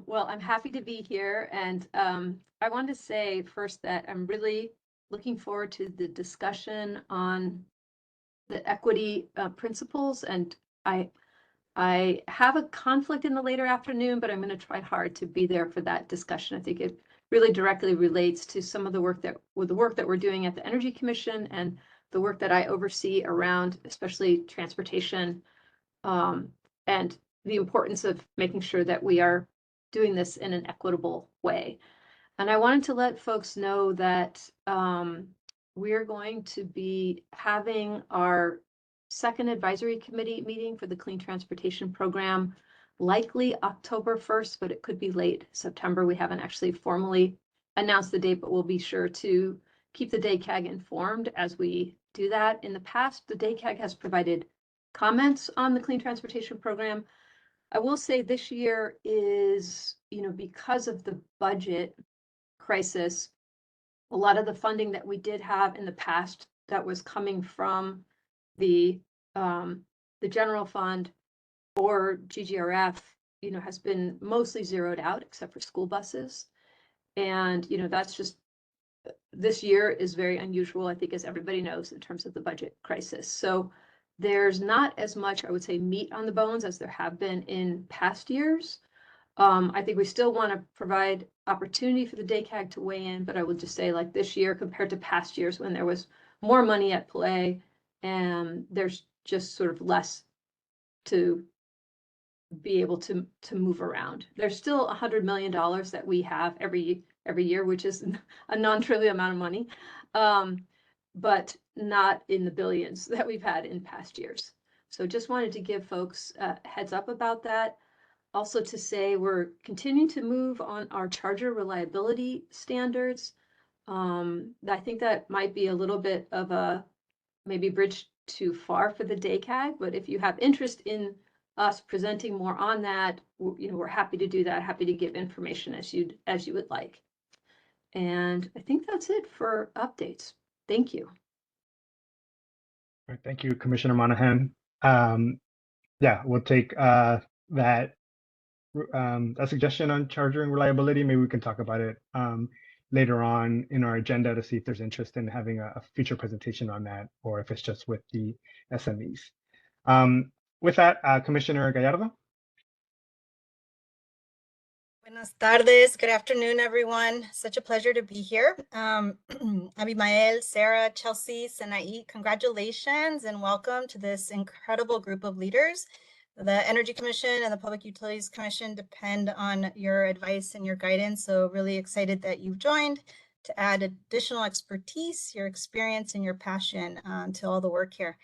Well, I'm happy to be here, and I want to say first that I'm really looking forward to the discussion on the equity principles, and I have a conflict in the later afternoon, but I'm going to try hard to be there for that discussion. I think it really directly relates to some of the work that we're doing at the Energy Commission and the work that I oversee around, especially transportation, and the importance of making sure that we are doing this in an equitable way. And I wanted to let folks know that we're going to be having our second advisory committee meeting for the Clean Transportation Program, likely October 1st, but it could be late September. We haven't actually formally announced the date, but we'll be sure to keep the DACAG informed as we do that. In the past, the DACAG has provided comments on the Clean Transportation Program. I will say this year is, because of the budget crisis, a lot of the funding that we did have in the past that was coming from the general fund or GGRF, has been mostly zeroed out except for school buses. And, that's just, this year is very unusual, I think, as everybody knows, in terms of the budget crisis. So there's not as much, I would say, meat on the bones as there have been in past years. I think we still want to provide opportunity for the DACAG to weigh in, but I would just say, like, this year compared to past years when there was more money at play and there's just sort of less to be able to move around. There's still $100 million that we have every year, which is a non-trivial amount of money, but not in the billions that we've had in past years. So just wanted to give folks a heads up about that. Also to say we're continuing to move on our charger reliability standards. I think that might be a little bit of a maybe bridge too far for the DACAG, but if you have interest in us presenting more on that, we're happy to do that, happy to give information as you would like. And I think that's it for updates. Thank you. All right, thank you, Commissioner Monahan. Yeah, we'll take that a suggestion on charging reliability. Maybe we can talk about it later on in our agenda to see if there's interest in having a future presentation on that, or if it's just with the SMEs. With that, Commissioner Gallardo. Buenas tardes. Good afternoon, everyone. Such a pleasure to be here. Abimael, Sarah, Chelsea, Senai, congratulations and welcome to this incredible group of leaders. The Energy Commission and the Public Utilities Commission depend on your advice and your guidance. So really excited that you've joined to add additional expertise, your experience, and your passion to all the work here.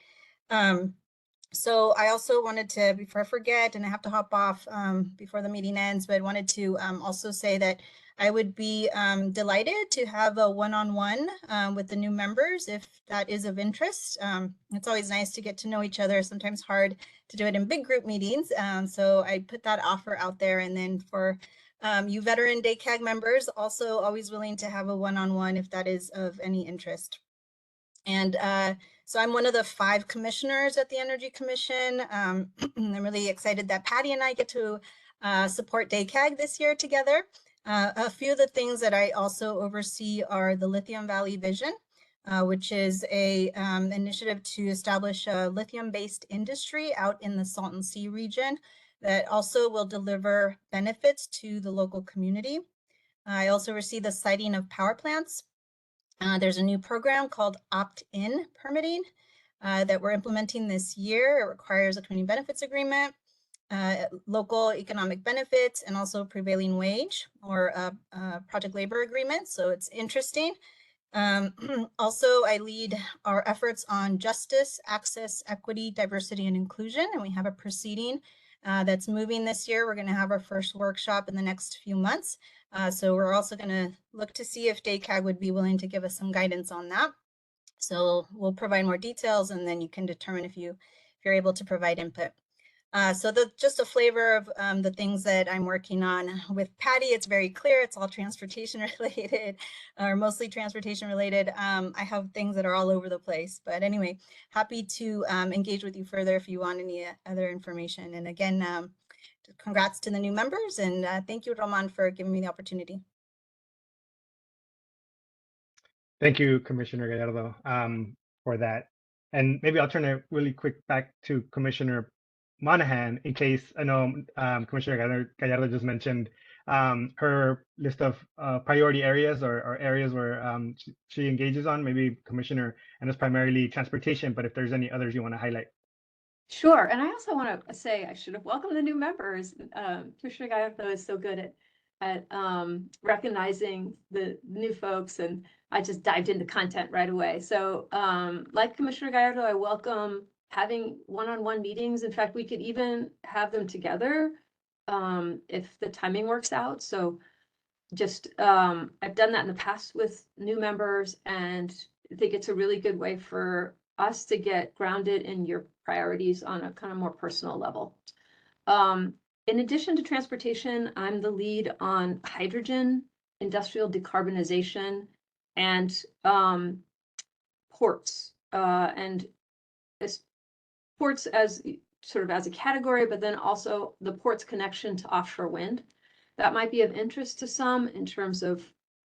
So I also wanted to, before I forget, and I have to hop off before the meeting ends, but I wanted to also say that I would be delighted to have a one-on-one with the new members if that is of interest. It's always nice to get to know each other, sometimes hard to do it in big group meetings. So I put that offer out there. And then for you veteran DACAG members, also always willing to have a one-on-one if that is of any interest. And so I'm one of the 5 commissioners at the Energy Commission. I'm really excited that Patty and I get to support DACAG this year together. A few of the things that I also oversee are the Lithium Valley Vision, which is a initiative to establish a lithium-based industry out in the Salton Sea region that also will deliver benefits to the local community. I also oversee the siting of power plants. There's a new program called opt-in permitting that we're implementing this year. It requires a community benefits agreement, local economic benefits, and also prevailing wage or project labor agreement. So it's interesting. Also, I lead our efforts on justice, access, equity, diversity, and inclusion. And we have a proceeding that's moving this year. We're going to have our first workshop in the next few months. So we're also going to look to see if DACAG would be willing to give us some guidance on that. So we'll provide more details, and then you can determine if you're able to provide input. So just a flavor of the things that I'm working on with Patty. It's very clear. It's all transportation related, or mostly transportation related. I have things that are all over the place. But anyway, happy to engage with you further if you want any other information. And again, congrats to the new members, and thank you, Roman, for giving me the opportunity. Thank you, Commissioner Gallardo, for that. And maybe I'll turn it really quick back to Commissioner Monahan, in case I know Commissioner Gallardo just mentioned her list of priority areas or areas where she engages on. Maybe Commissioner, and it's primarily transportation, but if there's any others you want to highlight. Sure, and I also want to say I should have welcomed the new members. Commissioner Gallardo is so good at recognizing the new folks, and I just dived into content right away. So like Commissioner Gallardo, I welcome having one-on-one meetings. In fact, we could even have them together if the timing works out. So just I've done that in the past with new members, and I think it's a really good way for us to get grounded in your priorities on a kind of more personal level. In addition to transportation, I'm the lead on hydrogen, industrial decarbonization, and ports. And ports as sort of as a category, but then also the port's connection to offshore wind. That might be of interest to some in terms of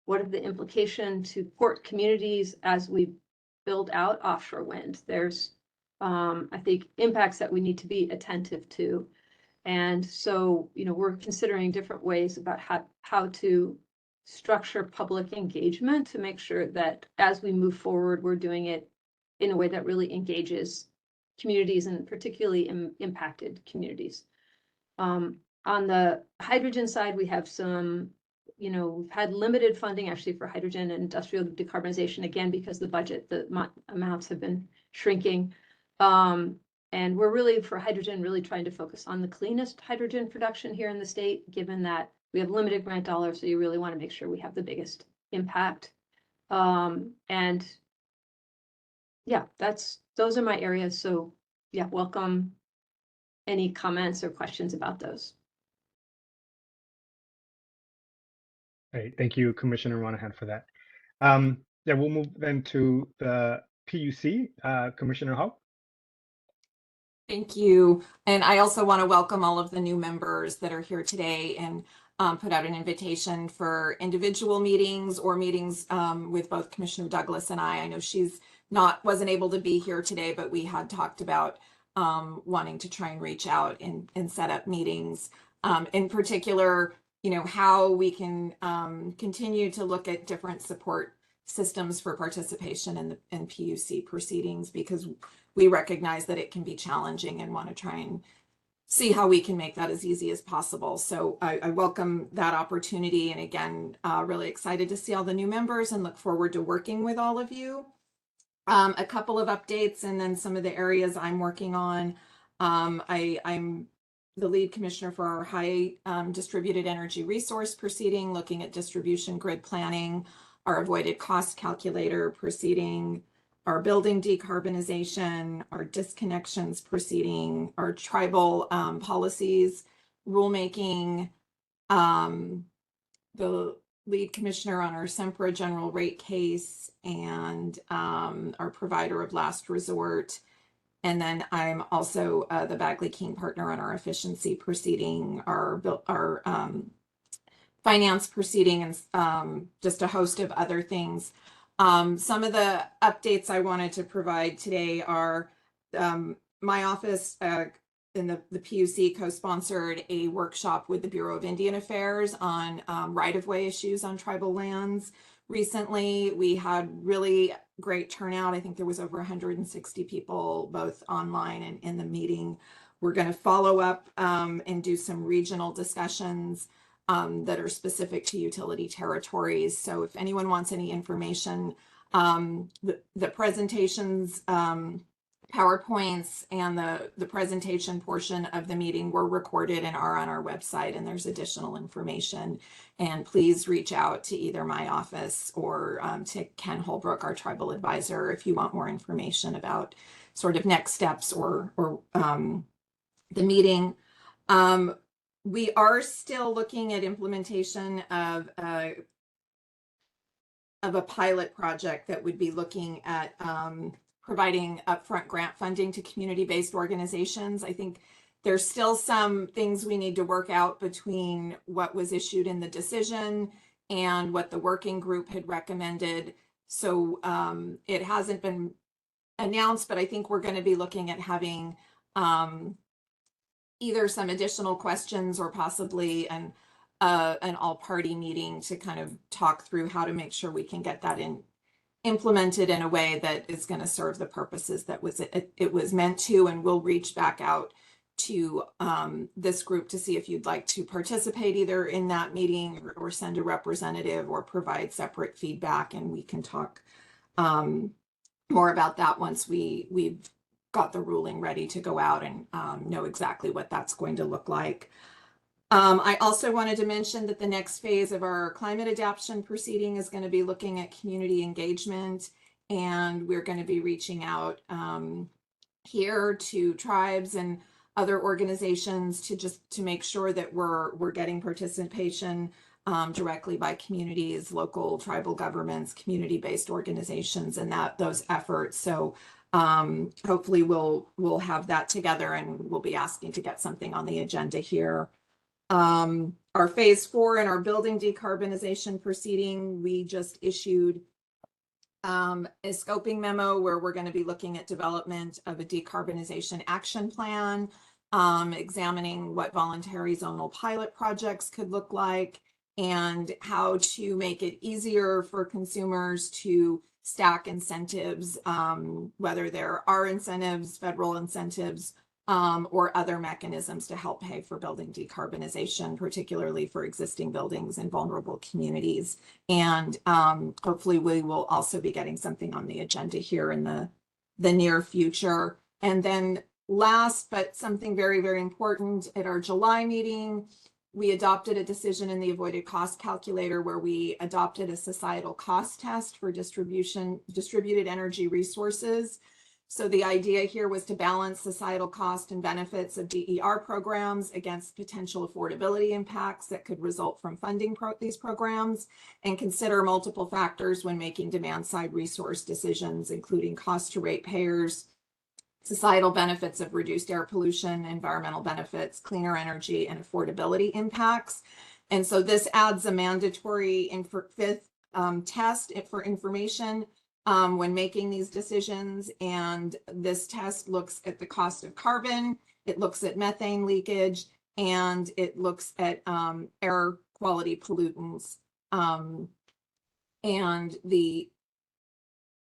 what are the implication to port communities as we build out offshore wind. There's, I think, impacts that we need to be attentive to. And so, we're considering different ways about how to structure public engagement to make sure that as we move forward, we're doing it in a way that really engages communities and particularly impacted communities. On the hydrogen side, we have some, we've had limited funding actually for hydrogen and industrial decarbonization, again, because the budget, the amounts have been shrinking. And we're really, for hydrogen, really trying to focus on the cleanest hydrogen production here in the state, given that we have limited grant dollars, so you really want to make sure we have the biggest impact. And yeah, those are my areas. So yeah, welcome any comments or questions about those. Great, thank you, Commissioner Monahan, for that. Yeah, we'll move then to the PUC, Commissioner Hall. Thank you. And I also want to welcome all of the new members that are here today and put out an invitation for individual meetings or meetings with both Commissioner Douglas and I. I know she's wasn't able to be here today, but we had talked about wanting to try and reach out and set up meetings. In particular, how we can continue to look at different support systems for participation in PUC proceedings, because we recognize that it can be challenging and want to try and see how we can make that as easy as possible. So I welcome that opportunity. And again, really excited to see all the new members and look forward to working with all of you. A couple of updates and then some of the areas I'm working on. I'm the lead commissioner for our high distributed energy resource proceeding, looking at distribution grid planning, our avoided cost calculator proceeding, our building decarbonization, our disconnections proceeding, our tribal policies, rulemaking, the lead commissioner on our Sempra general rate case, and our provider of last resort. And then I'm also the Bagley King partner on our efficiency proceeding, our finance proceeding, and just a host of other things. Some of the updates I wanted to provide today are my office in the PUC co-sponsored a workshop with the Bureau of Indian Affairs on right-of-way issues on tribal lands. Recently, we had really great turnout. I think there was over 160 people, both online and in the meeting. We're going to follow up and do some regional discussions that are specific to utility territories. So if anyone wants any information, the presentations, PowerPoints, and the presentation portion of the meeting were recorded and are on our website, and there's additional information. And please reach out to either my office or to Ken Holbrook, our tribal advisor, if you want more information about sort of next steps or the meeting. We are still looking at implementation of a pilot project that would be looking at providing upfront grant funding to community-based organizations. I think There's still some things we need to work out between what was issued in the decision and what the working group had recommended. So it hasn't been announced, but I think we're going to be looking at having either some additional questions or possibly an all-party meeting to kind of talk through how to make sure we can get that implemented in a way that is going to serve the purposes that it was meant to. And we'll reach back out to this group to see if you'd like to participate either in that meeting or send a representative or provide separate feedback, and we can talk more about that once we've got the ruling ready to go out and know exactly what that's going to look like. I also wanted to mention that the next phase of our climate adaptation proceeding is going to be looking at community engagement, and we're going to be reaching out here to tribes and other organizations to make sure that we're getting participation directly by communities, local tribal governments, community-based organizations, and those efforts. So hopefully we'll have that together, and we'll be asking to get something on the agenda here. Our phase 4 in our building decarbonization proceeding, we just issued a scoping memo where we're going to be looking at development of a decarbonization action plan, examining what voluntary zonal pilot projects could look like, and how to make it easier for consumers to stack incentives, whether there are incentives, federal incentives, or other mechanisms to help pay for building decarbonization, particularly for existing buildings in vulnerable communities. And hopefully we will also be getting something on the agenda here in the near future. And then last, but something very, very important, at our July meeting, we adopted a decision in the avoided cost calculator where we adopted a societal cost test for distributed energy resources. So the idea here was to balance societal cost and benefits of DER programs against potential affordability impacts that could result from funding these programs, and consider multiple factors when making demand-side resource decisions, including cost to ratepayers, societal benefits of reduced air pollution, environmental benefits, cleaner energy, and affordability impacts. And so this adds a mandatory fifth test for information when making these decisions. And this test looks at the cost of carbon, it looks at methane leakage, and it looks at air quality pollutants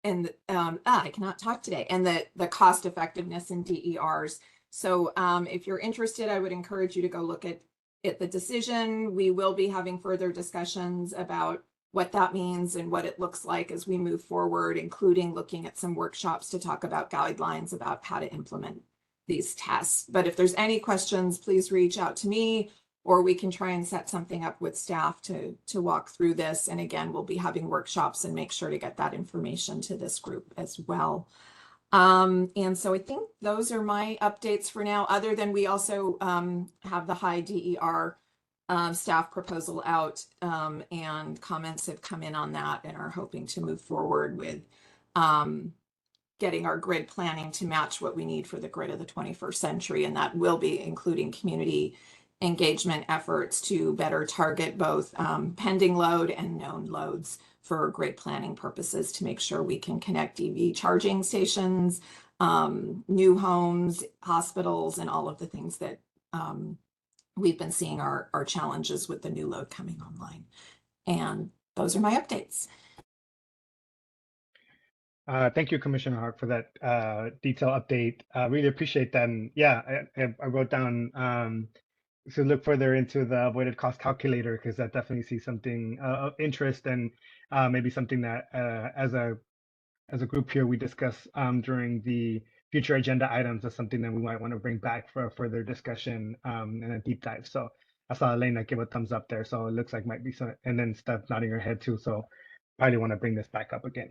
I cannot talk today, and the cost effectiveness in DERs. So if you're interested, I would encourage you to go look at the decision. We will be having further discussions about what that means and what it looks like as we move forward, including looking at some workshops to talk about guidelines about how to implement these tests. But if there's any questions, please reach out to me, or we can try and set something up with staff to walk through this. And again, we'll be having workshops and make sure to get that information to this group as well. And so I think those are my updates for now, other than we also have the high DER staff proposal out, and comments have come in on that, and are hoping to move forward with getting our grid planning to match what we need for the grid of the 21st century. And that will be including community engagement efforts to better target both pending load and known loads for grid planning purposes, to make sure we can connect EV charging stations, new homes, hospitals, and all of the things that we've been seeing are challenges with the new load coming online. And those are my updates. Thank you, Commissioner Hart, for that detailed update. Really appreciate that. And yeah, I wrote down to look further into the avoided cost calculator, because that definitely sees something of interest, and maybe something that as a group here we discuss during the future agenda items as something that we might want to bring back for a further discussion and a deep dive. So I saw Elena give a thumbs up there, so it looks like might be some, and then Steph nodding her head too. So probably want to bring this back up again.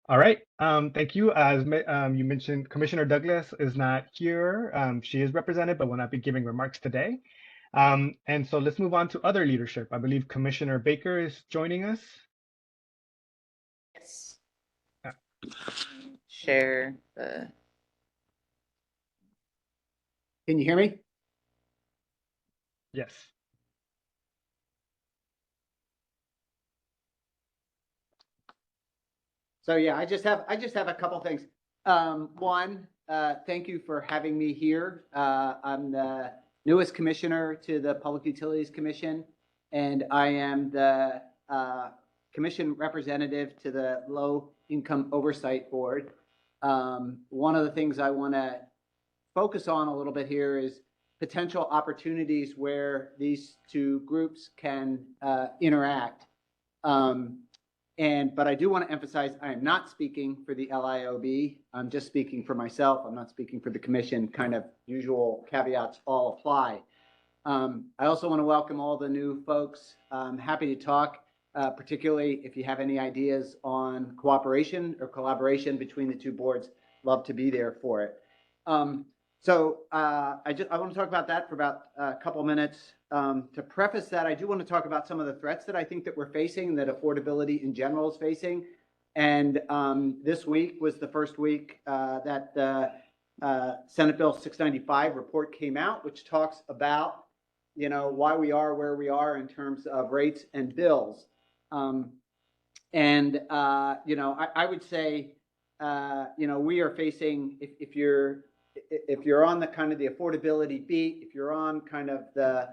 All right, thank you. As you mentioned, Commissioner Douglas is not here. She is represented, but will not be giving remarks today. And so let's move on to other leadership. I believe Commissioner Baker is joining us. Yes. Share the. Can you hear me? Yes. So yeah, I just have a couple things. One, thank you for having me here. I'm the newest commissioner to the Public Utilities Commission, and I am the commission representative to the Low Income Oversight Board. One of the things I want to focus on a little bit here is potential opportunities where these two groups can interact. But I do want to emphasize I am not speaking for the LIOB. I'm just speaking for myself. I'm not speaking for the commission. Kind of usual caveats all apply. I also want to welcome all the new folks. I'm happy to talk, particularly if you have any ideas on cooperation or collaboration between the two boards. Love to be there for it. I want to talk about that for about a couple minutes. To preface that, I do want to talk about some of the threats that I think that we're facing, that affordability in general is facing. And this week was the first week that the Senate Bill 695 report came out, which talks about, why we are where we are in terms of rates and bills. I would say, we are facing, if you're on the kind of the affordability beat, if you're on kind of the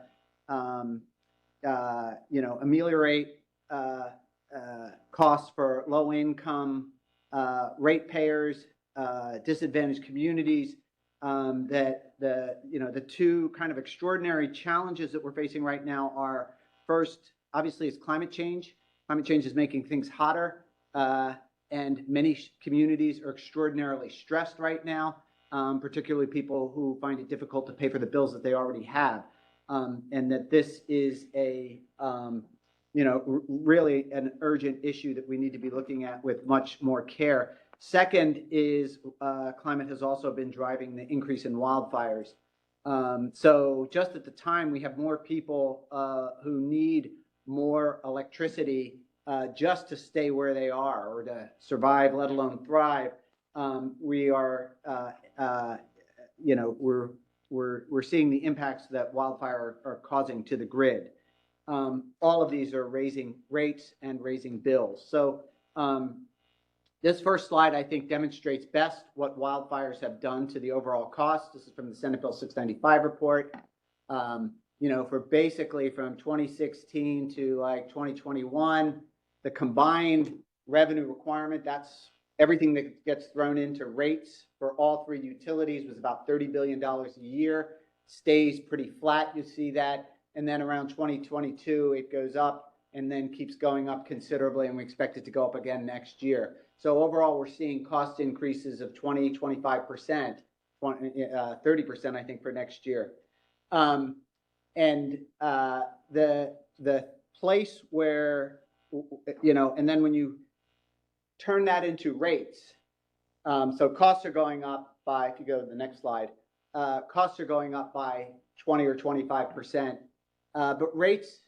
ameliorate costs for low income ratepayers, disadvantaged communities, that the two kind of extraordinary challenges that we're facing right now are, first, obviously, is climate change. Climate change is making things hotter, and many communities are extraordinarily stressed right now. Particularly people who find it difficult to pay for the bills that they already have, and that this is a, really an urgent issue that we need to be looking at with much more care. Second is climate has also been driving the increase in wildfires. So just at the time we have more people who need more electricity just to stay where they are or to survive, let alone thrive. We are, we're seeing the impacts that wildfire are causing to the grid. All of these are raising rates and raising bills. So this first slide, I think, demonstrates best what wildfires have done to the overall cost. This is from the Senate Bill 695 report. For basically from 2016 to like 2021, the combined revenue requirement, that's everything that gets thrown into rates for all three utilities, was about $30 billion a year. Stays pretty flat, you see that. And then around 2022, it goes up and then keeps going up considerably, and we expect it to go up again next year. So overall, we're seeing cost increases of 20, 25%, 30%, I think, for next year. The place where, and then when you turn that into rates. So costs are going up by, if you go to the next slide, costs are going up by 20 or 25%. But rates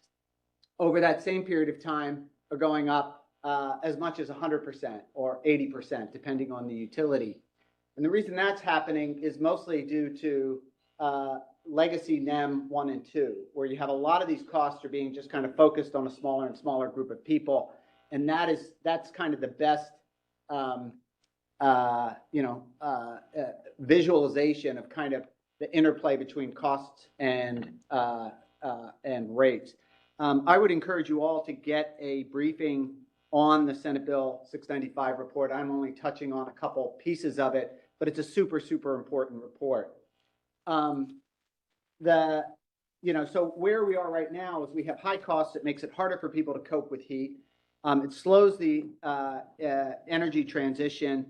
over that same period of time are going up as much as 100% or 80%, depending on the utility. And the reason that's happening is mostly due to legacy NEM 1 and 2, where you have a lot of these costs are being just kind of focused on a smaller and smaller group of people. And that's kind of the best, visualization of kind of the interplay between costs and rates. I would encourage you all to get a briefing on the Senate Bill 695 report. I'm only touching on a couple pieces of it, but it's a super, super important report. So where we are right now is we have high costs. It makes it harder for people to cope with heat. It slows the energy transition,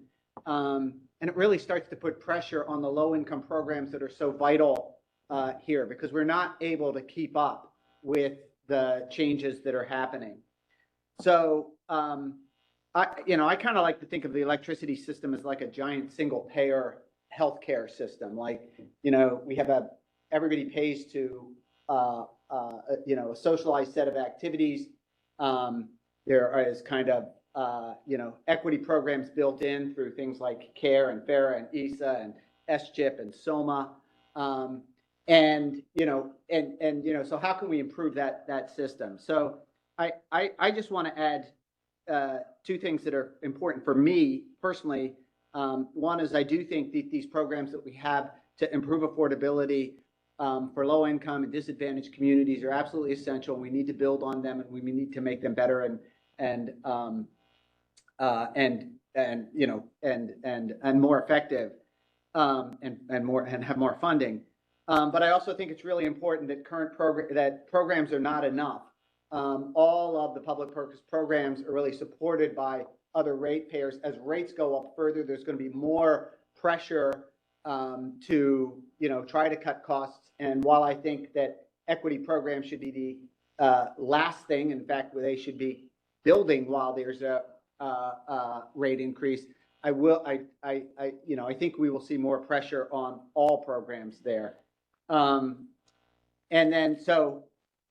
and it really starts to put pressure on the low-income programs that are so vital here, because we're not able to keep up with the changes that are happening. So I kind of like to think of the electricity system as like a giant single-payer healthcare system. Like, we have everybody pays to a socialized set of activities. There is kind of, equity programs built in through things like CARE and FARA and ESA and SCHIP and SOMA. And, so how can we improve that system? So I just want to add two things that are important for me personally. One is I do think that these programs that we have to improve affordability for low income and disadvantaged communities are absolutely essential. We need to build on them, and we need to make them better and more effective, and have more funding. But I also think it's really important that programs are not enough. All of the public purpose programs are really supported by other ratepayers. As rates go up further, there's going to be more pressure to try to cut costs. And while I think that equity programs should be the last thing, in fact, they should be building while there's a rate increase, I think we will see more pressure on all programs there. And then, so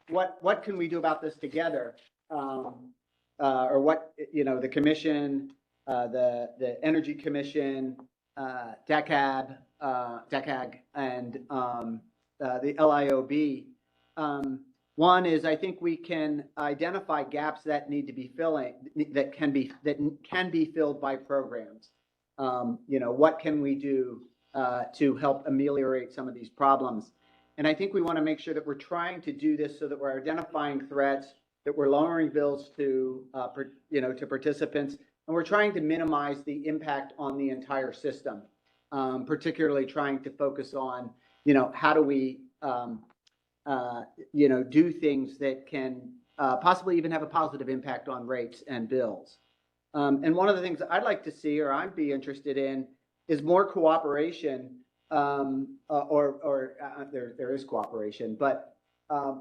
what can we do about this together? Or what, the commission, the Energy Commission, DACAG, and the LIOB. One is, I think we can identify gaps that need to be that can be filled by programs. What can we do to help ameliorate some of these problems? And I think we want to make sure that we're trying to do this so that we're identifying threats, that we're lowering bills to participants, and we're trying to minimize the impact on the entire system. Particularly trying to focus on, how do we, do things that can possibly even have a positive impact on rates and bills. And one of the things I'd like to see, or I'd be interested in, is more cooperation. There is cooperation, but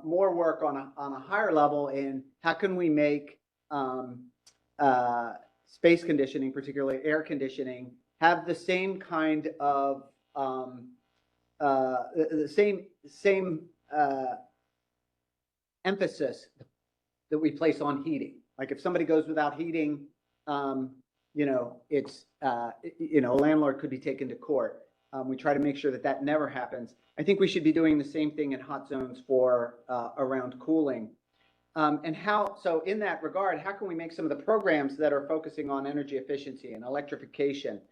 more work on a higher level in how can we make space conditioning, particularly air conditioning, have the same kind of the same emphasis that we place on heating. Like if somebody goes without heating, it's a landlord could be taken to court. We try to make sure that never happens. I think we should be doing the same thing in hot zones for around cooling. So in that regard, how can we make some of the programs that are focusing on energy efficiency and electrification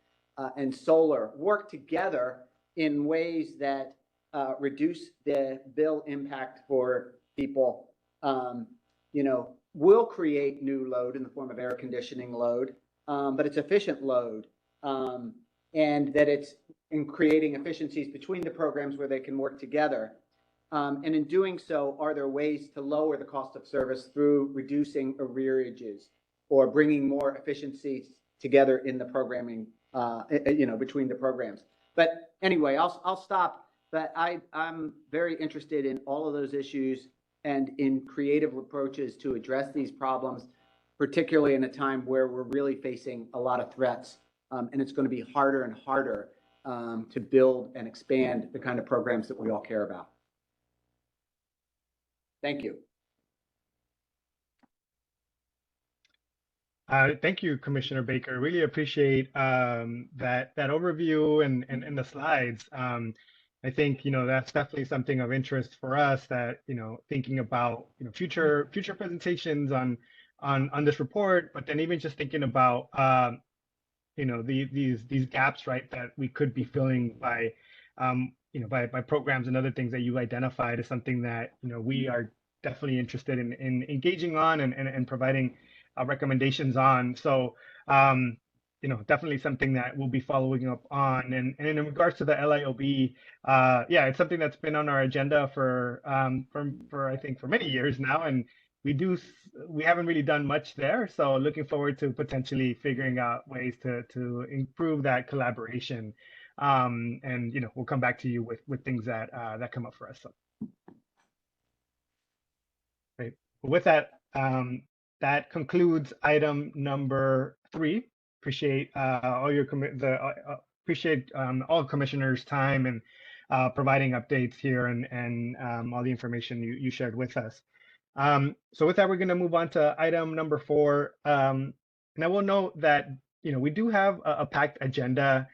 and solar work together in ways that reduce the bill impact for people? Will create new load in the form of air conditioning load, but it's efficient load, and that it's in creating efficiencies between the programs where they can work together. And in doing so, are there ways to lower the cost of service through reducing arrearages or bringing more efficiencies together in the programming, between the programs? But anyway, I'll stop. But I'm very interested in all of those issues and in creative approaches to address these problems, particularly in a time where we're really facing a lot of threats, and it's going to be harder and harder to build and expand the kind of programs that we all care about. Thank you. Thank you, Commissioner Baker. Really appreciate that overview and the slides. I think that's definitely something of interest for us. That thinking about future presentations on this report, but then even just thinking about these gaps, right, that we could be filling by by programs and other things that you identified is something that we are definitely interested in engaging on and providing recommendations on. So definitely something that we'll be following up on. And in regards to the LIOB, yeah, it's something that's been on our agenda for I think for many years now, and we haven't really done much there. So looking forward to potentially figuring out ways to improve that collaboration. And we'll come back to you with things that come up for us. So. Great. Well, with that, that concludes item number 3. Appreciate all commissioners' time and providing updates here and all the information you shared with us. So with that, we're going to move on to item number 4. And I will note that we do have a packed agenda.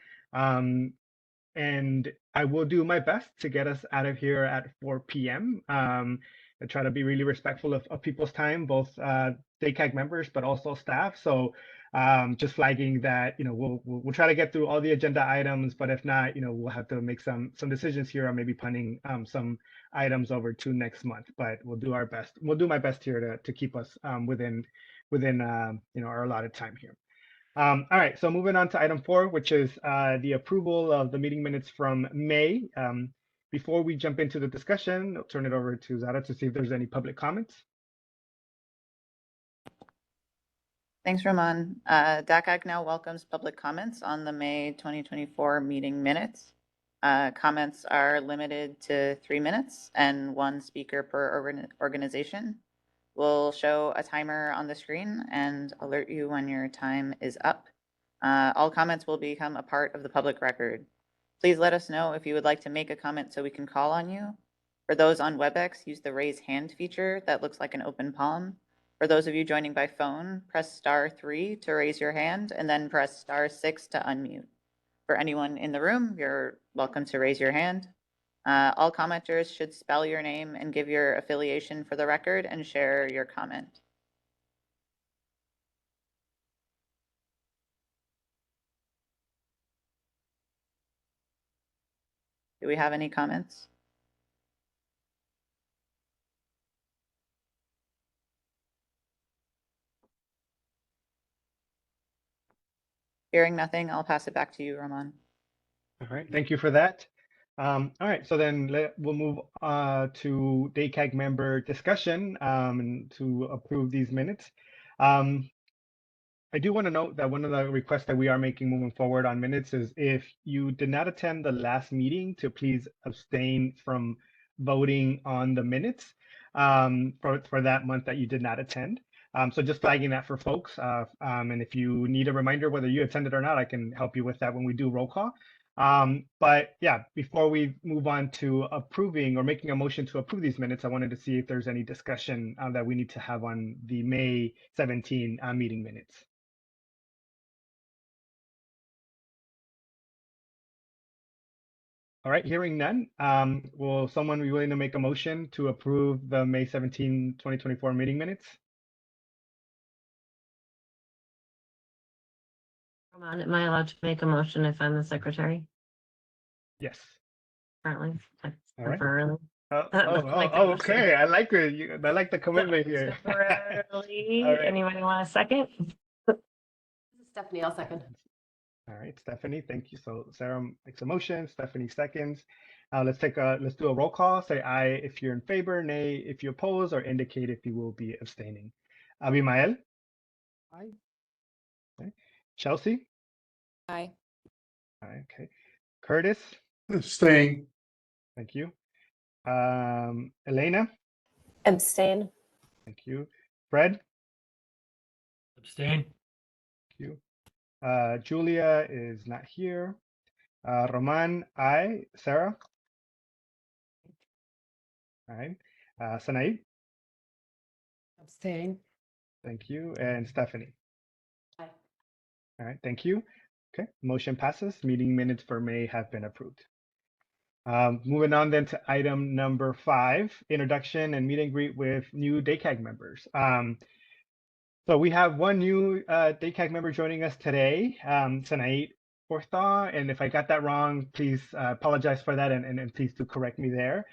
And I will do my best to get us out of here at 4 p.m. I try to be really respectful of people's time, both DACAG members, but also staff. So just flagging that, we'll try to get through all the agenda items, but if not, we'll have to make some decisions here on maybe punting some items over to next month. But we'll do our best. We'll do my best here to keep us within our allotted time here. All right, so moving on to item 4, which is the approval of the meeting minutes from May. Before we jump into the discussion, I'll turn it over to Zara to see if there's any public comments. Thanks, Ramon. DACAG now welcomes public comments on the May 2024 meeting minutes. Comments are limited to 3 minutes and 1 speaker per organization. We'll show a timer on the screen and alert you when your time is up. All comments will become a part of the public record. Please let us know if you would like to make a comment so we can call on you. For those on WebEx, use the raise hand feature that looks like an open palm. For those of you joining by phone, press *3 to raise your hand and then press *6 to unmute. For anyone in the room, you're welcome to raise your hand. All commenters should spell your name and give your affiliation for the record and share your comment. Do we have any comments? Hearing nothing, I'll pass it back to you, Ramon. All right, thank you for that. All right, so then we'll move to DACAG member discussion and to approve these minutes. I do want to note that one of the requests that we are making moving forward on minutes is if you did not attend the last meeting, to please abstain from voting on the minutes for that month that you did not attend. So just flagging that for folks. And if you need a reminder whether you attended or not, I can help you with that when we do roll call. But yeah, before we move on to approving or making a motion to approve these minutes, I wanted to see if there's any discussion that we need to have on the May 17 meeting minutes. All right, hearing none, will someone be willing to make a motion to approve the May 17, 2024 meeting minutes? Ramon, am I allowed to make a motion if I'm the secretary Yes. currently? All right. Temporarily. Okay. I like it. I like the commitment here. Temporarily. All right. Anybody want a second? Stephanie, I'll second. All right, Stephanie, thank you. So Sarah makes a motion, Stephanie seconds. Let's do a roll call. Say aye if you're in favor, nay if you oppose, or indicate if you will be abstaining. Abimael? Aye. Okay. Chelsea? Aye. Okay. Curtis? Abstain. Thank you. Elena? Abstain. Thank you. Fred? Abstain. Thank you. Julia is not here. Roman, aye. Sarah? All right. Sanaid? Abstain. Thank you. And Stephanie? Aye. All right, thank you. Okay, motion passes. Meeting minutes for May have been approved. Moving on then to item number 5, introduction and meet and greet with new DACAG members. So we have one new DACAG member joining us today, Sanaid Forthaw, and if I got that wrong, please apologize for that and please do correct me there.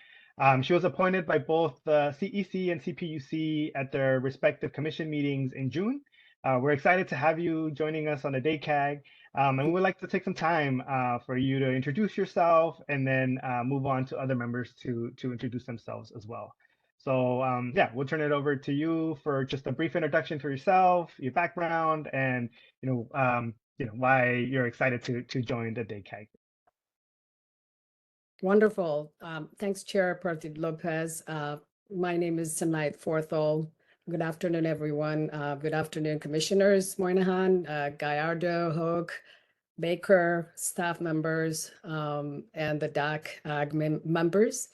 She was appointed by both the CEC and CPUC at their respective commission meetings in June. We're excited to have you joining us on the DACAG, and we would like to take some time for you to introduce yourself and then move on to other members to introduce themselves as well. So yeah, we'll turn it over to you for just a brief introduction to yourself, your background, and why you're excited to join the DACAG. Wonderful. Thanks, Chair Pertid Lopez. My name is Sanaid Forthaw. Good afternoon, everyone. Good afternoon, Commissioners Moynihan, Gallardo, Hook, Baker, staff members, and the DACAG members.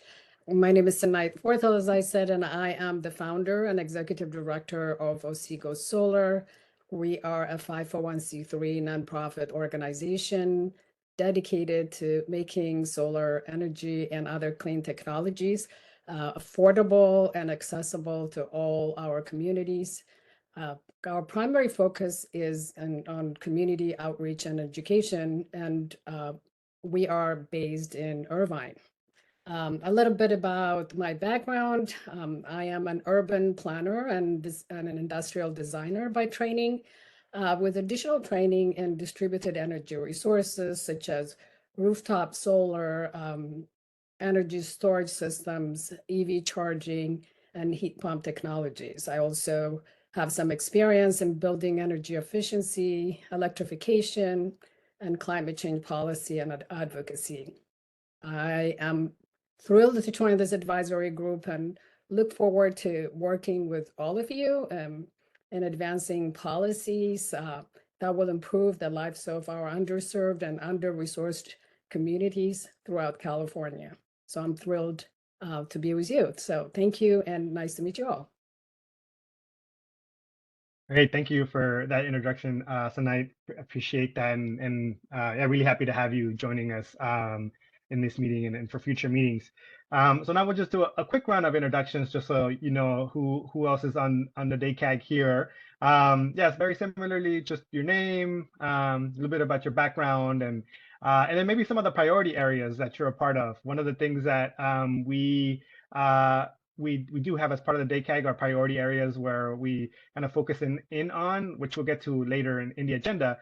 My name is Sanaid Forthaw, as I said, and I am the founder and executive director of Oswego Solar. We are a 501c3 nonprofit organization dedicated to making solar energy and other clean technologies affordable and accessible to all our communities. Our primary focus is on community outreach and education, and we are based in Irvine. A little bit about my background. I am an urban planner and an industrial designer by training, with additional training in distributed energy resources such as rooftop solar, energy storage systems, EV charging, and heat pump technologies. I also have some experience in building energy efficiency, electrification, and climate change policy and advocacy. I am thrilled to join this advisory group and look forward to working with all of you in advancing policies that will improve the lives of our underserved and under-resourced communities throughout California. So I'm thrilled to be with you. So thank you and nice to meet you all. Great, thank you for that introduction, Sanai. Appreciate that, and yeah, really happy to have you joining us in this meeting and for future meetings. So now we'll just do a quick round of introductions, just so you know who else is on the DACAG here. Yes, very similarly, just your name, a little bit about your background, and then maybe some of the priority areas that you're a part of. One of the things that we do have as part of the DACAG are priority areas where we kind of focus in on, which we'll get to later in the agenda,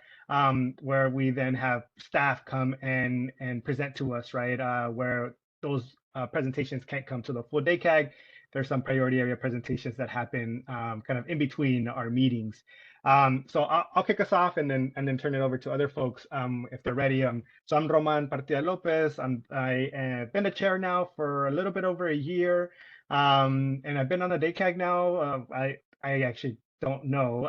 where we then have staff come and present to us, right? Where those presentations can't come to the full DACAG. There's some priority area presentations that happen kind of in between our meetings. So I'll kick us off and then turn it over to other folks if they're ready. So I'm Roman Partida Lopez. I've been a chair now for a little bit over a year. And I've been on the DACAG now. I actually don't know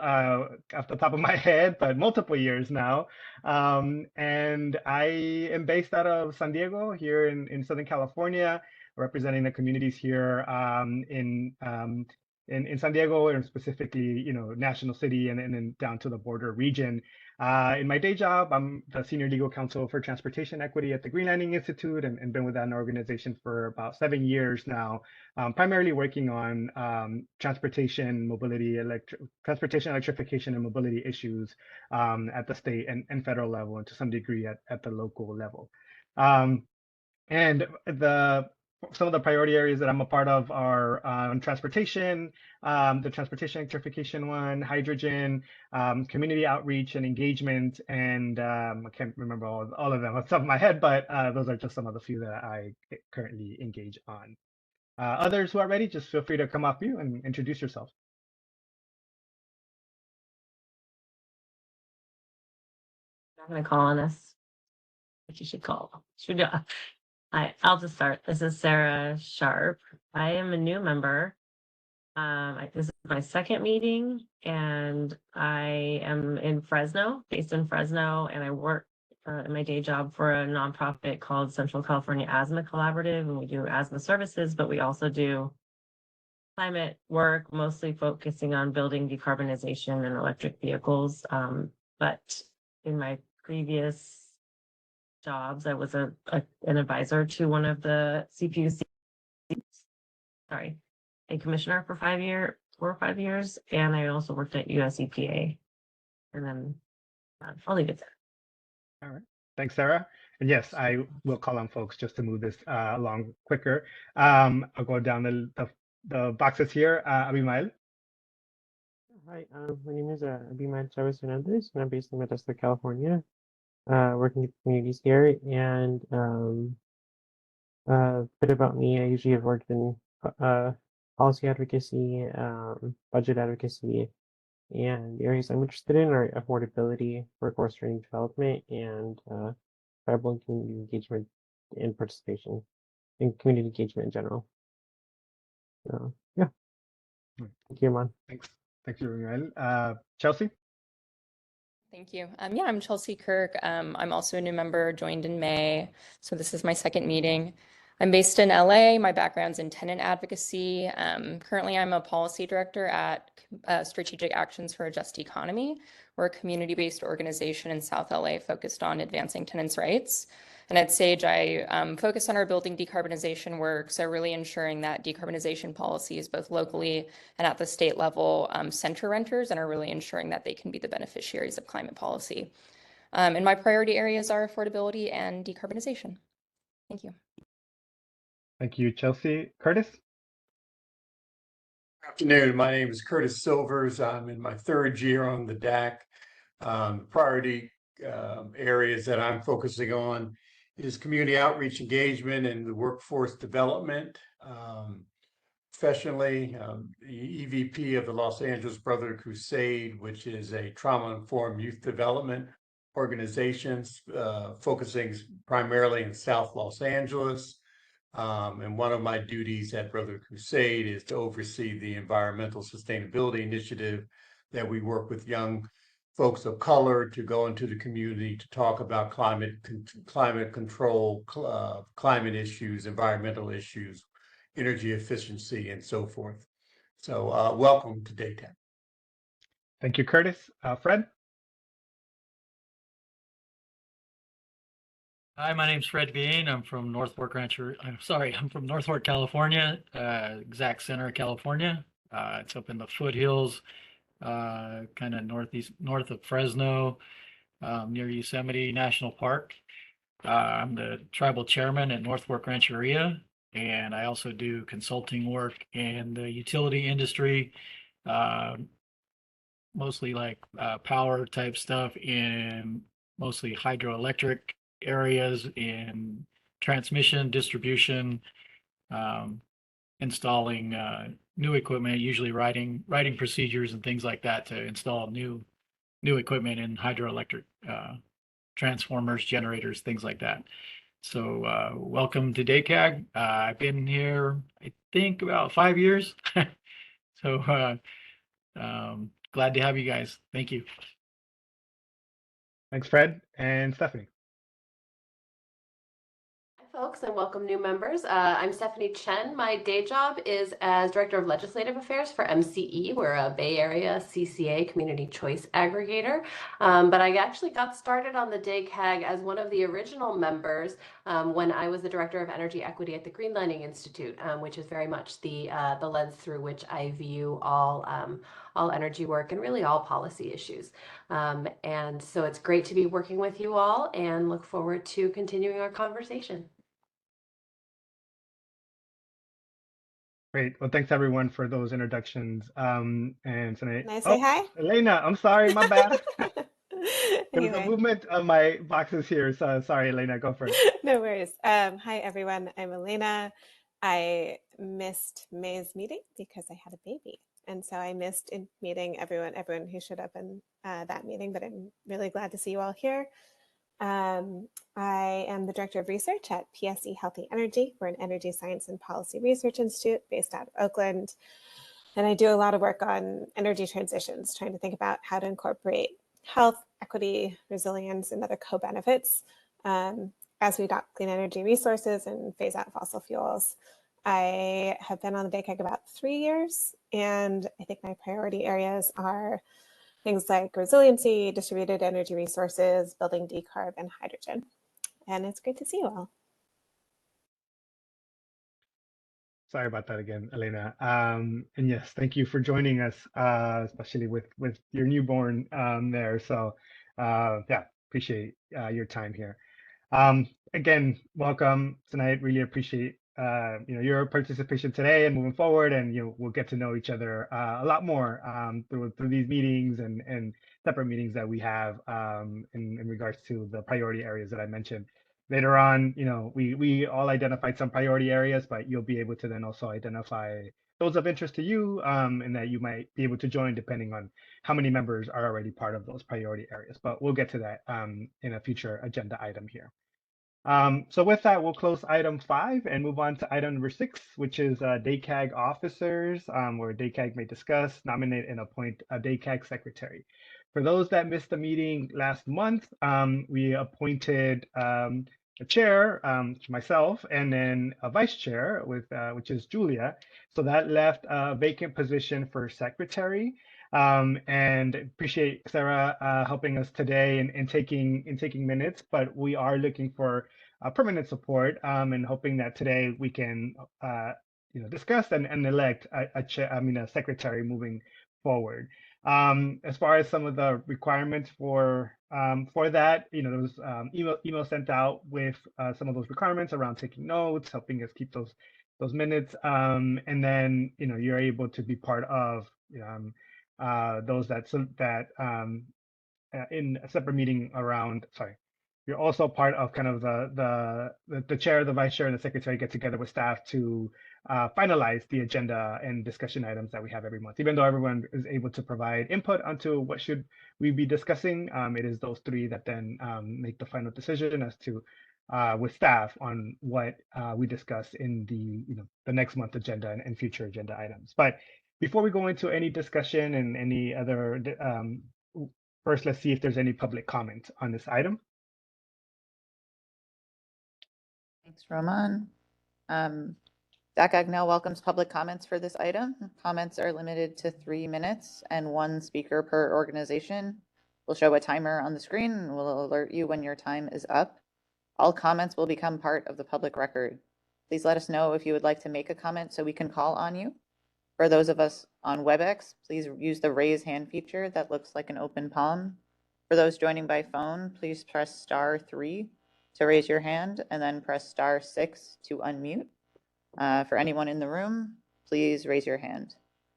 off the top of my head, but multiple years now. And I am based out of San Diego here in Southern California, representing the communities here in San Diego, and specifically, National City and then down to the border region. In my day job, I'm the Senior Legal Counsel for Transportation Equity at the Green Landing Institute, and been with that organization for about 7 years now, primarily working on transportation, electrification, and mobility issues at the state and federal level, and to some degree at the local level. And some of the priority areas that I'm a part of are transportation, the transportation electrification one, hydrogen, community outreach and engagement, and I can't remember all of them off the top of my head, but those are just some of the few that I currently engage on. Others who are ready, just feel free to come off mute and introduce yourself. I'm going to call on us. What you should call. I'll just start. This is Sarah Sharp. I am a new member. This is my second meeting, and I am in Fresno, based in Fresno, and I work in my day job for a nonprofit called Central California Asthma Collaborative, and we do asthma services, but we also do climate work, mostly focusing on building decarbonization and electric vehicles. But in my previous jobs, I was an advisor to one of the CPUC, a commissioner for 4 or 5 years, and I also worked at US EPA. And then I'll leave it there. All right, thanks, Sarah. And yes, I will call on folks just to move this along quicker. I'll go down the boxes here. Abimael. Hi, my name is Abimael Chavez Hernandez, and I'm based in Modesto, California. Working with communities here, and a bit about me. I usually have worked in policy advocacy, budget advocacy, and the areas I'm interested in are affordability, workforce training development, and tribal and community engagement and participation, and community engagement in general. So yeah, thank you, Iman. Thanks, Abimael. Chelsea. Thank you. Yeah, I'm Chelsea Kirk. I'm also a new member, joined in May. So this is my second meeting. I'm based in LA. My background's in tenant advocacy. Currently, I'm a policy director at Strategic Actions for a Just Economy. We're a community-based organization in South LA focused on advancing tenants' rights. And at SAGE, I focus on our building decarbonization work, so really ensuring that decarbonization policies, both locally and at the state level, center renters and are really ensuring that they can be the beneficiaries of climate policy. And my priority areas are affordability and decarbonization. Thank you. Thank you, Chelsea. Curtis? Good afternoon. My name is Curtis Silvers. I'm in my third year on the DAC. Priority areas that I'm focusing on is community outreach engagement and the workforce development. Professionally, the EVP of the Los Angeles Brotherhood Crusade, which is a trauma-informed youth development organization focusing primarily in South Los Angeles. And one of my duties at Brotherhood Crusade is to oversee the environmental sustainability initiative that we work with young folks of color to go into the community to talk about climate control, climate issues, environmental issues, energy efficiency, and so forth. So welcome to DACAG. Thank you, Curtis. Fred? Hi, my name's Fred Bean. I'm from North Fork, California, exact center of California. It's up in the foothills, kind of north of Fresno, near Yosemite National Park. I'm the tribal chairman at North Fork Rancheria, and I also do consulting work in the utility industry, mostly like power type stuff in mostly hydroelectric areas, in transmission, distribution, installing new equipment, usually writing procedures and things like that to install new equipment in hydroelectric transformers, generators, things like that. So welcome to DACAG. I've been here, I think, about 5 years. So glad to have you guys. Thank you. Thanks, Fred. And Stephanie? Folks, and welcome new members. I'm Stephanie Chen. My day job is as Director of Legislative Affairs for MCE. We're a Bay Area CCA Community Choice Aggregator. But I actually got started on the DACAG as one of the original members when I was the Director of Energy Equity at the Green Lending Institute, which is very much the lens through which I view all energy work and really all policy issues. And so it's great to be working with you all and look forward to continuing our conversation. Great. Well, thanks everyone for those introductions. And tonight, Can I say hi? Elena, I'm sorry, my bad. There was a Anyway, movement of my boxes here, so sorry, Elena, go first. no worries. Hi, everyone. I'm Elena. I missed May's meeting because I had a baby. And so I missed meeting everyone who showed up in that meeting, but I'm really glad to see you all here. I am the Director of Research at PSE Healthy Energy. We're an energy science and policy research institute based out of Oakland. And I do a lot of work on energy transitions, trying to think about how to incorporate health, equity, resilience, and other co-benefits as we adopt clean energy resources and phase out fossil fuels. I have been on the DACAG about 3 years, and I think my priority areas are things like resiliency, distributed energy resources, building decarb, and hydrogen. And it's great to see you all. Sorry about that again, Elena. And yes, thank you for joining us, especially with your newborn there. So yeah, appreciate your time here. Again, welcome tonight. Really appreciate your participation today and moving forward, and we'll get to know each other a lot more through these meetings and separate meetings that we have in regards to the priority areas that I mentioned. Later on, we all identified some priority areas, but you'll be able to then also identify those of interest to you and that you might be able to join depending on how many members are already part of those priority areas. But we'll get to that in a future agenda item here. So with that, we'll close item 5 and move on to item number 6, which is DACAG officers, where DACAG may discuss, nominate, and appoint a DACAG secretary. For those that missed the meeting last month, we appointed a chair, myself, and then a vice chair with which is Julia. So that left a vacant position for secretary. And appreciate Sarah helping us today in taking minutes, but we are looking for permanent support and hoping that today we can discuss and elect a secretary moving forward. As far as some of the requirements for that, there was email sent out with some of those requirements around taking notes, helping us keep those minutes, and then you're able to be part of those in a separate meeting around. Sorry, you're also part of kind of the chair, the vice chair, and the secretary get together with staff to finalize the agenda and discussion items that we have every month. Even though everyone is able to provide input onto what should we be discussing, it is those three that then make the final decision as to with staff on what we discuss in the next month agenda and future agenda items. But before we go into any discussion and any other, first let's see if there's any public comment on this item. Thanks, Roman. DACAG now welcomes public comments for this item. Comments are limited to 3 minutes and 1 speaker per organization. We'll show a timer on the screen and we'll alert you when your time is up. All comments will become part of the public record. Please let us know if you would like to make a comment so we can call on you. For those of us on WebEx, please use the raise hand feature that looks like an open palm. For those joining by phone, please press *3 to raise your hand and then press *6 to unmute. For anyone in the room, please raise your hand.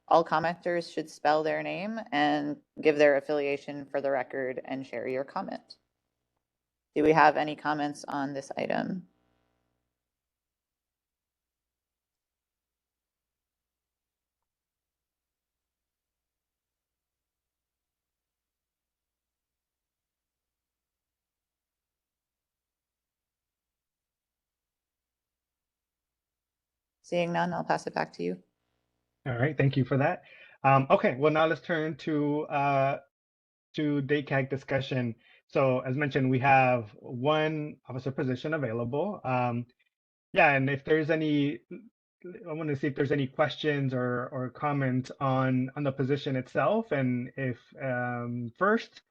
All commenters should spell their name and give their affiliation for the record and share your comment. Do we have any comments on this item? Seeing none, I'll pass it back to you. All right, thank you for that. Okay, well now let's turn to DACAG discussion. So as mentioned, we have 1 officer position available. Yeah, and if there's any, I want to see if there's any questions or comments on the position itself, and if first,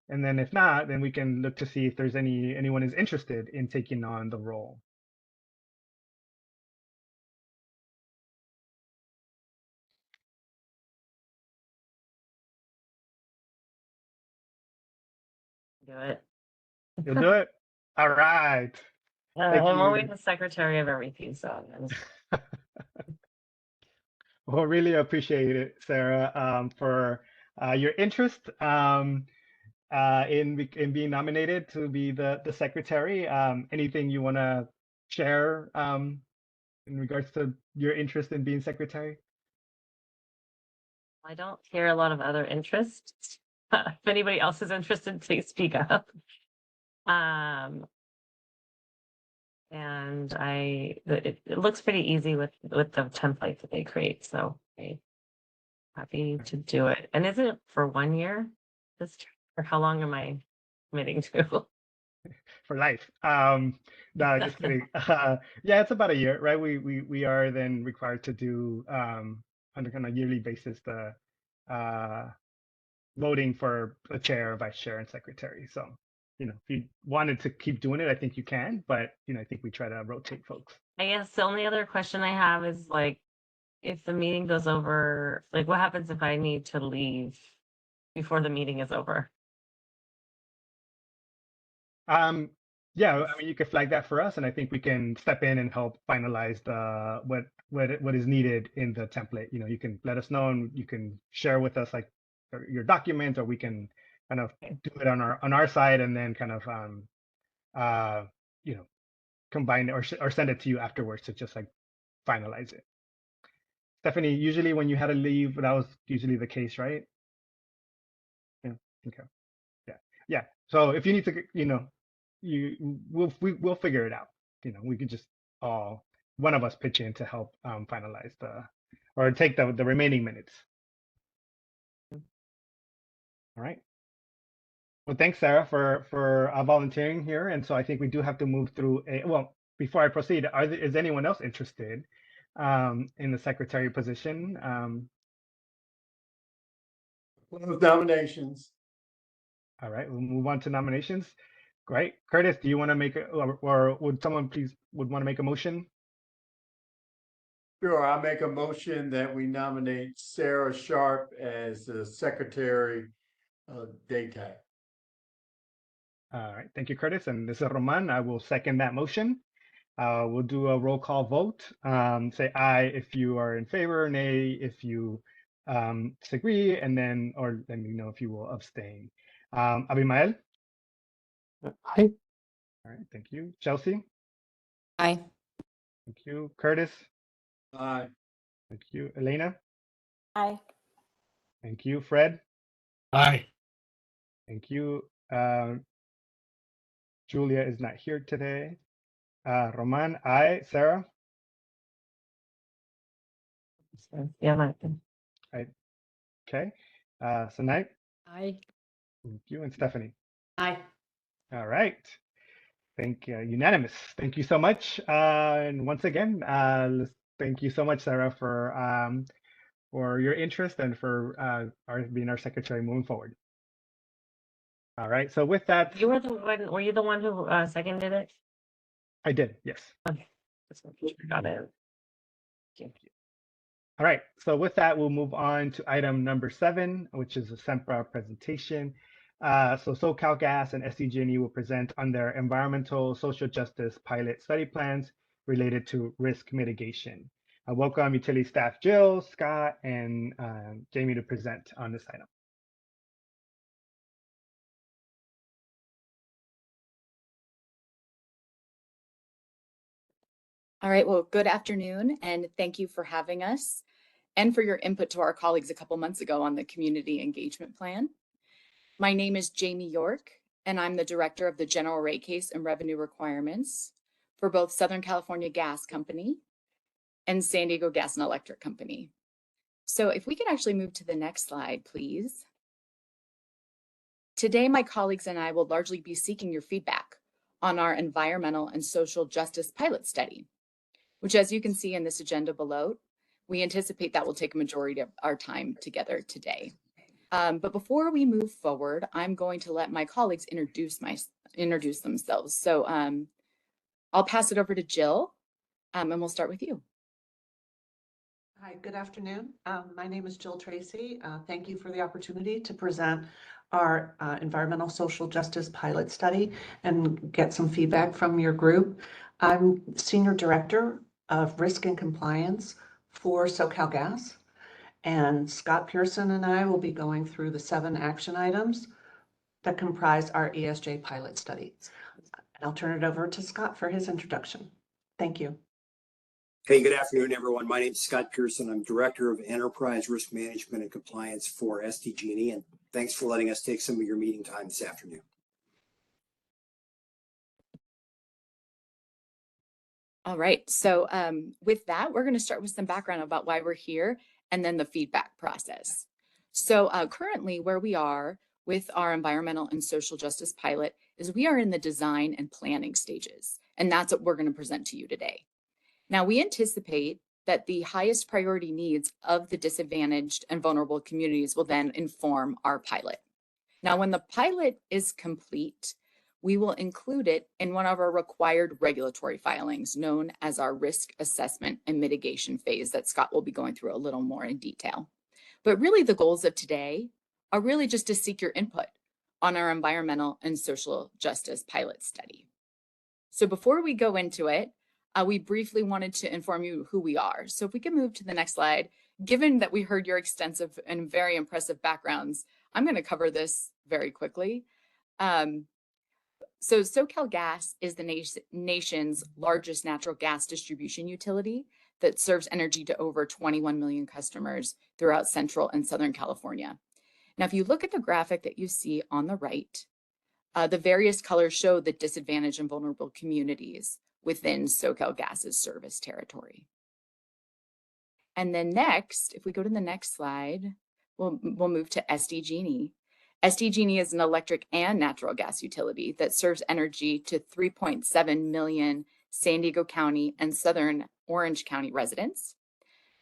and then if not, then we can look to see if there's anyone is interested in taking on the role. Do it. You'll do it? All right. Thank I'm you. always the secretary of everything, so Well, really appreciate it, Sarah, for your interest in being nominated to be the secretary. Anything you want to share in regards to your interest in being secretary? I don't hear a lot of other interests. If anybody else is interested, please speak up. And it looks pretty easy with the template that they create, so I'm happy to do it. And is it for 1 year? Or how long am I committing to? For life. No, just kidding. Yeah, it's about a year, right? We are then required to do on a kind of yearly basis the voting for a chair, vice chair, and secretary. So, if you wanted to keep doing it, I think you can, but I think we try to rotate folks. I guess the only other question I have is like, if the meeting goes over, like what happens if I need to leave before the meeting is over? Yeah, I mean, you could flag that for us, and I think we can step in and help finalize what is needed in the template. You can let us know, and you can share with us like your documents, or we can kind of do it on our side, and then kind of combine it or send it to you afterwards to just like finalize it. Stephanie, usually when you had to leave, that was usually the case, right? Yeah. Okay. Yeah. So if you need to, we'll figure it out. We could just one of us pitch in to help finalize or take the remaining minutes. All right. Well, thanks, Sarah, for volunteering here. And so I think we do have to move through a, well, before I proceed, is anyone else interested in the secretary position? Close nominations. All right, we'll move on to nominations. Great. Curtis, do you want to make a, or would someone please would want to make a motion? Sure, I'll make a motion that we nominate Sarah Sharp as the Secretary of DACAG. All right, thank you, Curtis. And this is Roman. I will second that motion. We'll do a roll call vote. Say aye if you are in favor, nay if you disagree, and then, or let me know if you will abstain. Abimael? Aye. All right, thank you. Chelsea? Aye. Thank you. Curtis? Aye. Thank you. Elena? Aye. Thank you. Fred? Aye. Thank you. Julia is not here today. Roman, aye. Sarah? Yeah, Mike. Aye. Okay. Sanai? Aye. Thank you. And Stephanie? Aye. All right. Thank you. Unanimous. Thank you so much. And once again, thank you so much, Sarah, for your interest and for being our secretary moving forward. All right. So with that, You were the one, were you the one who seconded it? I did. Yes. Okay. Just making sure I got it. Thank you. All right. So with that, we'll move on to item number 7, which is a Sempra presentation. So SoCalGas and SDG&E will present on their environmental social justice pilot study plans related to risk mitigation. I welcome utility staff Jill, Scott, and Jamie to present on this item. All right, well, good afternoon, and thank you for having us and for your input to our colleagues a couple months ago on the community engagement plan. My name is Jamie York, and I'm the director of the general rate case and revenue requirements for both Southern California Gas Company and San Diego Gas and Electric Company. So if we could actually move to the next slide, please. Today, my colleagues and I will largely be seeking your feedback on our environmental and social justice pilot study, which, as you can see in this agenda below, we anticipate that will take a majority of our time together today. But before we move forward, I'm going to let my colleagues introduce themselves. So I'll pass it over to Jill, and we'll start with you. Hi, good afternoon. My name is Jill Tracy. Thank you for the opportunity to present our environmental social justice pilot study and get some feedback from your group. I'm Senior Director of Risk and Compliance for SoCalGas, and Scott Pearson and I will be going through the 7 action items that comprise our ESJ pilot study. And I'll turn it over to Scott for his introduction. Thank you. Hey, good afternoon, everyone. My name is Scott Pearson. I'm Director of Enterprise Risk Management and Compliance for SDG&E, and thanks for letting us take some of your meeting time this afternoon. All right, so with that, we're going to start with some background about why we're here and then the feedback process. So currently where we are with our environmental and social justice pilot is we are in the design and planning stages, and that's what we're going to present to you today. Now, we anticipate that the highest priority needs of the disadvantaged and vulnerable communities will then inform our pilot. Now, when the pilot is complete, we will include it in one of our required regulatory filings known as our risk assessment and mitigation phase that Scott will be going through a little more in detail. But really the goals of today are really just to seek your input on our environmental and social justice pilot study. So before we go into it, we briefly wanted to inform you who we are. So if we can move to the next slide, given that we heard your extensive and very impressive backgrounds, I'm going to cover this very quickly. So SoCalGas is the nation's largest natural gas distribution utility that serves energy to over 21 million customers throughout Central and Southern California. Now, if you look at the graphic that you see on the right, the various colors show the disadvantaged and vulnerable communities within SoCalGas's service territory. And then next, if we go to the next slide, we'll move to SDG&E. SDG&E is an electric and natural gas utility that serves energy to 3.7 million San Diego County and Southern Orange County residents.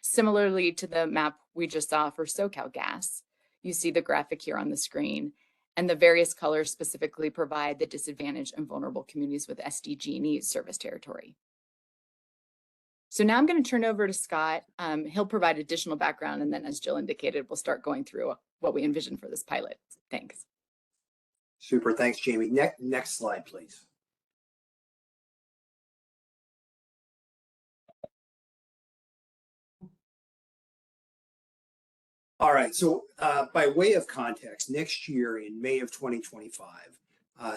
Similarly to the map we just saw for SoCalGas, you see the graphic here on the screen, and the various colors specifically provide the disadvantaged and vulnerable communities with SDG&E service territory. So now I'm going to turn over to Scott. He'll provide additional background, and then as Jill indicated, we'll start going through what we envision for this pilot. Thanks. Super, thanks, Jamie. Next slide, please. All right, so by way of context, next year in May of 2025,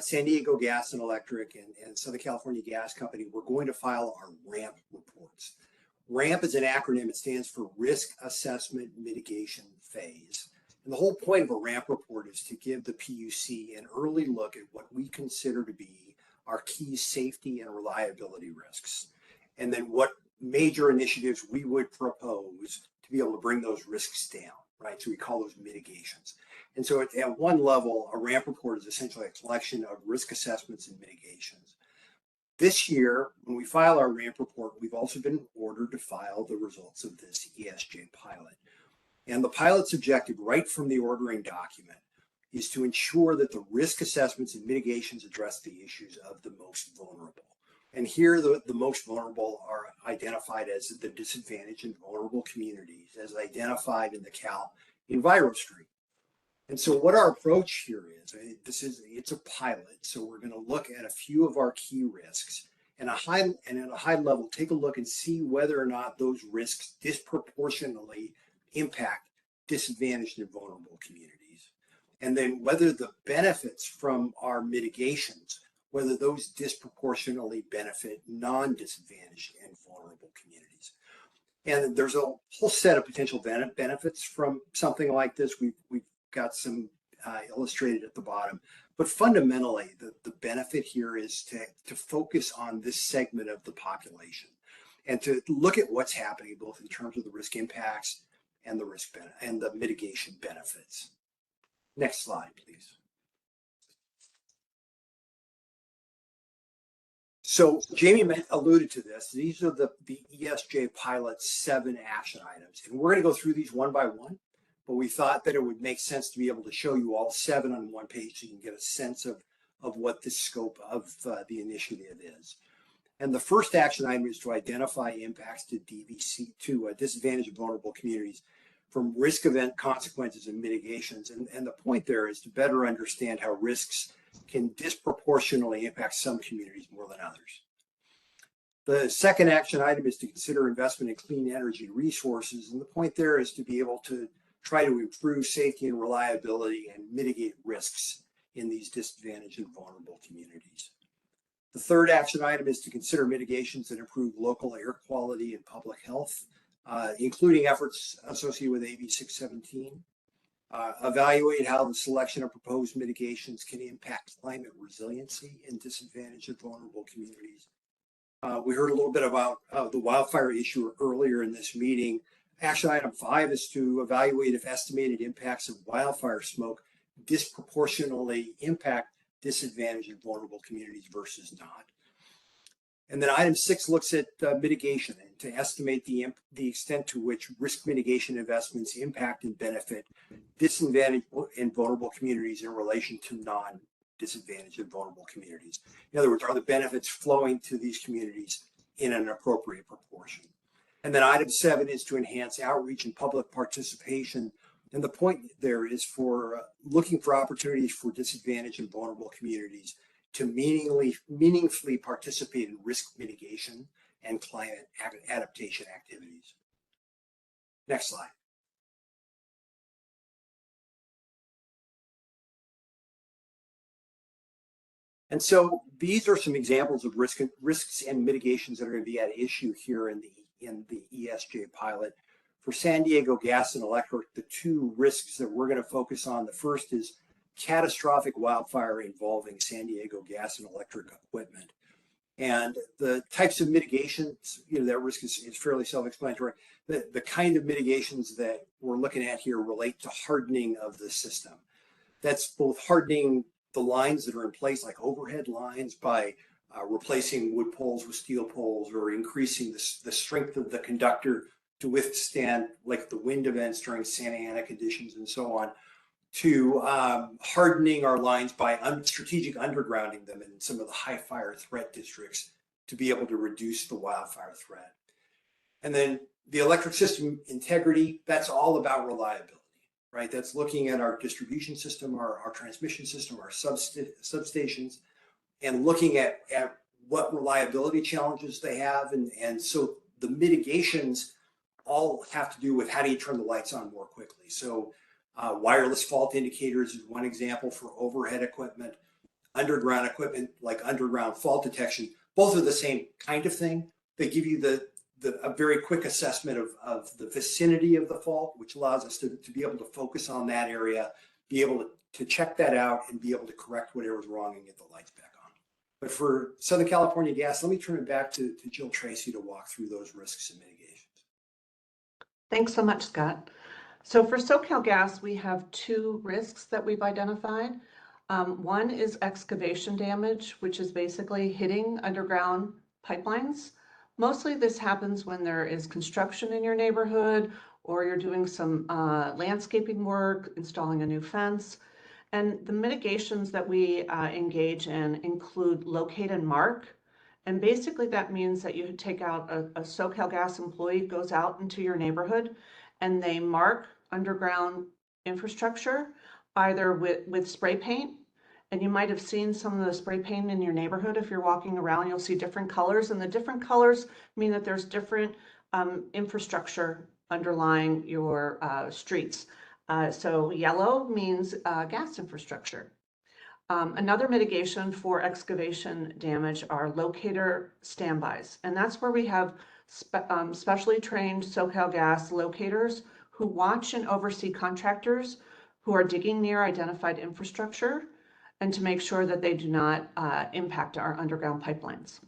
San Diego Gas and Electric and Southern California Gas Company, we're going to file our RAMP reports. RAMP is an acronym. It stands for Risk Assessment Mitigation Phase. And the whole point of a RAMP report is to give the PUC an early look at what we consider to be our key safety and reliability risks, and then what major initiatives we would propose to be able to bring those risks down, right? So we call those mitigations. And so at one level, a RAMP report is essentially a collection of risk assessments and mitigations. This year, when we file our RAMP report, we've also been ordered to file the results of this ESJ pilot. And the pilot's objective right from the ordering document is to ensure that the risk assessments and mitigations address the issues of the most vulnerable. And here the most vulnerable are identified as the disadvantaged and vulnerable communities, as identified in the Cal EnviroStream. And so what our approach here is, it's a pilot. So we're going to look at a few of our key risks and at a high level, take a look and see whether or not those risks disproportionately impact disadvantaged and vulnerable communities. And then whether the benefits from our mitigations, whether those disproportionately benefit non-disadvantaged and vulnerable communities. And there's a whole set of potential benefits from something like this. We've got some illustrated at the bottom, but fundamentally the benefit here is to focus on this segment of the population and to look at what's happening both in terms of the risk impacts and the risk and the mitigation benefits. Next slide, please. So Jamie alluded to this. These are the ESJ pilot's 7 action items, and we're going to go through these one by one. But we thought that it would make sense to be able to show you all 7 on one page so you can get a sense of what the scope of the initiative is. And the first action item is to identify impacts to disadvantaged and vulnerable communities from risk event consequences and mitigations. And the point there is to better understand how risks can disproportionately impact some communities more than others. The second action item is to consider investment in clean energy resources. And the point there is to be able to try to improve safety and reliability and mitigate risks in these disadvantaged and vulnerable communities. The third action item is to consider mitigations that improve local air quality and public health, including efforts associated with AB 617. Evaluate how the selection of proposed mitigations can impact climate resiliency in disadvantaged and vulnerable communities. We heard a little bit about the wildfire issue earlier in this meeting. Action item 5 is to evaluate if estimated impacts of wildfire smoke disproportionately impact disadvantaged and vulnerable communities versus not. And then item 6 looks at mitigation and to estimate the extent to which risk mitigation investments impact and benefit disadvantaged and vulnerable communities in relation to non-disadvantaged and vulnerable communities. In other words, are the benefits flowing to these communities in an appropriate proportion? And then item 7 is to enhance outreach and public participation. And the point there is for looking for opportunities for disadvantaged and vulnerable communities to meaningfully participate in risk mitigation and climate adaptation activities. Next slide. And so these are some examples of risks and mitigations that are going to be at issue here in the ESJ pilot. For San Diego Gas and Electric, the 2 risks that we're going to focus on, the first is catastrophic wildfire involving San Diego Gas and Electric equipment. And the types of mitigations, that risk is fairly self-explanatory. The kind of mitigations that we're looking at here relate to hardening of the system. That's both hardening the lines that are in place, like overhead lines, by replacing wood poles with steel poles, or increasing the strength of the conductor to withstand like the wind events during Santa Ana conditions and so on, to hardening our lines by strategic undergrounding them in some of the high fire threat districts to be able to reduce the wildfire threat. And then the electric system integrity, that's all about reliability, right? That's looking at our distribution system, our transmission system, our substations, and looking at what reliability challenges they have. And so the mitigations all have to do with how do you turn the lights on more quickly. So wireless fault indicators is one example for overhead equipment. Underground equipment like underground fault detection, both are the same kind of thing. They give you a very quick assessment of the vicinity of the fault, which allows us to be able to focus on that area, be able to check that out, and be able to correct whatever's wrong and get the lights back on. But for Southern California Gas, let me turn it back to Jill Tracy to walk through those risks and mitigations. Thanks so much, Scott. So for SoCalGas, we have two risks that we've identified. One is excavation damage, which is basically hitting underground pipelines. Mostly this happens when there is construction in your neighborhood, or you're doing some landscaping work, installing a new fence. And the mitigations that we engage in include locate and mark. And basically that means that you take out a SoCalGas employee goes out into your neighborhood and they mark underground infrastructure, either with spray paint. And you might have seen some of the spray paint in your neighborhood. If you're walking around, you'll see different colors, and the different colors mean that there's different infrastructure underlying your streets. So yellow means gas infrastructure. Another mitigation for excavation damage are locator standbys, and that's where we have specially trained SoCalGas locators who watch and oversee contractors who are digging near identified infrastructure, and to make sure that they do not impact our underground pipelines.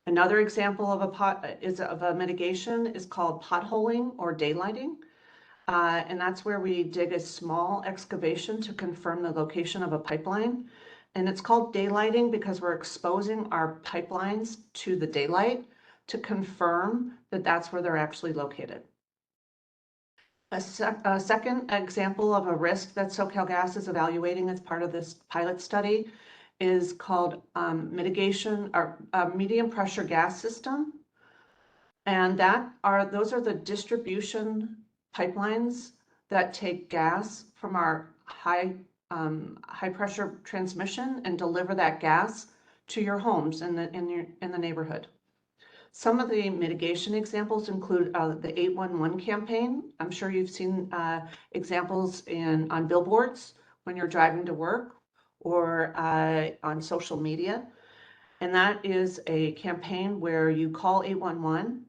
Another example of a mitigation is called potholing or daylighting. And that's where we dig a small excavation to confirm the location of a pipeline. And it's called daylighting because we're exposing our pipelines to the daylight to confirm that that's where they're actually located. A second example of a risk that SoCalGas is evaluating as part of this pilot study is called mitigation or medium pressure gas system. And those are the distribution pipelines that take gas from our high pressure transmission and deliver that gas to your homes in the neighborhood. Some of the mitigation examples include the 811 campaign. I'm sure you've seen examples on billboards when you're driving to work or on social media. And that is a campaign where you call 811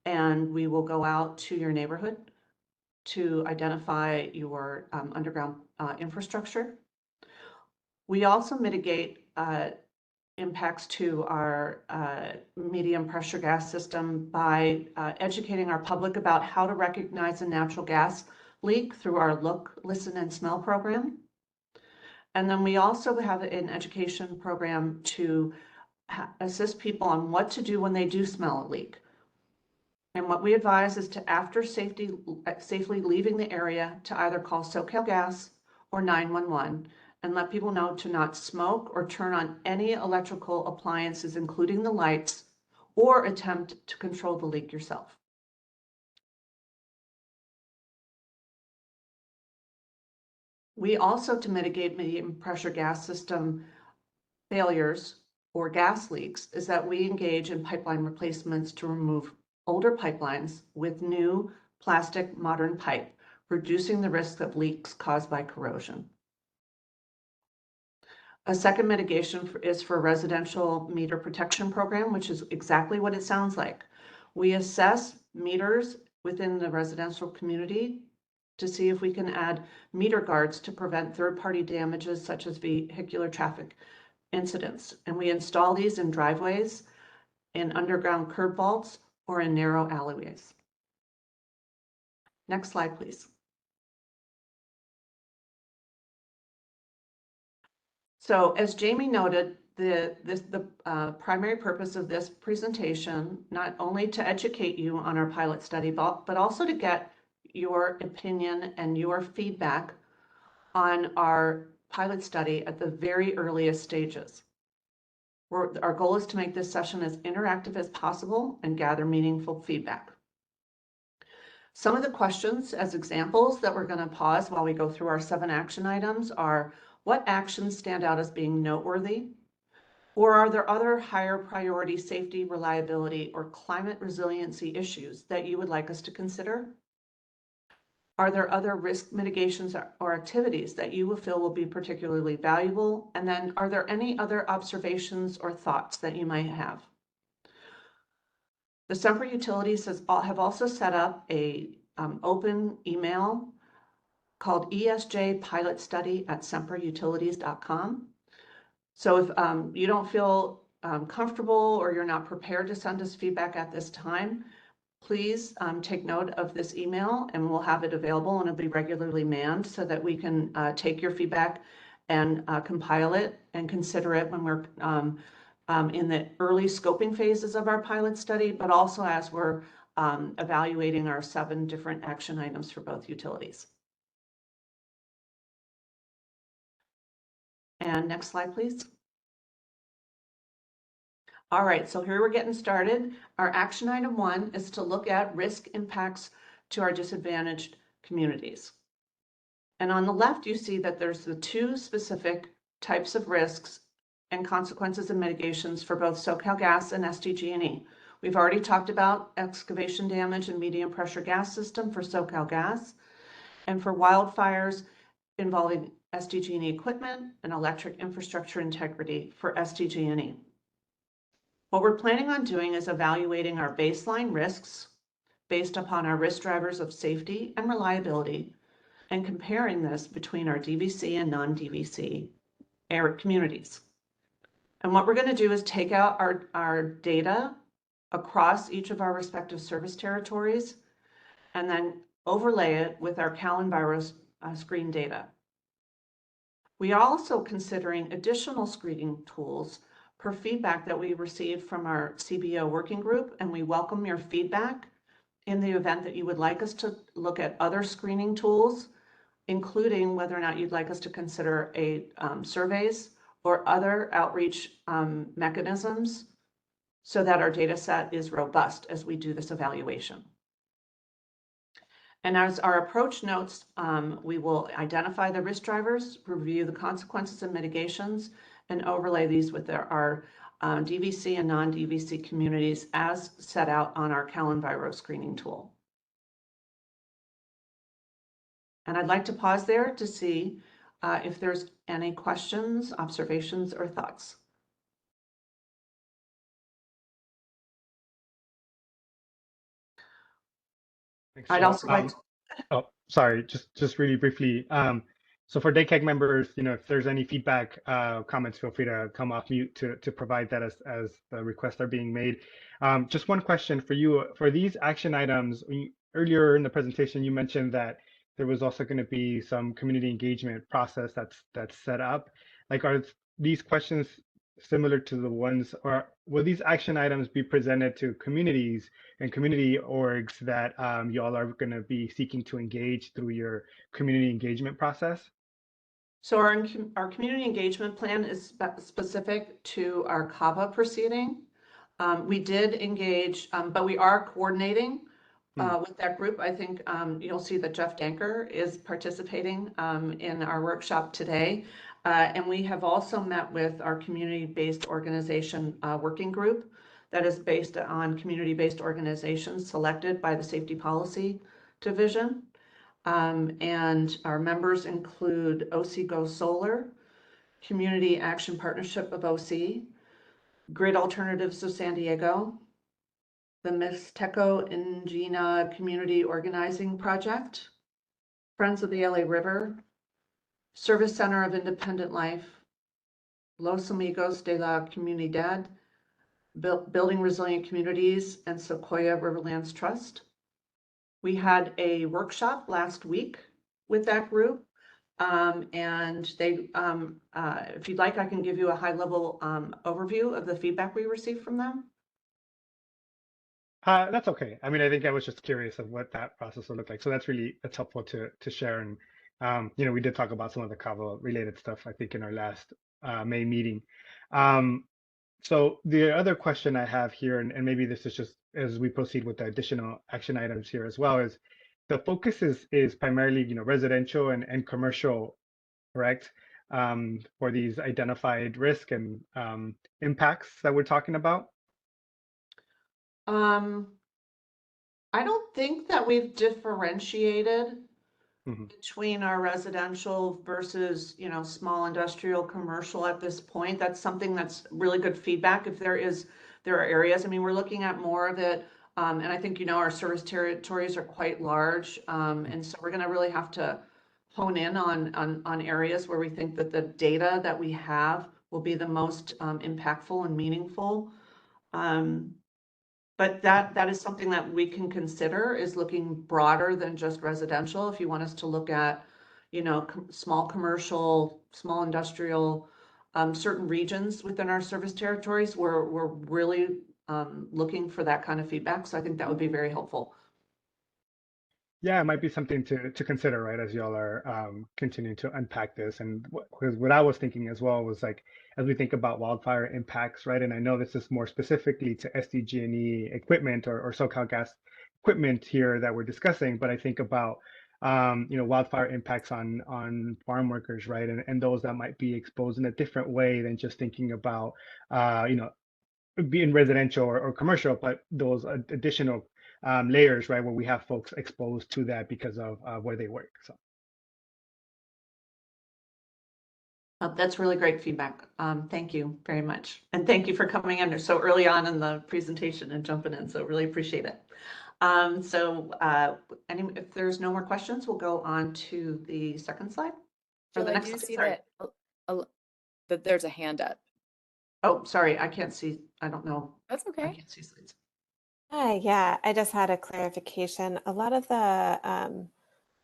and we will go out to your neighborhood to identify your underground infrastructure. We also mitigate impacts to our medium pressure gas system by educating our public about how to recognize a natural gas leak through our Look, Listen, and Smell program. And then we also have an education program to assist people on what to do when they do smell a leak. And what we advise is to, after safely leaving the area, to either call SoCalGas or 911 and let people know to not smoke or turn on any electrical appliances, including the lights, or attempt to control the leak yourself. We also, to mitigate medium pressure gas system failures or gas leaks, is that we engage in pipeline replacements to remove older pipelines with new plastic modern pipe, reducing the risk of leaks caused by corrosion. A second mitigation is for a residential meter protection program, which is exactly what it sounds like. We assess meters within the residential community to see if we can add meter guards to prevent third-party damages such as vehicular traffic incidents. And we install these in driveways, in underground curb vaults, or in narrow alleyways. Next slide, please. So as Jamie noted, the primary purpose of this presentation, not only to educate you on our pilot study, but also to get your opinion and your feedback on our pilot study at the very earliest stages. Our goal is to make this session as interactive as possible and gather meaningful feedback. Some of the questions as examples that we're going to pause while we go through our 7 action items are, what actions stand out as being noteworthy? Or are there other higher priority safety, reliability, or climate resiliency issues that you would like us to consider? Are there other risk mitigations or activities that you will feel will be particularly valuable? And then are there any other observations or thoughts that you might have? The Sempra Utilities have also set up a open email called esjpilotstudy@semprautilities.com. So if you don't feel comfortable or you're not prepared to send us feedback at this time, please take note of this email and we'll have it available, and it'll be regularly manned so that we can take your feedback and compile it and consider it when we're in the early scoping phases of our pilot study, but also as we're evaluating our 7 different action items for both utilities. And next slide, please. All right, so here we're getting started. Our action item 1 is to look at risk impacts to our disadvantaged communities. And on the left, you see that there's the 2 specific types of risks and consequences and mitigations for both SoCalGas and SDG&E. We've already talked about excavation damage and medium pressure gas system for SoCalGas, and for wildfires involving SDG&E equipment and electric infrastructure integrity for SDG&E. What we're planning on doing is evaluating our baseline risks based upon our risk drivers of safety and reliability, and comparing this between our DVC and non-DVC communities. And what we're going to do is take out our data across each of our respective service territories and then overlay it with our CalEnviro screen data. We are also considering additional screening tools per feedback that we received from our CBO working group, and we welcome your feedback in the event that you would like us to look at other screening tools, including whether or not you'd like us to consider surveys or other outreach mechanisms so that our data set is robust as we do this evaluation. And as our approach notes, we will identify the risk drivers, review the consequences and mitigations, and overlay these with our DVC and non-DVC communities as set out on our CalEnviro screening tool. And I'd like to pause there to see if there's any questions, observations, or thoughts. Thanks, I'd also like to... Oh, sorry, just really briefly. So for DACAG members, if there's any feedback, comments, feel free to come off mute to provide that as the requests are being made. Just one question for you. For these action items, earlier in the presentation, you mentioned that there was also going to be some community engagement process that's set up. Like, are these questions similar to the ones, or will these action items be presented to communities and community orgs that y'all are going to be seeking to engage through your community engagement process? So our community engagement plan is specific to our CAVA proceeding. We did engage, but we are coordinating with that group. I think you'll see that Jeff Danker is participating in our workshop today. And we have also met with our community-based organization working group that is based on community-based organizations selected by the Safety Policy Division. And our members include OC Go Solar, Community Action Partnership of OC, Grid Alternatives of San Diego, the Mixteco Ingenia Community Organizing Project, Friends of the LA River, Service Center of Independent Life, Los Amigos de la Comunidad, Building Resilient Communities, and Sequoia Riverlands Trust. We had a workshop last week with that group And they, if you'd like, I can give you a high-level overview of the feedback we received from them. That's okay. I mean, I think I was just curious of what that process would look like. So that's helpful to share. And we did talk about some of the Cabo related stuff, I think, in our last May meeting. So the other question I have here, and maybe this is just as we proceed with the additional action items here as well, is the focus is primarily residential and commercial, correct? For these identified risk and impacts that we're talking about. I don't think that we've differentiated Mhm. between our residential versus, small industrial, commercial at this point. That's something that's really good feedback. If there are areas, I mean, we're looking at more of it. And I think, our service territories are quite large. And so we're going to really have to hone in on areas where we think that the data that we have will be the most impactful and meaningful. But that is something that we can consider, is looking broader than just residential. If you want us to look at, small commercial, small industrial, certain regions within our service territories, we're really looking for that kind of feedback. So I think that would be very helpful. Yeah, it might be something to consider, right, as y'all are continuing to unpack this. And what I was thinking as well was like, as we think about wildfire impacts, right, and I know this is more specifically to SDG&E equipment or SoCalGas equipment here that we're discussing, but I think about wildfire impacts on farm workers, right, and those that might be exposed in a different way than just thinking about being residential or commercial, but those additional layers, right, where we have folks exposed to that because of where they work. So that's really great feedback. Thank you very much. And thank you for coming in so early on in the presentation and jumping in. So really appreciate it. If there's no more questions, we'll go on to the second slide. Jill, I do see that there's a hand up. Oh, sorry, I can't see. I don't know. That's okay. I can't see slides. Hi, yeah, I just had a clarification. A lot of the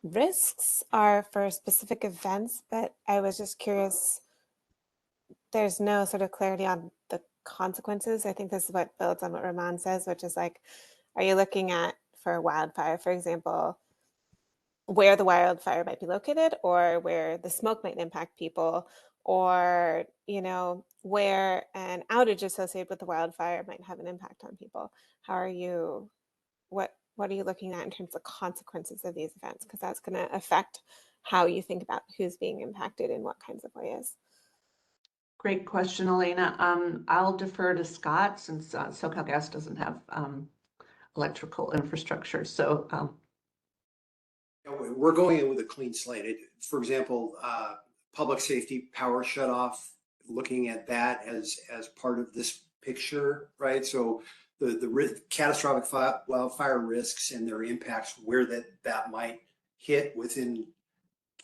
risks are for specific events, but I was just curious, there's no sort of clarity on the consequences. I think this is what builds on what Ramon says, which is like, are you looking at, for wildfire, for example, where the wildfire might be located, or where the smoke might impact people, or where an outage associated with the wildfire might have an impact on people? How are you, what are you looking at in terms of consequences of these events? Because that's going to affect how you think about who's being impacted in what kinds of ways. Great question, Elena. I'll defer to Scott, since SoCalGas doesn't have electrical infrastructure. So we're going in with a clean slate. For example, public safety power shutoff, looking at that as part of this picture, right? So the catastrophic wildfire risks and their impacts, where that might hit within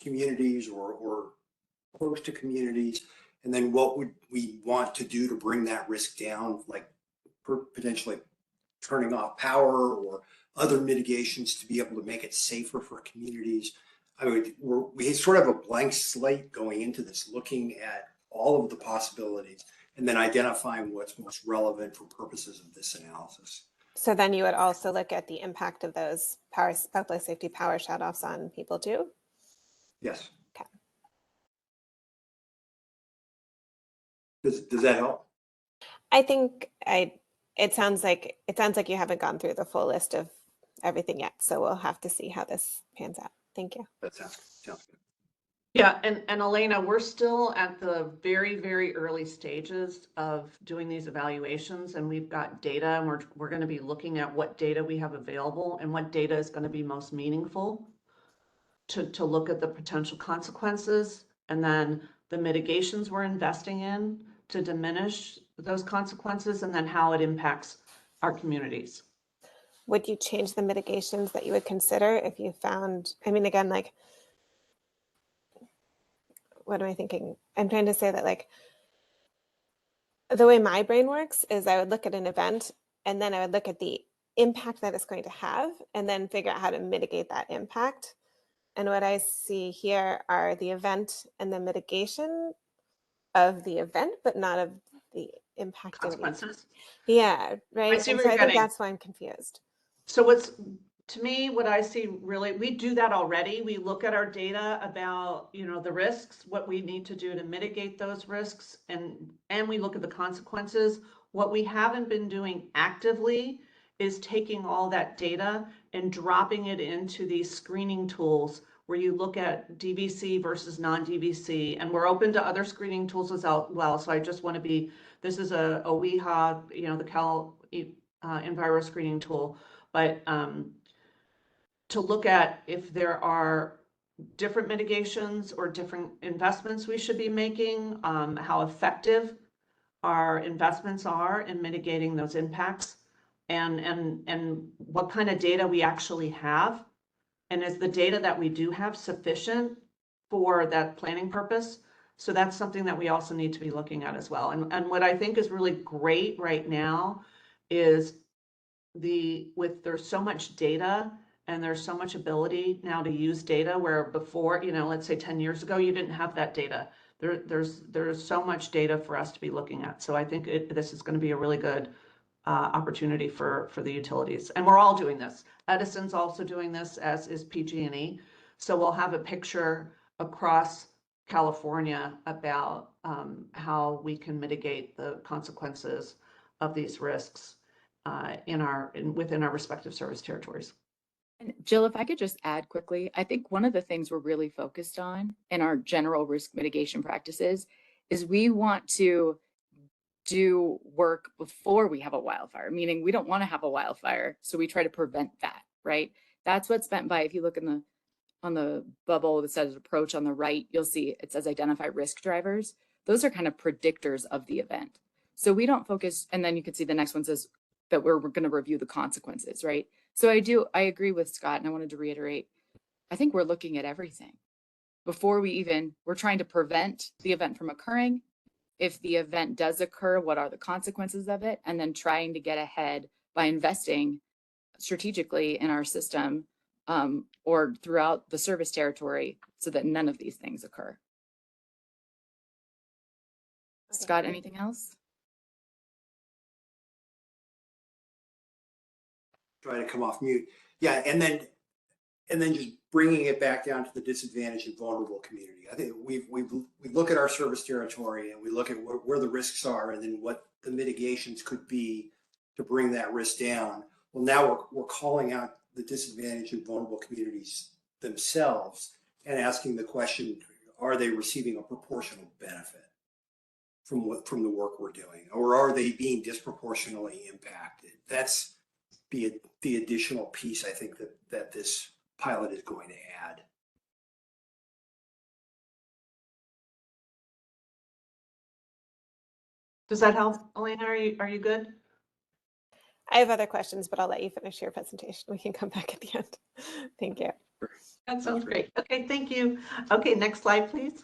communities or close to communities, and then what would we want to do to bring that risk down, like potentially turning off power or other mitigations to be able to make it safer for communities. I mean, we sort of have a blank slate going into this, looking at all of the possibilities and then identifying what's most relevant for purposes of this analysis. So then you would also look at the impact of those public safety power shutoffs on people too? Yes. Okay. Does that help? I think it sounds like you haven't gone through the full list of everything yet. So we'll have to see how this pans out. Thank you. That sounds good. Yeah, and Elena, we're still at the very, very early stages of doing these evaluations, and we've got data, and we're going to be looking at what data we have available and what data is going to be most meaningful to look at the potential consequences, and then the mitigations we're investing in to diminish those consequences, and then how it impacts our communities. Would you change the mitigations that you would consider if you found, I mean, again, like, what am I thinking? I'm trying to say that, like, the way my brain works is I would look at an event and then I would look at the impact that it's going to have and then figure out how to mitigate that impact. And what I see here are the event and the mitigation of the event, but not of the impact. Consequences. Yeah, right. I see And where so you're I think getting. that's why I'm confused. So to me, what I see really, we do that already. We look at our data about, the risks, what we need to do to mitigate those risks, and we look at the consequences. What we haven't been doing actively is taking all that data and dropping it into these screening tools where you look at DVC versus non-DVC, and we're open to other screening tools as well. So I just want to be, this is a WEHA, the Cal Enviro screening tool, but to look at if there are different mitigations or different investments we should be making, how effective our investments are in mitigating those impacts, and what kind of data we actually have. And is the data that we do have sufficient for that planning purpose? So that's something that we also need to be looking at as well. And what I think is really great right now is there's so much data and there's so much ability now to use data where before, let's say 10 years ago, you didn't have that data. There's so much data for us to be looking at. So I think this is going to be a really good opportunity for the utilities. And we're all doing this. Edison's also doing this, as is PG&E. So we'll have a picture across California about how we can mitigate the consequences of these risks within our respective service territories. And Jill, if I could just add quickly, I think one of the things we're really focused on in our general risk mitigation practices is we want to do work before we have a wildfire, meaning we don't want to have a wildfire, so we try to prevent that, right? That's what's meant by, if you look on the bubble that says approach on the right, you'll see it says identify risk drivers. Those are kind of predictors of the event. So we don't focus, and then you can see the next one says that we're going to review the consequences, right? So I agree with Scott, and I wanted to reiterate, I think we're looking at everything. Before we're trying to prevent the event from occurring. If the event does occur, what are the consequences of it? And then trying to get ahead by investing strategically in our system or throughout the service territory so that none of these things occur. Scott, anything else? Try to come off mute. Yeah, and then just bringing it back down to the disadvantaged and vulnerable community. I think we look at our service territory and we look at where the risks are and then what the mitigations could be to bring that risk down. Well, now we're calling out the disadvantaged and vulnerable communities themselves and asking the question, are they receiving a proportional benefit from the work we're doing, or are they being disproportionately impacted? That's the additional piece I think that this pilot is going to add. Does that help, Elena? Are you good? I have other questions, but I'll let you finish your presentation. We can come back at the end. Thank you. That sounds great. Okay, thank you. Okay, next slide, please.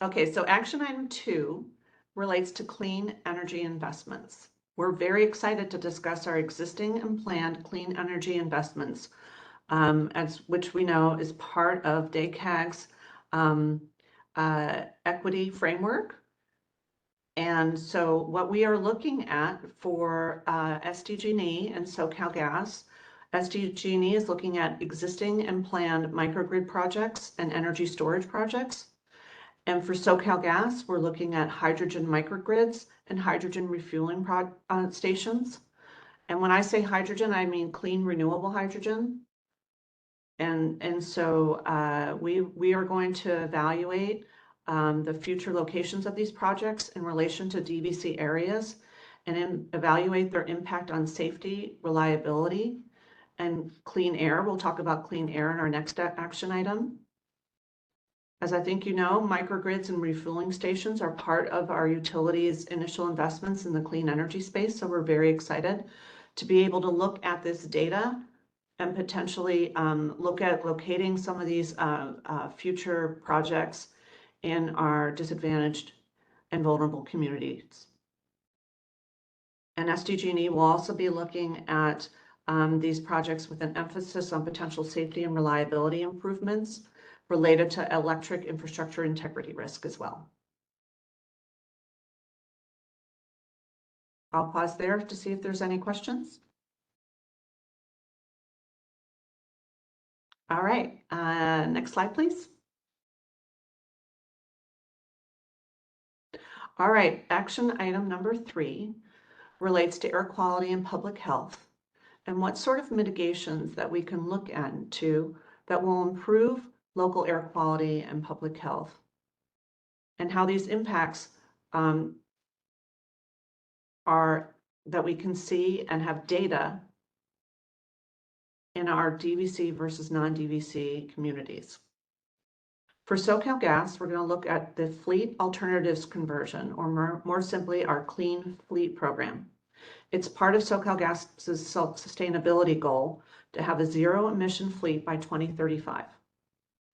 Okay, so action item 2 relates to clean energy investments. We're very excited to discuss our existing and planned clean energy investments, which we know is part of DACAG's equity framework. And so what we are looking at for SDG&E and SoCalGas, SDG&E is looking at existing and planned microgrid projects and energy storage projects. And for SoCalGas, we're looking at hydrogen microgrids and hydrogen refueling stations. And when I say hydrogen, I mean clean renewable hydrogen. And so we are going to evaluate the future locations of these projects in relation to DVC areas and evaluate their impact on safety, reliability, and clean air. We'll talk about clean air in our next action item. As I think you know, microgrids and refueling stations are part of our utilities' initial investments in the clean energy space. So we're very excited to be able to look at this data and potentially look at locating some of these future projects in our disadvantaged and vulnerable communities. And SDG&E will also be looking at these projects with an emphasis on potential safety and reliability improvements related to electric infrastructure integrity risk as well. I'll pause there to see if there's any questions. All right, next slide, please. All right, action item number 3 relates to air quality and public health, and what sort of mitigations that we can look into that will improve local air quality and public health, and how these impacts are that we can see and have data in our DVC versus non-DVC communities. For SoCalGas, we're going to look at the Fleet Alternatives Conversion, or more simply, our Clean Fleet program. It's part of SoCalGas's sustainability goal to have a zero-emission fleet by 2035.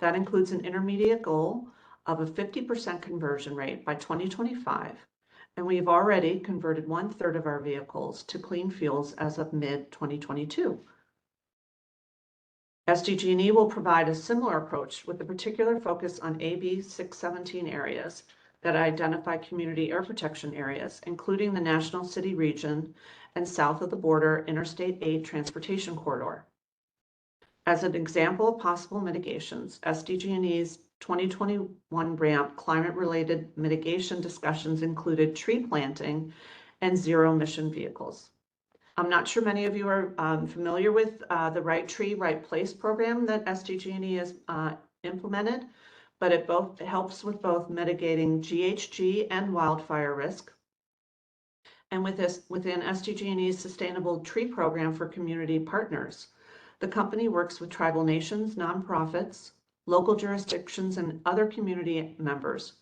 That includes an intermediate goal of a 50% conversion rate by 2025, and we've already converted 1/3 of our vehicles to clean fuels as of mid-2022. SDG&E will provide a similar approach with a particular focus on AB 617 areas that identify community air protection areas, including the National City Region and south of the border Interstate 8 Transportation Corridor. As an example of possible mitigations, SDG&E's 2021 RAMP climate-related mitigation discussions included tree planting and zero-emission vehicles. I'm not sure many of you are familiar with the Right Tree, Right Place program that SDG&E has implemented, but it helps with both mitigating GHG and wildfire risk. And within SDG&E's Sustainable Tree Program for Community Partners, the company works with tribal nations, nonprofits, local jurisdictions, and other community members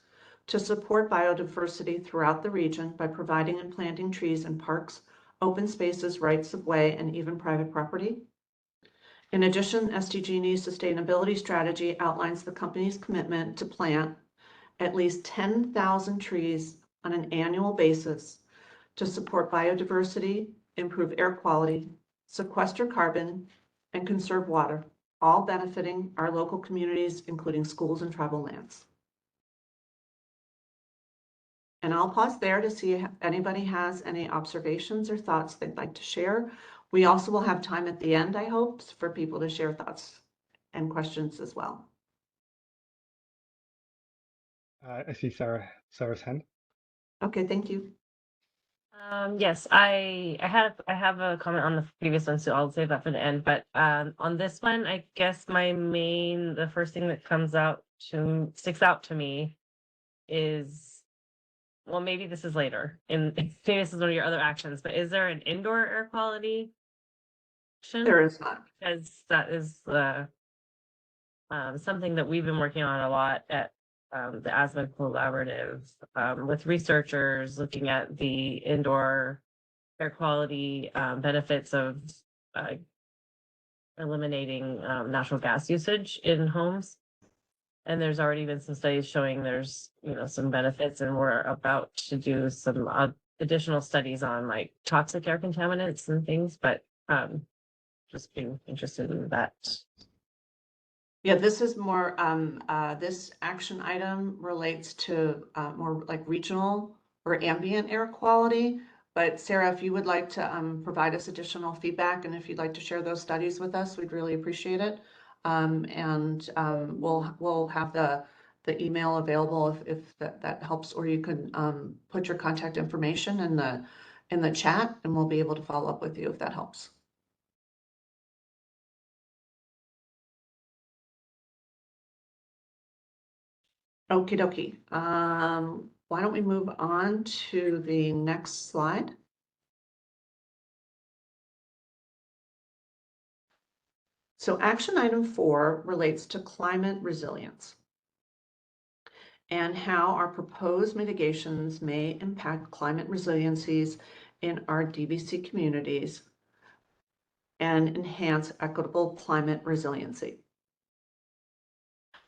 to support biodiversity throughout the region by providing and planting trees in parks, open spaces, rights of way, and even private property. In addition, SDG&E's sustainability strategy outlines the company's commitment to plant at least 10,000 trees on an annual basis to support biodiversity, improve air quality, sequester carbon, and conserve water, all benefiting our local communities, including schools and tribal lands. And I'll pause there to see if anybody has any observations or thoughts they'd like to share. We also will have time at the end, I hope, for people to share thoughts and questions as well. I see Sarah's hand. Okay, thank you. Yes, I have a comment on the previous one, so I'll save that for the end. But on this one, I guess the first thing that sticks out to me is, well, maybe this is later, and maybe this is one of your other actions, but is there an indoor air quality action? There is not. Because that is something that we've been working on a lot at the Asthma Collaborative with researchers looking at the indoor air quality benefits of eliminating natural gas usage in homes. And there's already been some studies showing there's, some benefits, and we're about to do some additional studies on like toxic air contaminants and things, but just being interested in that. Yeah, this is more, this action item relates to more like regional or ambient air quality. But Sarah, if you would like to provide us additional feedback, and if you'd like to share those studies with us, we'd really appreciate it. We'll have the email available if that helps, or you can put your contact information in the chat, and we'll be able to follow up with you if that helps. Okie dokie. Why don't we move on to the next slide? So action item 4 relates to climate resilience and how our proposed mitigations may impact climate resiliencies in our DVC communities and enhance equitable climate resiliency.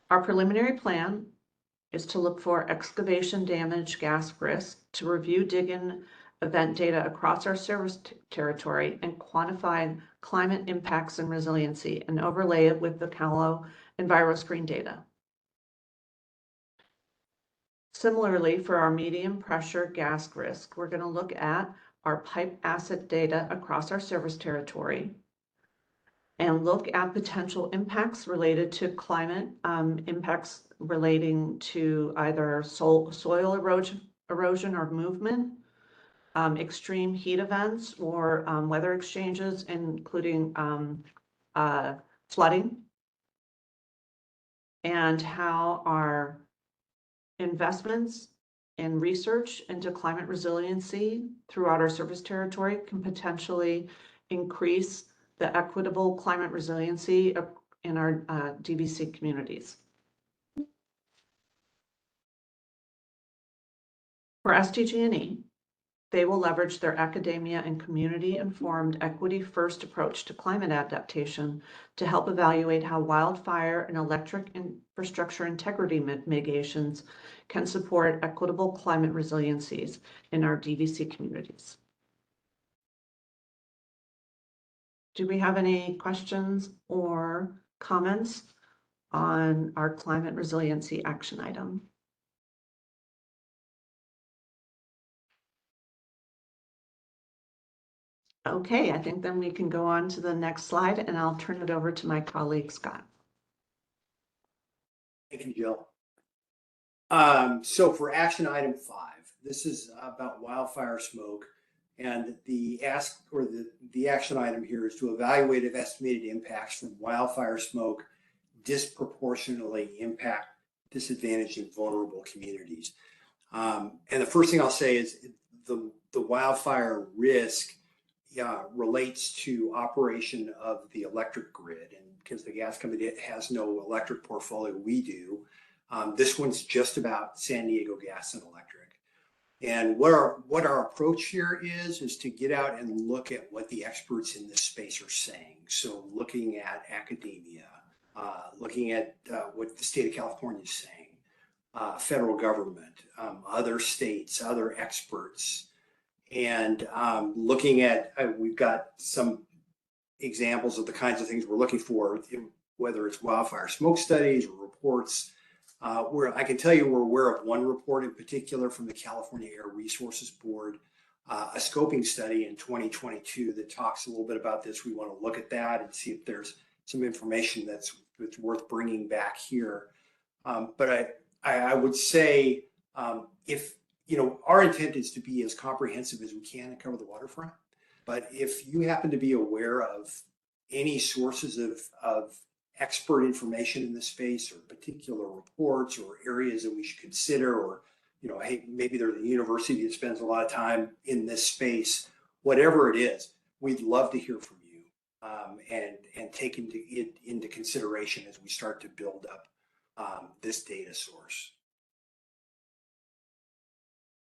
Our preliminary plan is to look for excavation damage gas risk, to review dig-in event data across our service territory and quantify climate impacts and resiliency and overlay it with the CalO EnviroScreen data. Similarly, for our medium pressure gas risk, we're going to look at our pipe asset data across our service territory and look at potential impacts related to climate, impacts relating to either soil erosion or movement, extreme heat events or weather exchanges, including flooding, and how our investments in research into climate resiliency throughout our service territory can potentially increase the equitable climate resiliency in our DVC communities. For SDG&E, they will leverage their academia and community-informed equity-first approach to climate adaptation to help evaluate how wildfire and electric infrastructure integrity mitigations can support equitable climate resiliencies in our DVC communities. Do we have any questions or comments on our climate resiliency action item? Okay, I think then we can go on to the next slide and I'll turn it over to my colleague, Scott. Thank you, Jill. So for action item 5, this is about wildfire smoke, and the action item here is to evaluate if estimated impacts from wildfire smoke disproportionately impact disadvantaged and vulnerable communities. And the first thing I'll say is the wildfire risk relates to operation of the electric grid, and because the gas company has no electric portfolio, we do. This one's just about San Diego Gas and Electric. And what our approach here is to get out and look at what the experts in this space are saying. So looking at academia, looking at what the state of California is saying, federal government, other states, other experts, and looking at, we've got some examples of the kinds of things we're looking for, whether it's wildfire smoke studies or reports. Where I can tell you we're aware of one report in particular from the California Air Resources Board, a scoping study in 2022 that talks a little bit about this. We want to look at that and see if there's some information that's worth bringing back here. But I would say if, you know, our intent is to be as comprehensive as we can and cover the waterfront. But if you happen to be aware of any sources of expert information in this space, or particular reports or areas that we should consider, or, you know, hey, maybe there's a university that spends a lot of time in this space, whatever it is, we'd love to hear from you and take it into consideration as we start to build up this data source.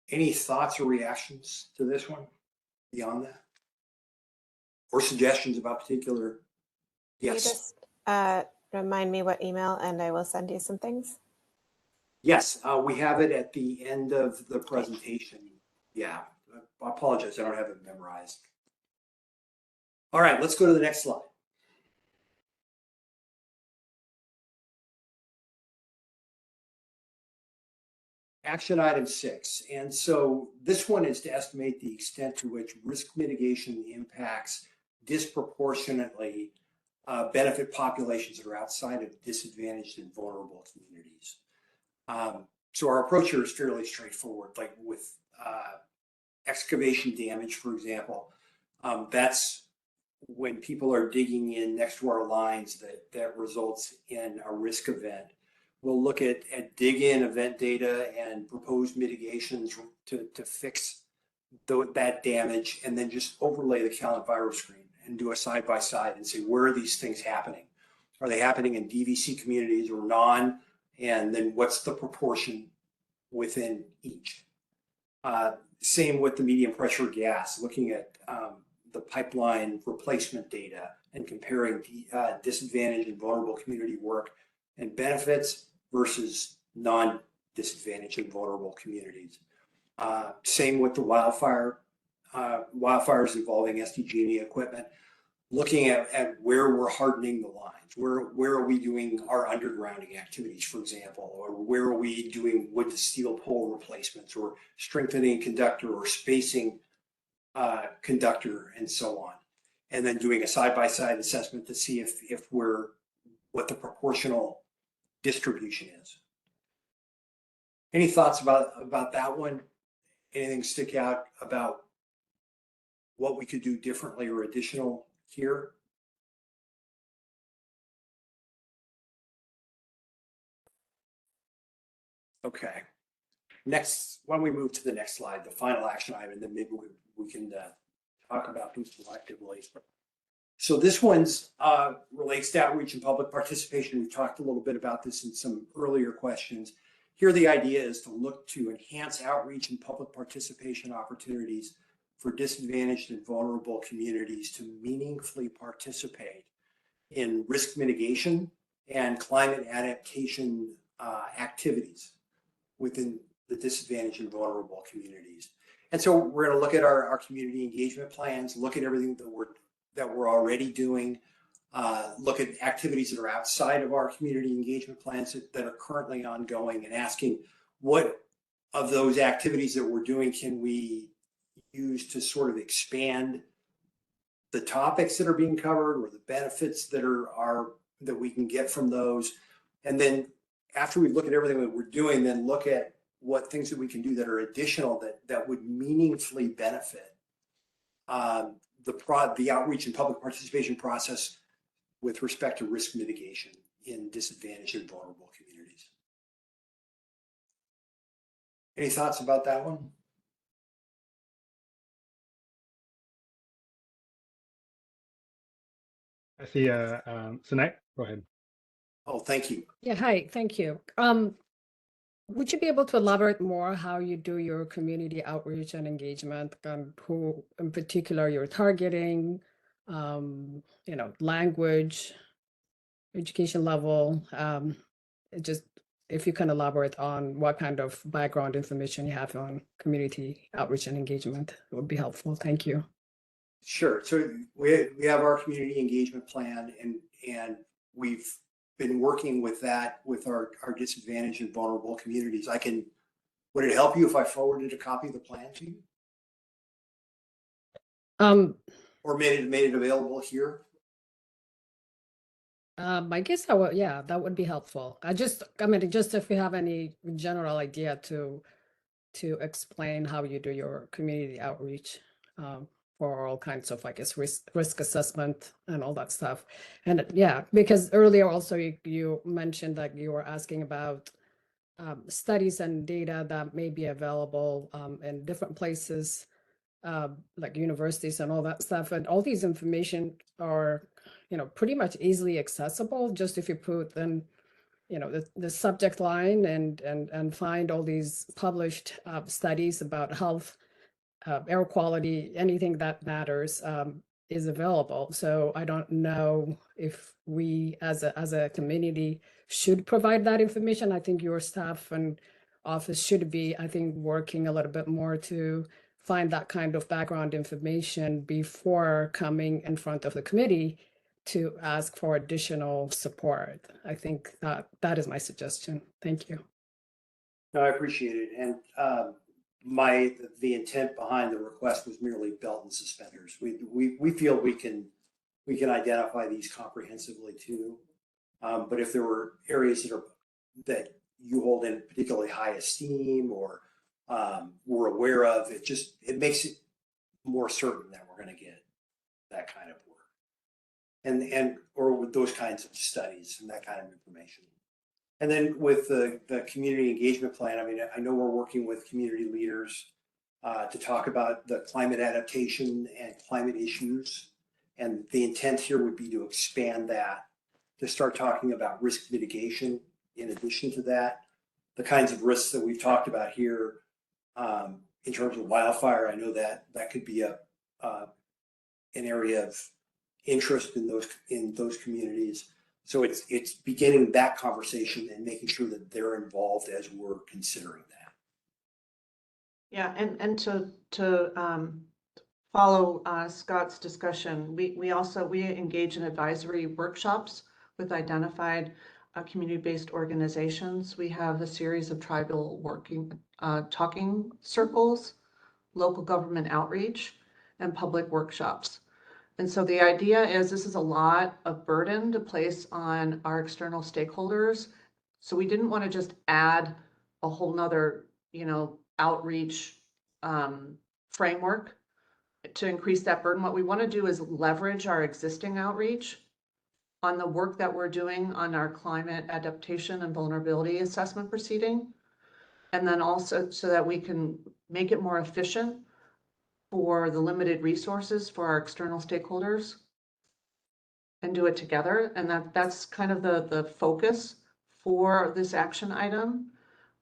Any thoughts or reactions to this one beyond that? Or suggestions about particular? Yes. Can you just remind me what email and I will send you some things? Yes, we have it at the end of the presentation. Yeah, I apologize, I don't have it memorized. All right, let's go to the next slide. Action item 6. And so this one is to estimate the extent to which risk mitigation impacts disproportionately benefit populations that are outside of disadvantaged and vulnerable communities. So our approach here is fairly straightforward, like with excavation damage, for example. That's when people are digging in next to our lines that results in a risk event. We'll look at dig-in event data and proposed mitigations to fix that damage, and then just overlay the CalO EnviroScreen and do a side-by-side and say, where are these things happening? Are they happening in DVC communities or non? And then what's the proportion within each? Same with the medium pressure gas, looking at the pipeline replacement data and comparing disadvantaged and vulnerable community work and benefits versus non-disadvantaged and vulnerable communities. Same with the wildfire wildfires involving SDG&E equipment, looking at where we're hardening the lines, where are we doing our undergrounding activities, for example, or where are we doing wood to steel pole replacements, or strengthening conductor or spacing conductor, and so on. And then doing a side-by-side assessment to see what the proportional distribution is. Any thoughts about that one? Anything stick out about what we could do differently or additional here? Okay. Next, why don't we move to the next slide, the final action item, and then maybe we can talk about these collectively. So this one's relates to outreach and public participation. We talked a little bit about this in some earlier questions. Here, the idea is to look to enhance outreach and public participation opportunities for disadvantaged and vulnerable communities to meaningfully participate in risk mitigation and climate adaptation activities within the disadvantaged and vulnerable communities. And so we're going to look at our community engagement plans, look at everything that we're already doing, look at activities that are outside of our community engagement plans that are currently ongoing, and asking what of those activities that we're doing can we use to sort of expand the topics that are being covered, or the benefits that that we can get from those. And then after we look at everything that we're doing, then look at what things that we can do that are additional that would meaningfully benefit the outreach and public participation process with respect to risk mitigation in disadvantaged and vulnerable communities. Any thoughts about that one? I see Sanai, go ahead. Oh, thank you. Yeah, hi, thank you. Would you be able to elaborate more how you do your community outreach and engagement, and who in particular you're targeting, language, education level, just if you can elaborate on what kind of background information you have on community outreach and engagement, it would be helpful. Thank you. Sure. So we have our community engagement plan, and we've been working with that with our disadvantaged and vulnerable communities. Would it help you if I forwarded a copy of the plan to you? Or made it available here? I guess that would be helpful. Just if you have any general idea to explain how you do your community outreach, for all kinds of, I guess, risk assessment and all that stuff. And yeah, because earlier also you mentioned that you were asking about studies and data that may be available in different places, like universities and all that stuff. And all these information are, pretty much easily accessible. Just if you put in, the subject line and find all these published studies about health, air quality, anything that matters is available. So I don't know if we as a community should provide that information. I think your staff and office should be, working a little bit more to find that kind of background information before coming in front of the committee to ask for additional support. I think that is my suggestion. Thank you. No, I appreciate it. And the intent behind the request was merely belt and suspenders. We feel we can identify these comprehensively too. But if there were areas that you hold in particularly high esteem, or we're aware of, it makes it more certain that we're going to get that kind of work, or with those kinds of studies and that kind of information. And then with the community engagement plan, I know we're working with community leaders to talk about the climate adaptation and climate issues. And the intent here would be to expand that, to start talking about risk mitigation in addition to that. The kinds of risks that we've talked about here in terms of wildfire, I know that could be an area of interest in those communities. So it's beginning that conversation and making sure that they're involved as we're considering that. Yeah, and to follow Scott's discussion, we engage in advisory workshops with identified community-based organizations. We have a series of tribal talking circles, local government outreach, and public workshops. And so the idea is this is a lot of burden to place on our external stakeholders. So we didn't want to just add a whole nother, outreach framework to increase that burden. What we want to do is leverage our existing outreach on the work that we're doing on our climate adaptation and vulnerability assessment proceeding. And then also so that we can make it more efficient for the limited resources for our external stakeholders and do it together. And that's kind of the focus for this action item.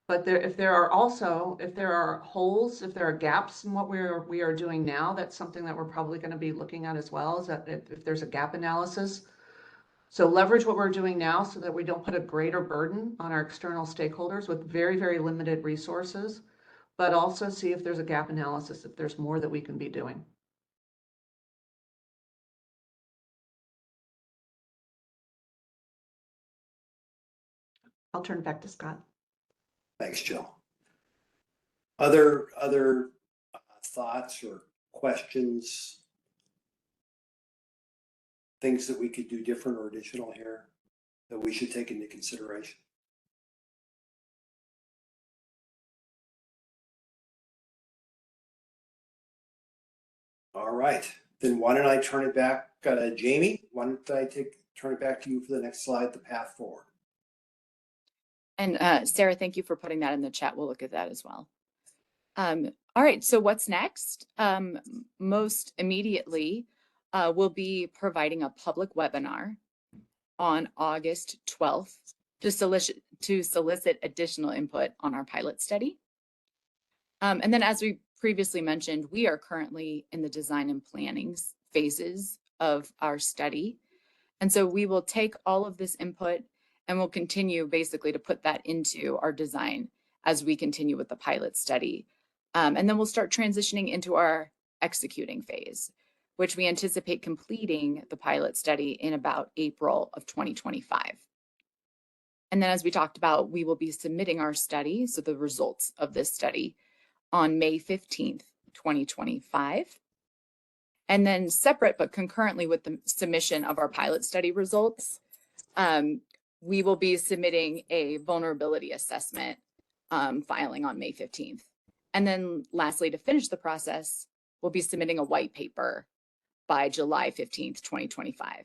But if there are holes, if there are gaps in what we are doing now, that's something that we're probably going to be looking at as well, is that if there's a gap analysis. So leverage what we're doing now so that we don't put a greater burden on our external stakeholders with very, very limited resources, but also see if there's a gap analysis, if there's more that we can be doing. I'll turn it back to Scott. Thanks, Jill. Other thoughts or questions? Things that we could do different or additional here that we should take into consideration? All right, then why don't I turn it back, Jamie? Why don't I turn it back to you for the next slide, the path forward. And Sarah, thank you for putting that in the chat. We'll look at that as well. All right, so what's next? Most immediately, we'll be providing a public webinar on August 12th to solicit additional input on our pilot study. And then as we previously mentioned, we are currently in the design and planning phases of our study. And so we will take all of this input and we'll continue basically to put that into our design as we continue with the pilot study. And then we'll start transitioning into our executing phase, which we anticipate completing the pilot study in about April of 2025. And then as we talked about, we will be submitting our study, so the results of this study, on May 15th, 2025. And then separate but concurrently with the submission of our pilot study results, we will be submitting a vulnerability assessment filing on May 15th. And then lastly, to finish the process, we'll be submitting a white paper by July 15th, 2025.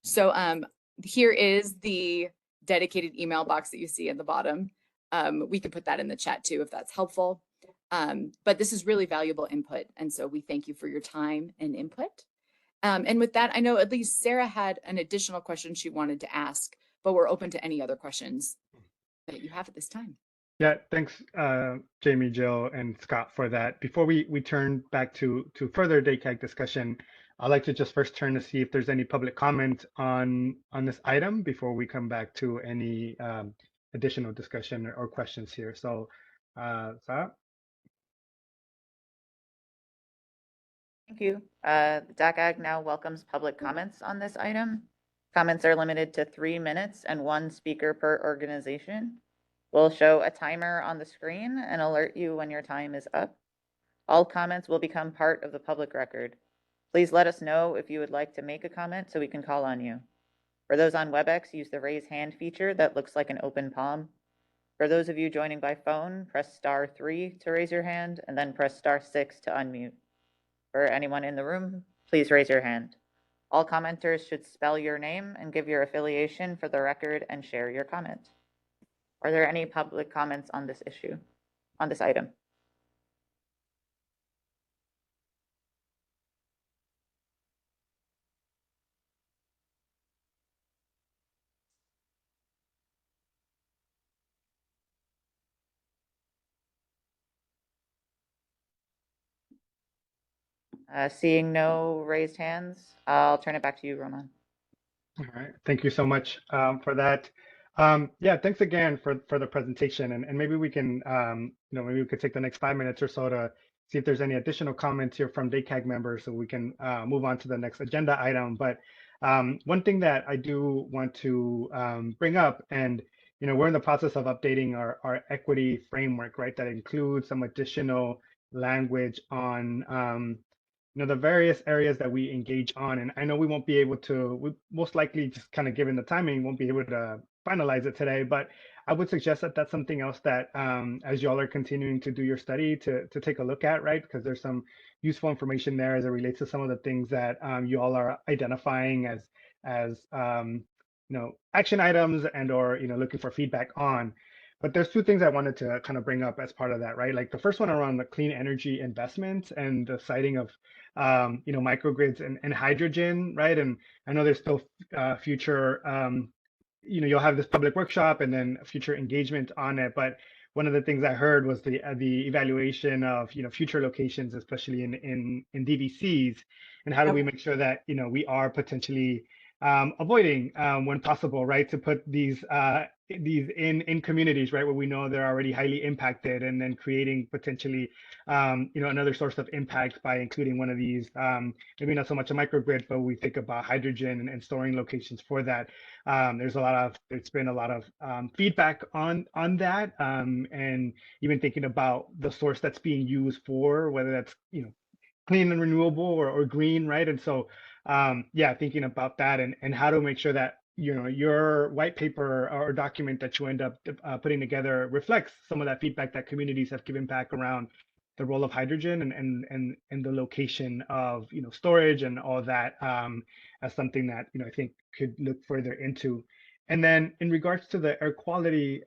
So here is the dedicated email box that you see at the bottom. We can put that in the chat too, if that's helpful. But this is really valuable input. And so we thank you for your time and input. And with that, I know at least Sarah had an additional question she wanted to ask, but we're open to any other questions that you have at this time. Yeah, thanks, Jamie, Jill, and Scott for that. Before we turn back to further DACAG discussion, I'd like to just first turn to see if there's any public comment on this item before we come back to any additional discussion or questions here. So, Sarah? Thank you. DACAG now welcomes public comments on this item. Comments are limited to 3 minutes and 1 speaker per organization. We'll show a timer on the screen and alert you when your time is up. All comments will become part of the public record. Please let us know if you would like to make a comment so we can call on you. For those on WebEx, use the raise hand feature that looks like an open palm. For those of you joining by phone, press *3 to raise your hand and then press *6 to unmute. For anyone in the room, please raise your hand. All commenters should spell your name and give your affiliation for the record and share your comment. Are there any public comments on this issue, on this item? Seeing no raised hands, I'll turn it back to you, Roman. All right, thank you so much for that. Yeah, thanks again for the presentation, and maybe we can, maybe we could take the next 5 minutes or so to see if there's any additional comments here from DACAG members so we can move on to the next agenda item. But one thing that I do want to bring up, and we're in the process of updating our equity framework, right? That includes some additional language on the various areas that we engage on. And I know we won't be able to, we most likely, just kind of given the timing, won't be able to finalize it today, but I would suggest that that's something else that as y'all are continuing to do your study to take a look at, right? Because there's some useful information there as it relates to some of the things that you all are identifying as action items and or looking for feedback on. But there's two things I wanted to kind of bring up as part of that, right? Like the first one around the clean energy investments and the citing of microgrids and hydrogen, right? And I know there's still future you'll have this public workshop and then future engagement on it. But one of the things I heard was the evaluation of future locations, especially in DVCs, and how do we make sure that we are potentially avoiding when possible, right, to put these in communities, right, where we know they're already highly impacted, and then creating potentially another source of impact by including one of these, maybe not so much a microgrid, but we think about hydrogen and storing locations for that. It's been a lot of feedback on that, and even thinking about the source that's being used for, whether that's clean and renewable or green, right? And so thinking about that and how to make sure that your white paper or document that you end up putting together reflects some of that feedback that communities have given back around the role of hydrogen and the location of storage and all that, as something that I think could look further into. And then in regards to the air quality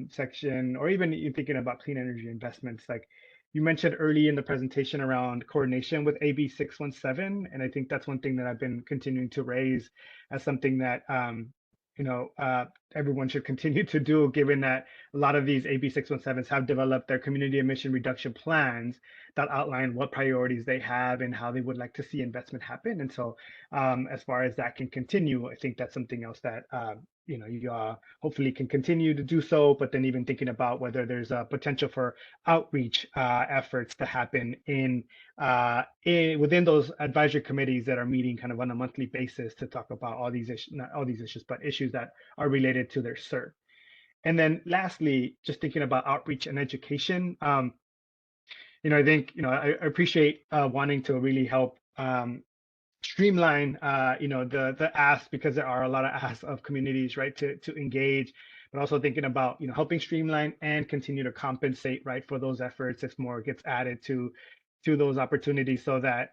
section, or even you thinking about clean energy investments, like you mentioned early in the presentation around coordination with AB 617, and I think that's one thing that I've been continuing to raise as something that everyone should continue to do, given that a lot of these AB 617s have developed their community emission reduction plans that outline what priorities they have and how they would like to see investment happen. And so as far as that can continue, I think that's something else that you hopefully can continue to do so, but then even thinking about whether there's a potential for outreach efforts to happen within those advisory committees that are meeting kind of on a monthly basis to talk about all these issues, not all these issues, but issues that are related to their CERT. And then lastly, just thinking about outreach and education, I think, I appreciate wanting to really help streamline the asks, because there are a lot of asks of communities, right, to engage, but also thinking about helping streamline and continue to compensate, right, for those efforts if more gets added to those opportunities, so that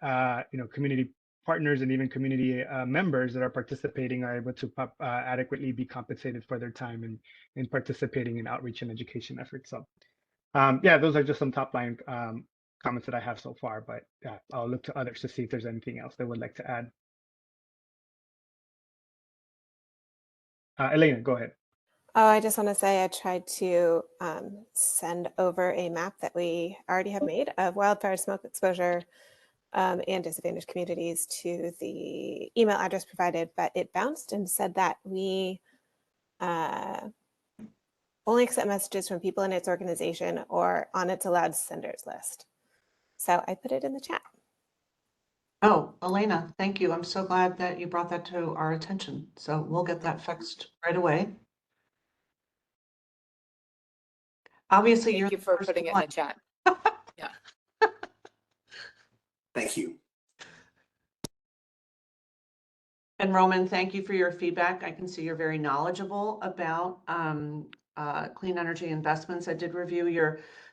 community partners and even community members that are participating are able to adequately be compensated for their time in participating in outreach and education efforts. So those are just some top line comments that I have so far, but I'll look to others to see if there's anything else they would like to add. Elena, go ahead. Oh, I just want to say I tried to send over a map that we already have made of wildfire smoke exposure and disadvantaged communities to the email address provided, but it bounced and said that we only accept messages from people in its organization or on its allowed senders list. So I put it in the chat. Oh, Elena, thank you. I'm so glad that you brought that to our attention. So we'll get that fixed right away. Obviously, Thank you for putting it in the chat. Yeah. Thank you. And Roman, thank you for your feedback. I can see you're very knowledgeable about clean energy investments. I did review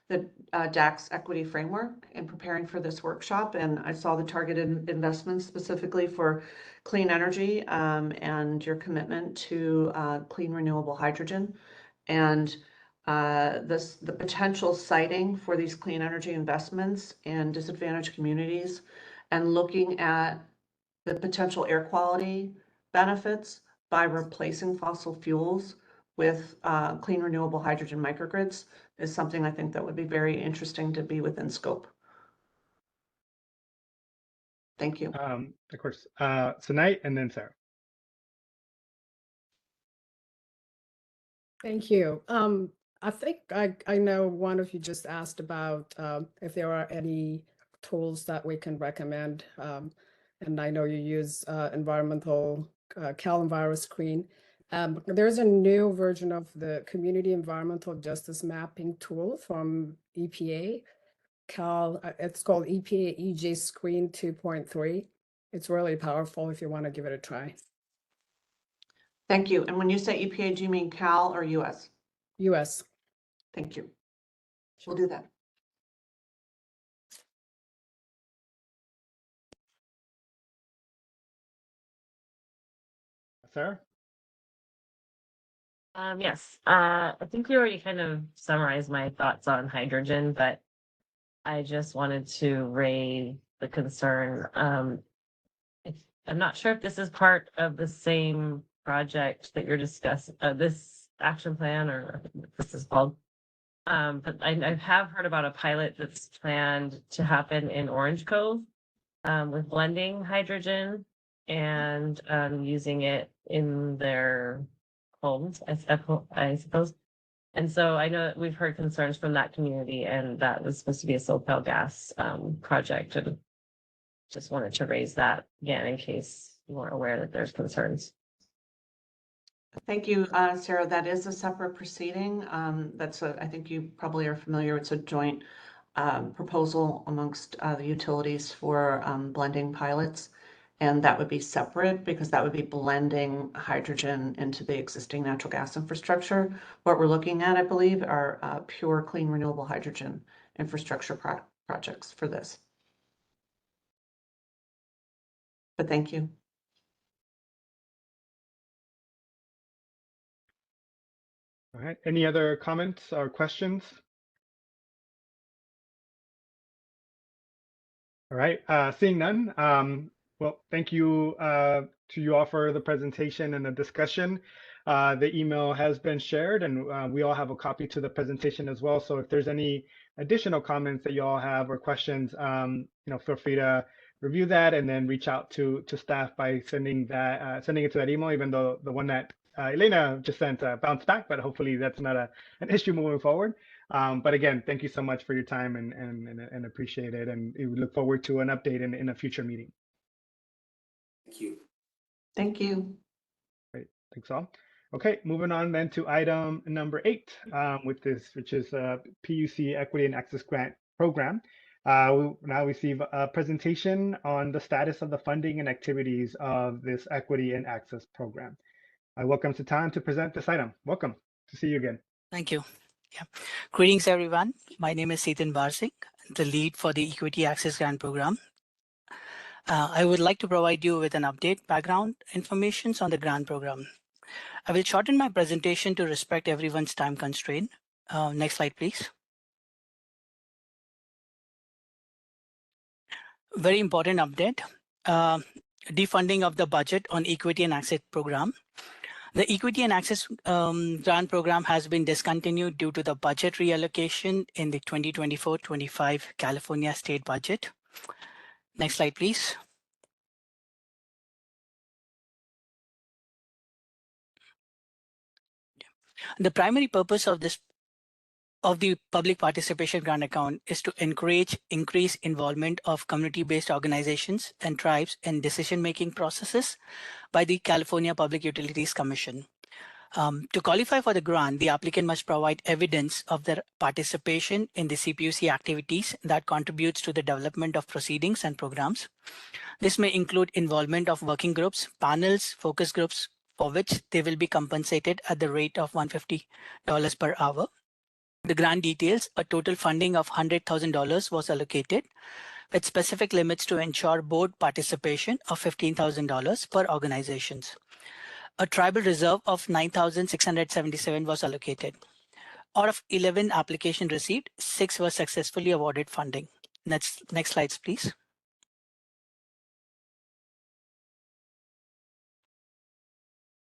the DAC's equity framework in preparing for this workshop, and I saw the targeted investments specifically for clean energy and your commitment to clean renewable hydrogen, and the potential siting for these clean energy investments in disadvantaged communities, and looking at the potential air quality benefits by replacing fossil fuels with clean renewable hydrogen microgrids is something I think that would be very interesting to be within scope. Thank you. Of course, Sanai and then Sarah. Thank you. I think I know one of you just asked about if there are any tools that we can recommend. And I know you use environmental CalEnviro screen. There's a new version of the Community Environmental Justice Mapping tool from EPA. It's called EPA EJ Screen 2.3. It's really powerful if you want to give it a try. Thank you. And when you say EPA, do you mean Cal or US? US. Thank you. We'll do that. Sarah? Yes, I think you already kind of summarized my thoughts on hydrogen, but I just wanted to raise the concern. I'm not sure if this is part of the same project that you're discussing, this action plan, or what this is called. But I have heard about a pilot that's planned to happen in Orange Cove with blending hydrogen and using it in their homes, I suppose. And so I know that we've heard concerns from that community, and that was supposed to be a SoCalGas project. And just wanted to raise that again in case you weren't aware that there's concerns. Thank you, Sarah. That is a separate proceeding. I think you probably are familiar. It's a joint proposal amongst the utilities for blending pilots. And that would be separate because that would be blending hydrogen into the existing natural gas infrastructure. What we're looking at, I believe, are pure, clean, renewable hydrogen infrastructure projects for this. But thank you. All right. Any other comments or questions? All right. Seeing none. Well, thank you to you all for the presentation and the discussion. The email has been shared, and we all have a copy to the presentation as well. So if there's any additional comments that you all have or questions, feel free to review that and then reach out to staff by sending it to that email. Even though the one that Elena just sent bounced back, but hopefully that's not an issue moving forward. But again, thank you so much for your time and appreciate it. And we look forward to an update in a future meeting. Thank you. Thank you. Great, thanks all. Okay, moving on then to item number 8, which is PUC Equity and Access Grant Program. We now receive a presentation on the status of the funding and activities of this Equity and Access Program. I welcome Satan to present this item. Welcome to see you again. Thank you. Yeah. Greetings, everyone. My name is Satan Barsik, the lead for the Equity Access Grant Program. I would like to provide you with an update background information on the grant program. I will shorten my presentation to respect everyone's time constraint. Next slide, please. Very important update. Defunding of the budget on Equity and Access Program. The Equity and Access Grant Program has been discontinued due to the budget reallocation in the 2024-25 California state budget. Next slide, please. The primary purpose of the public participation grant account is to encourage increased involvement of community-based organizations and tribes in decision-making processes by the California Public Utilities Commission. To qualify for the grant, the applicant must provide evidence of their participation in the CPUC activities that contributes to the development of proceedings and programs. This may include involvement of working groups, panels, focus groups, for which they will be compensated at the rate of $150 per hour. The grant details a total funding of $100,000 was allocated, with specific limits to ensure board participation of $15,000 per organizations. A tribal reserve of $9,677 was allocated. Out of 11 applications received, 6 were successfully awarded funding. Next slides, please.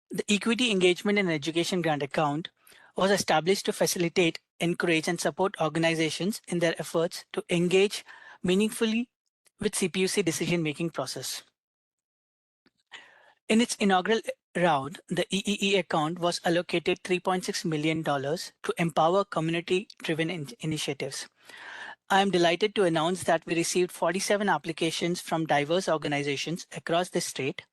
The Equity Engagement and Education Grant Account was established to facilitate, encourage, and support organizations in their efforts to engage meaningfully with CPUC decision-making process. In its inaugural round, the EEE account was allocated $3.6 million to empower community-driven initiatives. I am delighted to announce that we received 47 applications from diverse organizations across the state.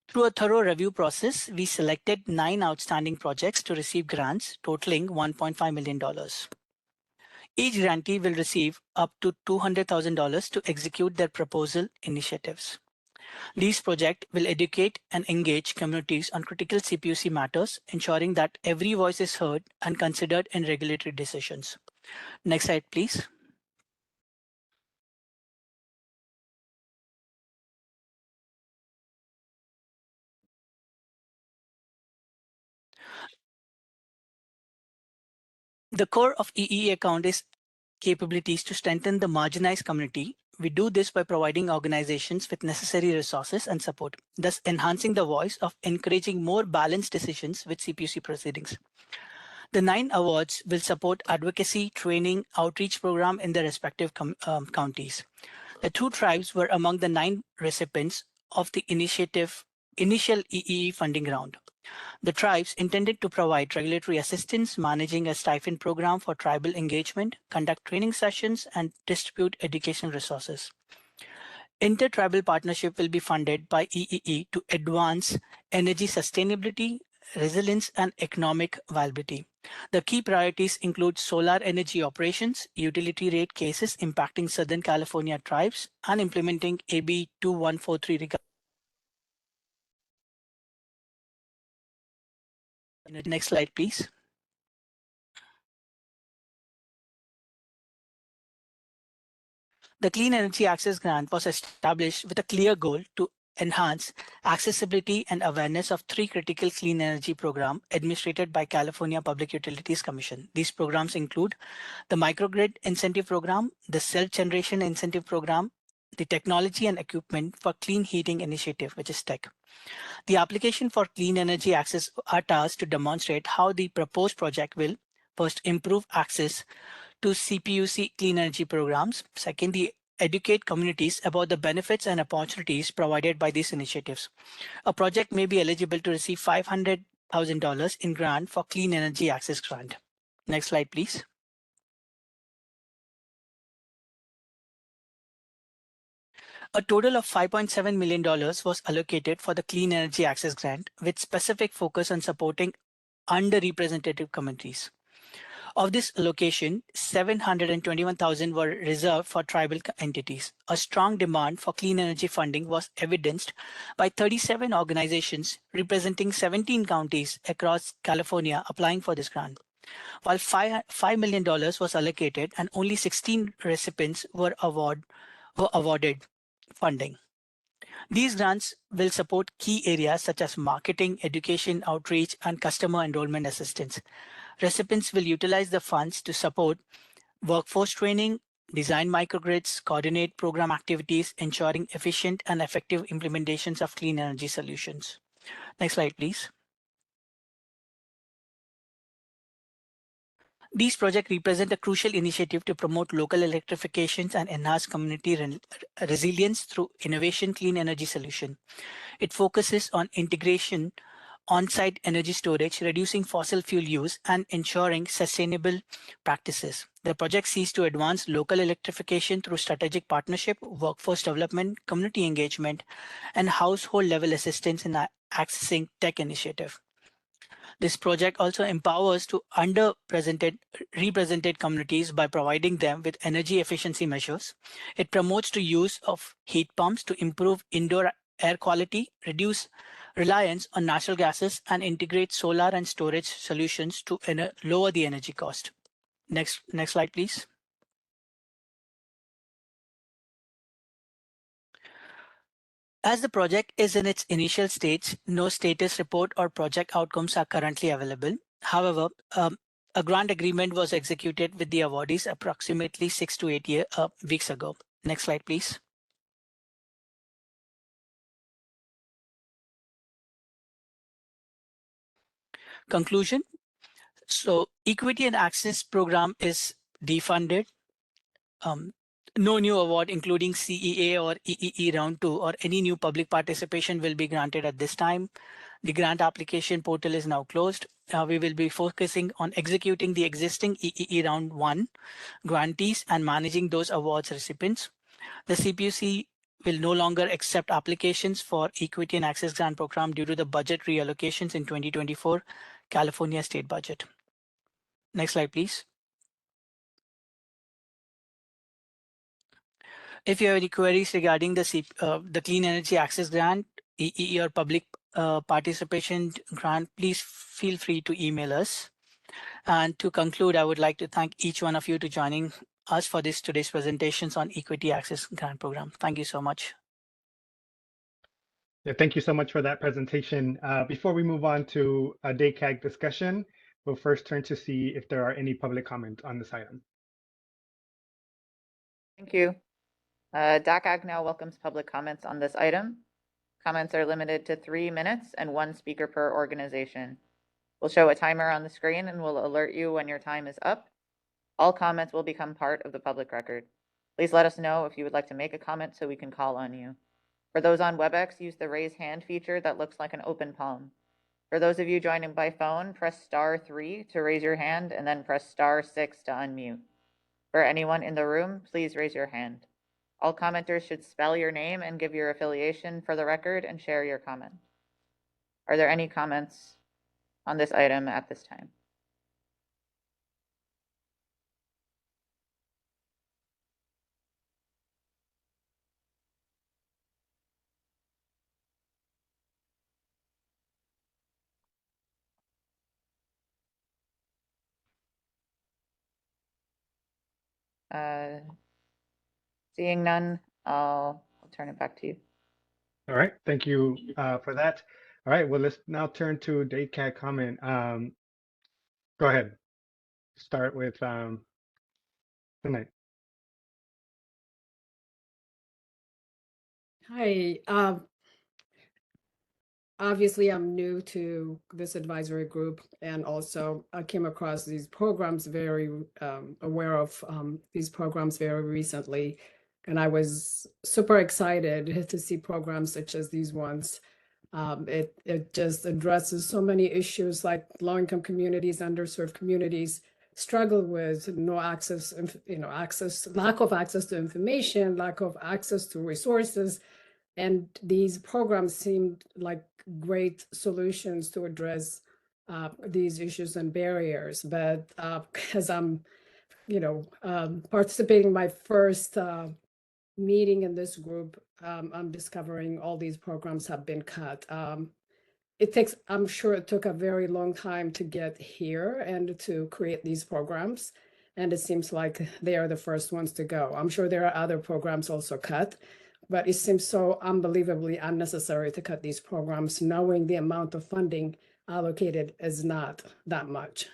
Through a thorough review process, we selected 9 outstanding projects to receive grants totaling $1.5 million. Each grantee will receive up to $200,000 to execute their proposal initiatives. These projects will educate and engage communities on critical CPUC matters, ensuring that every voice is heard and considered in regulatory decisions. Next slide, please. The core of EE account is capabilities to strengthen the marginalized community. We do this by providing organizations with necessary resources and support, thus enhancing the voice of encouraging more balanced decisions with CPUC proceedings. The 9 awards will support advocacy, training, outreach program in their respective counties. The 2 tribes were among the 9 recipients of the initial EE funding round. The tribes intended to provide regulatory assistance, managing a stipend program for tribal engagement, conduct training sessions, and distribute educational resources. Intertribal partnership will be funded by EEE to advance energy sustainability, resilience, and economic viability. The key priorities include solar energy operations, utility rate cases impacting Southern California tribes, and implementing AB 2143. Next slide, please. The Clean Energy Access Grant was established with a clear goal to enhance accessibility and awareness of 3 critical clean energy programs administered by California Public Utilities Commission. These programs include the Microgrid Incentive Program, the Self-Generation Incentive Program, the Technology and Equipment for Clean Heating Initiative, which is TEC. The application for clean energy access are tasked to demonstrate how the proposed project will first improve access to CPUC clean energy programs. Second, educate communities about the benefits and opportunities provided by these initiatives. A project may be eligible to receive $500,000 in grant for clean energy access grant. Next slide, please. A total of $5.7 million was allocated for the Clean Energy Access Grant, with specific focus on supporting underrepresented communities. Of this allocation, $721,000 were reserved for tribal entities. A strong demand for clean energy funding was evidenced by 37 organizations representing 17 counties across California applying for this grant. While $5 million was allocated and only 16 recipients were awarded funding. These grants will support key areas such as marketing, education, outreach, and customer enrollment assistance. Recipients will utilize the funds to support workforce training, design microgrids, coordinate program activities, ensuring efficient and effective implementations of clean energy solutions. Next slide, please. These projects represent a crucial initiative to promote local electrifications and enhance community resilience through innovation clean energy solution. It focuses on integration, on-site energy storage, reducing fossil fuel use, and ensuring sustainable practices. The project seeks to advance local electrification through strategic partnership, workforce development, community engagement, and household-level assistance in accessing tech initiative. This project also empowers to represented communities by providing them with energy efficiency measures. It promotes the use of heat pumps to improve indoor air quality, reduce reliance on natural gases, and integrate solar and storage solutions to lower the energy cost. Next slide, please. As the project is in its initial stage, no status report or project outcomes are currently available. However, a grant agreement was executed with the awardees approximately 6 to 8 weeks ago. Next slide, please. Conclusion. So equity and access program is defunded. no new award, including CEA or EEE Round 2 or any new public participation will be granted at this time. The grant application portal is now closed. We will be focusing on executing the existing EEE Round 1 grantees and managing those awards recipients. The CPUC will no longer accept applications for Equity and Access Grant Program due to the budget reallocations in 2024 California state budget. Next slide, please. If you have any queries regarding the Clean Energy Access Grant, EEE or public participation grant, please feel free to email us. And to conclude, I would like to thank each one of you to joining us for today's presentations on Equity Access Grant Program. Thank you so much. Yeah, thank you so much for that presentation. Before we move on to a DACAG discussion, we'll first turn to see if there are any public comment on this item. Thank you. DACAG now welcomes public comments on this item. Comments are limited to 3 minutes and 1 speaker per organization. We'll show a timer on the screen and we'll alert you when your time is up. All comments will become part of the public record. Please let us know if you would like to make a comment so we can call on you. For those on WebEx, use the raise hand feature that looks like an open palm. For those of you joining by phone, press *3 to raise your hand and then press *6 to unmute. For anyone in the room, please raise your hand. All commenters should spell your name and give your affiliation for the record and share your comment. Are there any comments on this item at this time? Seeing none, I'll turn it back to you. All right, thank you for that. All right, well, let's now turn to DACAG comment. Go ahead. Start with tonight. Hi. Obviously, I'm new to this advisory group, and also I came across these programs very aware of these programs very recently, and I was super excited to see programs such as these ones. It just addresses so many issues like low-income communities, underserved communities struggle with no access, lack of access to information, lack of access to resources. And these programs seemed like great solutions to address these issues and barriers. But as I'm, participating in my first meeting in this group, I'm discovering all these programs have been cut. I'm sure it took a very long time to get here and to create these programs. And it seems like they are the first ones to go. I'm sure there are other programs also cut, but it seems so unbelievably unnecessary to cut these programs, knowing the amount of funding allocated is not that much.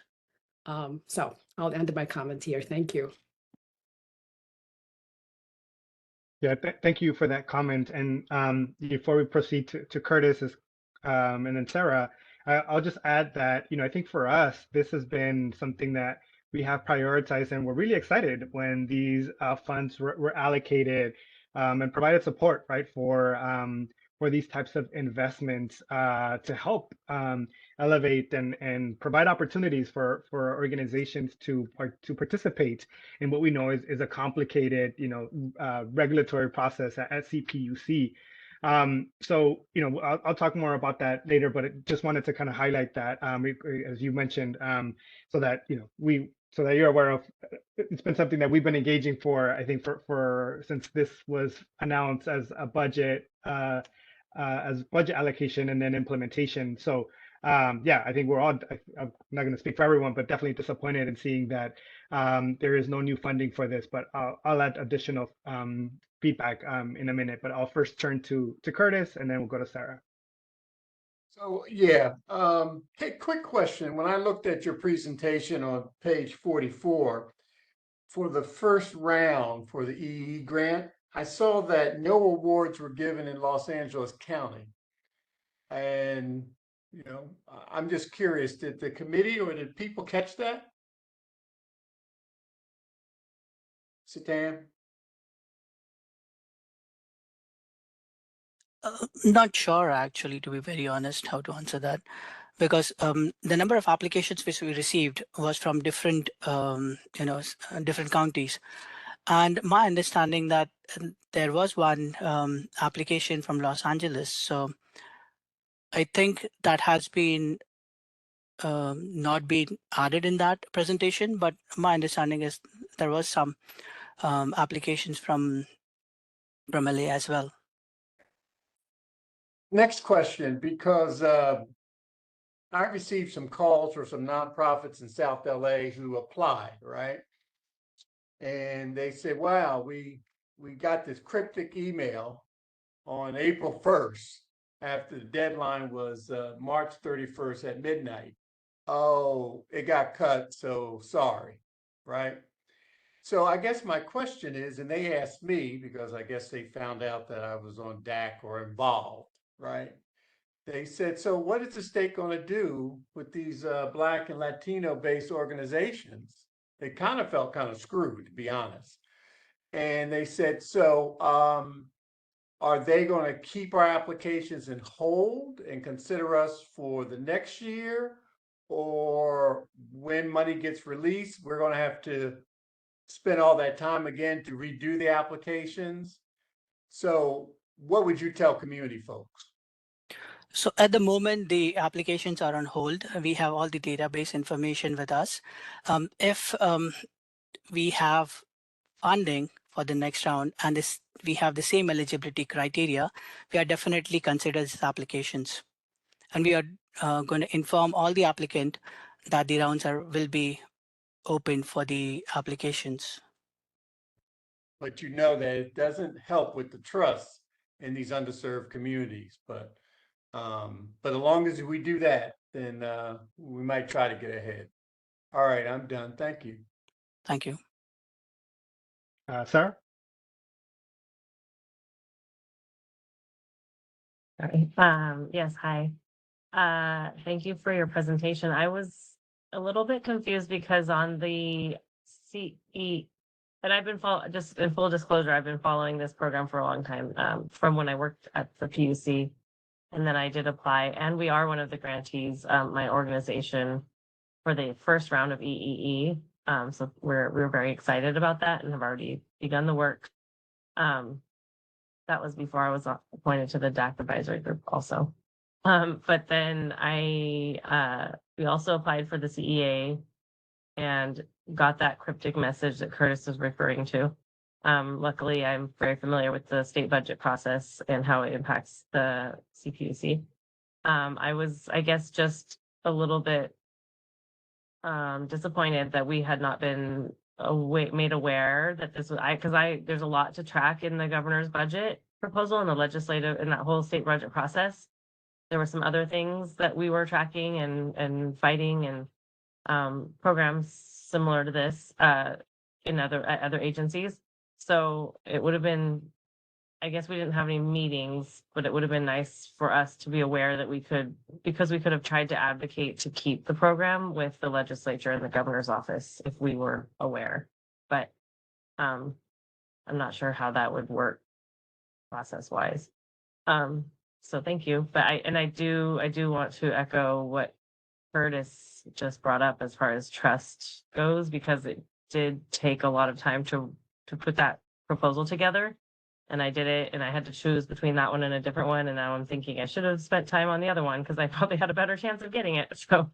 So I'll end my comment here. Thank you. Yeah, thank you for that comment. And before we proceed to Curtis and then Sarah, I'll just add that, I think for us, this has been something that we have prioritized, and we're really excited when these funds were allocated and provided support, right, for these types of investments to help elevate and provide opportunities for organizations to participate in what we know is a complicated, regulatory process at CPUC. So, I'll talk more about that later, but I just wanted to kind of highlight that, as you mentioned, so that, so that you're aware of. It's been something that we've been engaging for, I think, for since this was announced as a budget allocation and then implementation. So yeah, I think we're all, I'm not going to speak for everyone, but definitely disappointed in seeing that there is no new funding for this, but I'll add additional feedback in a minute, but I'll first turn to Curtis and then we'll go to Sarah. So yeah, hey, quick question. When I looked at your presentation on page 44, for the first round for the EE grant, I saw that no awards were given in Los Angeles County. And, I'm just curious, did the committee or did people catch that? Satan? Not sure, actually, to be very honest, how to answer that, because the number of applications which we received was from different, different counties. And my understanding that there was one application from Los Angeles. So I think that has been not been added in that presentation, but my understanding is there was some applications from LA as well. Next question, because I received some calls for some nonprofits in South LA who applied, right? And they said, wow, we got this cryptic email on April 1st after the deadline was March 31st at midnight. Oh, it got cut, so sorry, right? So I guess my question is, and they asked me because I guess they found out that I was on DAC or involved, right? They said, so what is the state going to do with these Black and Latino based organizations? They kind of felt kind of screwed, to be honest. And they said, so are they going to keep our applications in hold and consider us for the next year? Or when money gets released, we're going to have to spend all that time again to redo the applications? So what would you tell community folks? So at the moment, the applications are on hold. We have all the database information with us. If we have funding for the next round and we have the same eligibility criteria, we are definitely consider these applications. And we are going to inform all the applicant that the rounds will be open for the applications. But you know that it doesn't help with the trust in these underserved communities. But as long as we do that, then we might try to get ahead. All right, I'm done. Thank you. Thank you. Sarah? Sorry. Yes, hi. Thank you for your presentation. I was a little bit confused because on the CE, and I've been just in full disclosure, I've been following this program for a long time, from when I worked at the PUC, and then I did apply, and we are one of the grantees, my organization, for the first round of EEE. So we're very excited about that and have already begun the work. That was before I was appointed to the DAC advisory group also. But then we also applied for the CEA and got that cryptic message that Curtis is referring to. Luckily, I'm very familiar with the state budget process and how it impacts the CPUC. I was, I guess, just a little bit disappointed that we had not been made aware that this was because there's a lot to track in the governor's budget proposal and the legislative in that whole state budget process. There were some other things that we were tracking and fighting and programs similar to this in other agencies. So it would have been, I guess we didn't have any meetings, but it would have been nice for us to be aware that because we could have tried to advocate to keep the program with the legislature and the governor's office if we were aware. But I'm not sure how that would work process wise. So thank you. But I do want to echo what Curtis just brought up as far as trust goes, because it did take a lot of time to put that proposal together. And I did it, and I had to choose between that one and a different one. And now I'm thinking I should have spent time on the other one because I probably had a better chance of getting it. So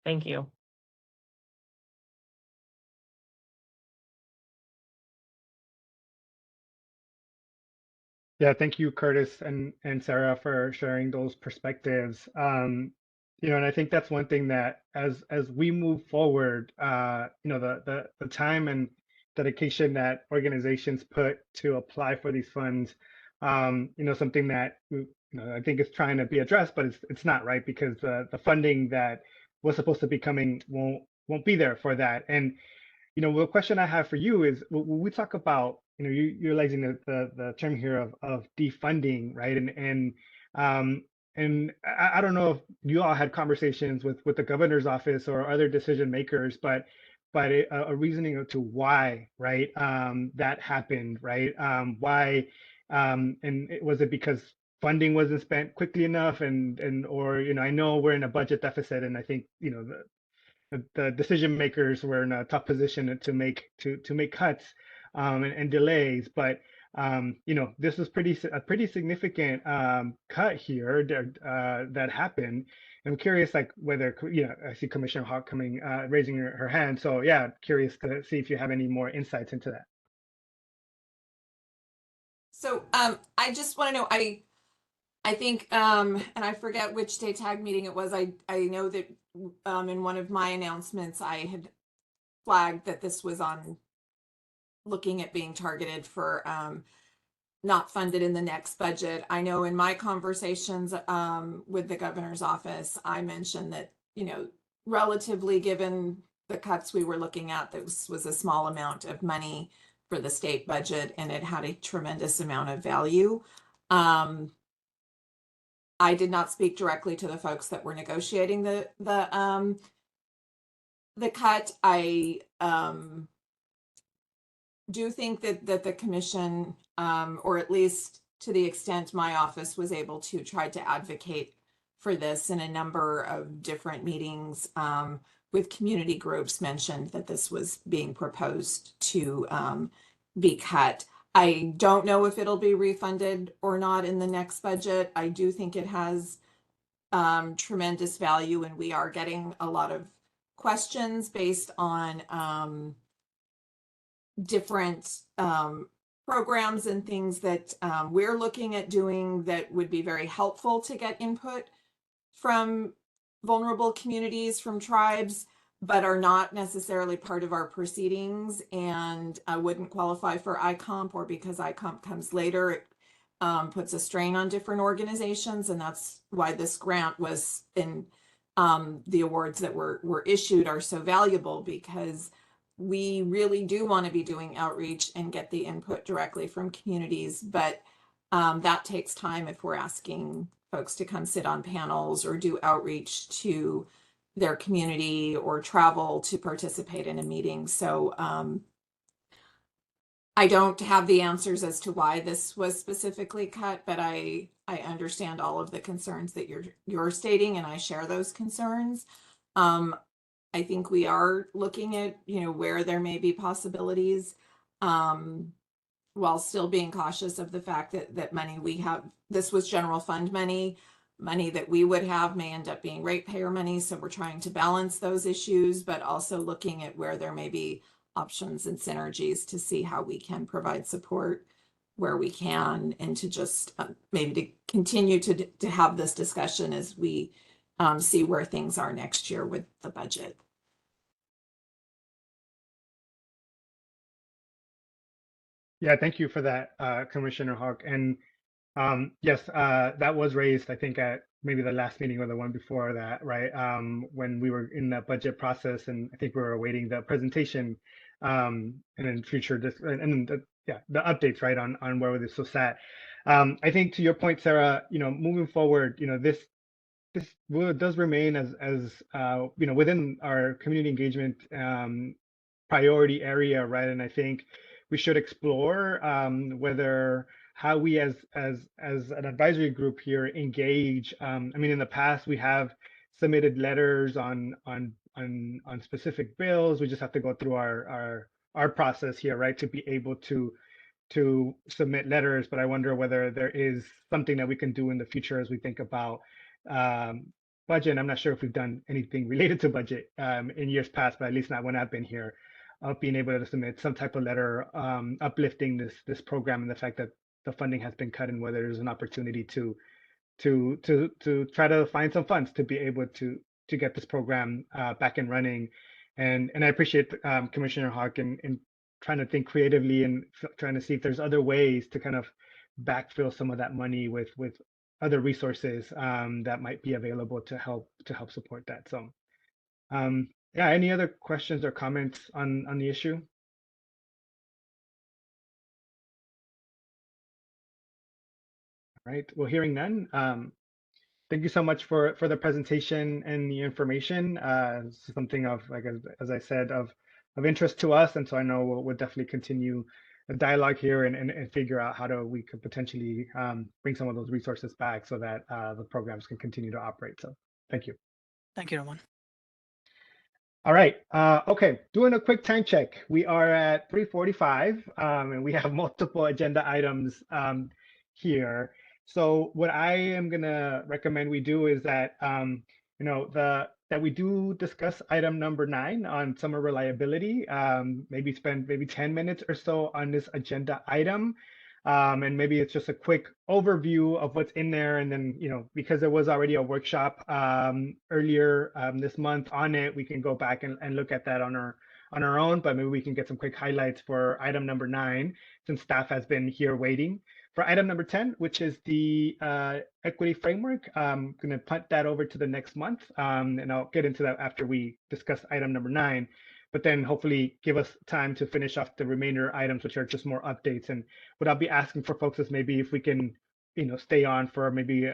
thank you. Yeah, thank you, Curtis and Sarah, for sharing those perspectives. And I think that's one thing that as we move forward, the time and dedication that organizations put to apply for these funds, something that I think is trying to be addressed, but it's not, right, because the funding that was supposed to be coming won't be there for that. And the question I have for you is, when we talk about, you're utilizing the term here of defunding, right? And I don't know if you all had conversations with the governor's office or other decision makers, but a reasoning to why, right, that happened, right? Why, was it because funding wasn't spent quickly enough, and or I know we're in a budget deficit, and I think the decision makers were in a tough position to make cuts and delays, but this was a pretty significant cut here that happened. I'm curious, like whether I see Commissioner Hawk raising her hand. So yeah, curious to see if you have any more insights into that. So I just want to know, I think, and I forget which DACAG meeting it was. I know that in one of my announcements, I had flagged that this was on looking at being targeted for not funded in the next budget. I know in my conversations with the governor's office, I mentioned that, relatively given the cuts we were looking at, this was a small amount of money for the state budget, and it had a tremendous amount of value. I did not speak directly to the folks that were negotiating the cut. I do think that the commission, or at least to the extent my office was able to try to advocate for this in a number of different meetings with community groups, mentioned that this was being proposed to be cut. I don't know if it'll be refunded or not in the next budget. I do think it has tremendous value, and we are getting a lot of questions based on different programs and things that we're looking at doing that would be very helpful to get input from vulnerable communities, from tribes, but are not necessarily part of our proceedings and wouldn't qualify for ICOMP, or because ICOMP comes later, it puts a strain on different organizations. And that's why this grant was in the awards that were issued are so valuable, because we really do want to be doing outreach and get the input directly from communities, but that takes time if we're asking folks to come sit on panels or do outreach to their community or travel to participate in a meeting. So I don't have the answers as to why this was specifically cut, but I understand all of the concerns that you're stating, and I share those concerns. I think we are looking at, where there may be possibilities, while still being cautious of the fact that money we have, this was general fund money that we would have may end up being ratepayer money. So we're trying to balance those issues, but also looking at where there may be options and synergies to see how we can provide support where we can, and to just maybe to continue to have this discussion as we see where things are next year with the budget. Yeah, thank you for that, Commissioner Hawk. And yes, that was raised, I think, at maybe the last meeting or the one before that, right? When we were in the budget process, and I think we were awaiting the presentation, and then future the updates, right, on where this was at. I think to your point, Sarah, moving forward, this does remain as within our community engagement priority area, right? And I think we should explore how we as an advisory group here engage. I mean, in the past we have submitted letters on specific bills. We just have to go through our process here, right, to be able to submit letters. But I wonder whether there is something that we can do in the future as we think about budget. And I'm not sure if we've done anything related to budget in years past, but at least not when I've been here, of being able to submit some type of letter uplifting this program and the fact that the funding has been cut, and whether there's an opportunity to try to find some funds to be able to get this program back and running. And I appreciate Commissioner Hawk in trying to think creatively and trying to see if there's other ways to kind of backfill some of that money with other resources that might be available to help support that. So yeah, any other questions or comments on the issue? All right, well, hearing none, thank you so much for the presentation and the information. This is something of, like, as I said, of interest to us, and so I know we'll definitely continue dialogue here and figure out how we could potentially bring some of those resources back so that the programs can continue to operate. So thank you. Thank you, Ramon. All right. Okay. Doing a quick time check. We are at 3:45, and we have multiple agenda items here. So what I am gonna recommend we do is that that we do discuss item number 9 on summer reliability. Maybe spend 10 minutes or so on this agenda item. And maybe it's just a quick overview of what's in there. And then, because there was already a workshop earlier this month on it, we can go back and look at that on our own, but maybe we can get some quick highlights for item number 9, since staff has been here waiting. For item number 10, which is the equity framework, I'm going to punt that over to the next month, and I'll get into that after we discuss item number 9. But then hopefully give us time to finish off the remainder items, which are just more updates. And what I'll be asking for folks is maybe if we can, stay on for maybe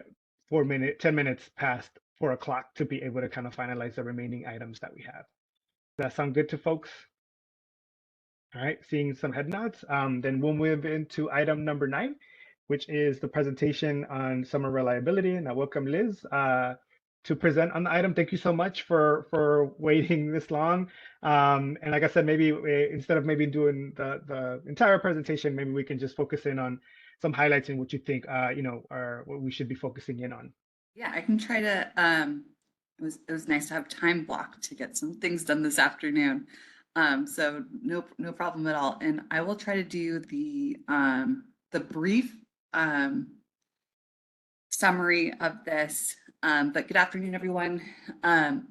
10 minutes past 4 o'clock to be able to kind of finalize the remaining items that we have. Does that sound good to folks? All right, seeing some head nods. Then we'll move into item number 9, which is the presentation on summer reliability. And I welcome Liz to present on the item. Thank you so much for waiting this long. And like I said, maybe instead of maybe doing the entire presentation, maybe we can just focus in on some highlights and what you think, are what we should be focusing in on. Yeah, I can try to. It was nice to have time blocked to get some things done this afternoon. So no problem at all. And I will try to do the brief summary of this. But good afternoon, everyone.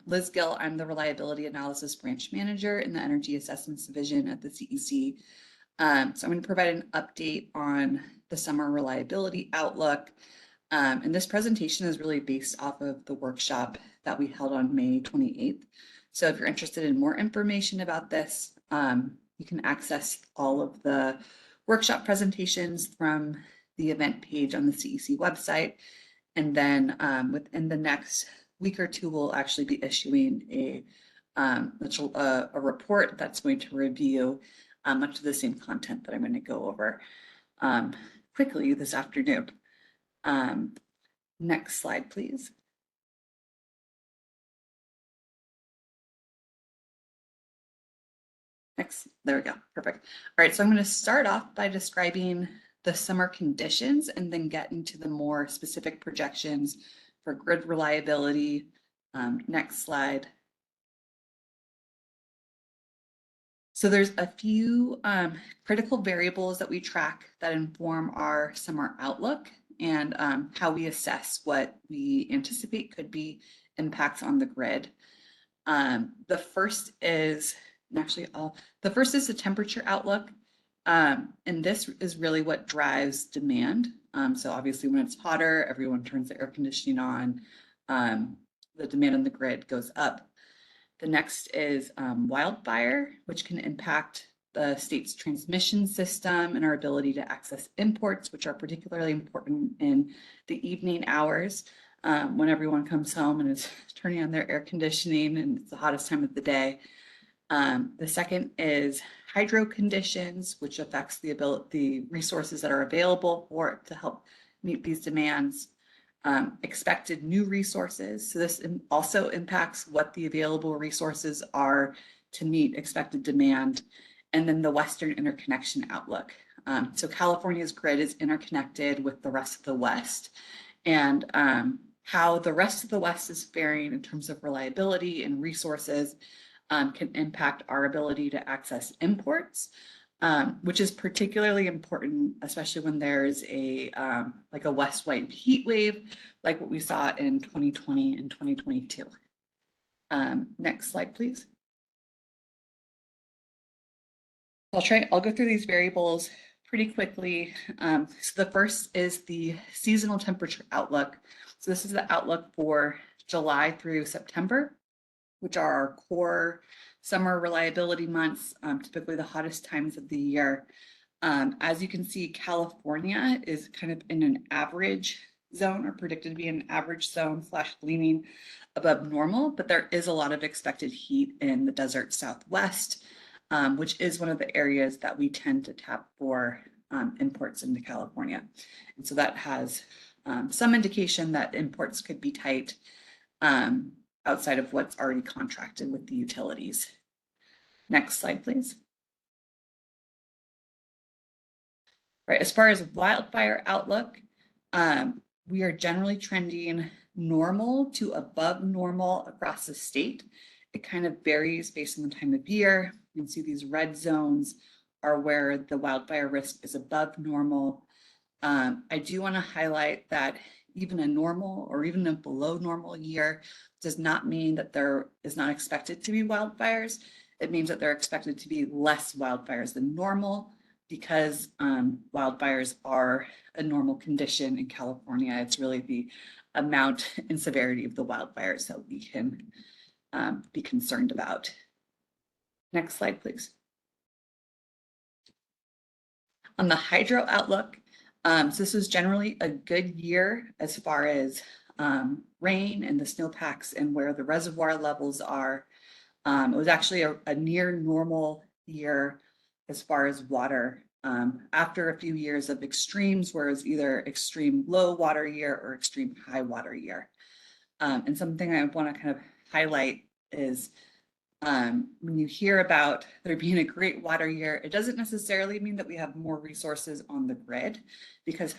Liz Gill, I'm the Reliability Analysis Branch Manager in the Energy Assessments Division at the CEC. So I'm going to provide an update on the summer reliability outlook. And this presentation is really based off of the workshop that we held on May 28th. So if you're interested in more information about this, you can access all of the workshop presentations from the event page on the CEC website. And then within the next week or two, we'll actually be issuing a report that's going to review much of the same content that I'm going to go over quickly this afternoon. Next slide, please. Next, there we go, perfect. All right, so I'm going to start off by describing the summer conditions and then get into the more specific projections for grid reliability. Next slide. So there's a few critical variables that we track that inform our summer outlook and how we assess what we anticipate could be impacts on the grid. The first is the temperature outlook. And this is really what drives demand. So obviously when it's hotter, everyone turns the air conditioning on, the demand on the grid goes up. The next is wildfire, which can impact the state's transmission system and our ability to access imports, which are particularly important in the evening hours when everyone comes home and is turning on their air conditioning and it's the hottest time of the day. The second is hydro conditions, which affects the resources that are available for it to help meet these demands. Expected new resources. So this also impacts what the available resources are to meet expected demand. And then the Western interconnection outlook. So California's grid is interconnected with the rest of the West, and how the rest of the West is faring in terms of reliability and resources can impact our ability to access imports, which is particularly important, especially when there's a like a west-wide heat wave, like what we saw in 2020 and 2022. Next slide, please. I'll go through these variables pretty quickly. So the first is the seasonal temperature outlook. So this is the outlook for July through September, which are our core summer reliability months, typically the hottest times of the year. As you can see, California is kind of in an average zone, or predicted to be an average zone / leaning above normal, but there is a lot of expected heat in the desert Southwest, which is one of the areas that we tend to tap for imports into California. And so that has some indication that imports could be tight outside of what's already contracted with the utilities. Next slide, please. Right, as far as wildfire outlook, we are generally trending normal to above normal across the state. It kind of varies based on the time of year. You can see these red zones are where the wildfire risk is above normal. I do want to highlight that even a normal or even a below normal year does not mean that there is not expected to be wildfires. It means that there are expected to be less wildfires than normal, because wildfires are a normal condition in California. It's really the amount and severity of the wildfires that we can be concerned about. Next slide, please. On the hydro outlook, so this was generally a good year as far as rain and the snowpacks and where the reservoir levels are. It was actually a near normal year as far as water, after a few years of extremes, where it's either extreme low water year or extreme high water year. And something I want to kind of highlight is when you hear about there being a great water year, it doesn't necessarily mean that we have more resources on the grid, because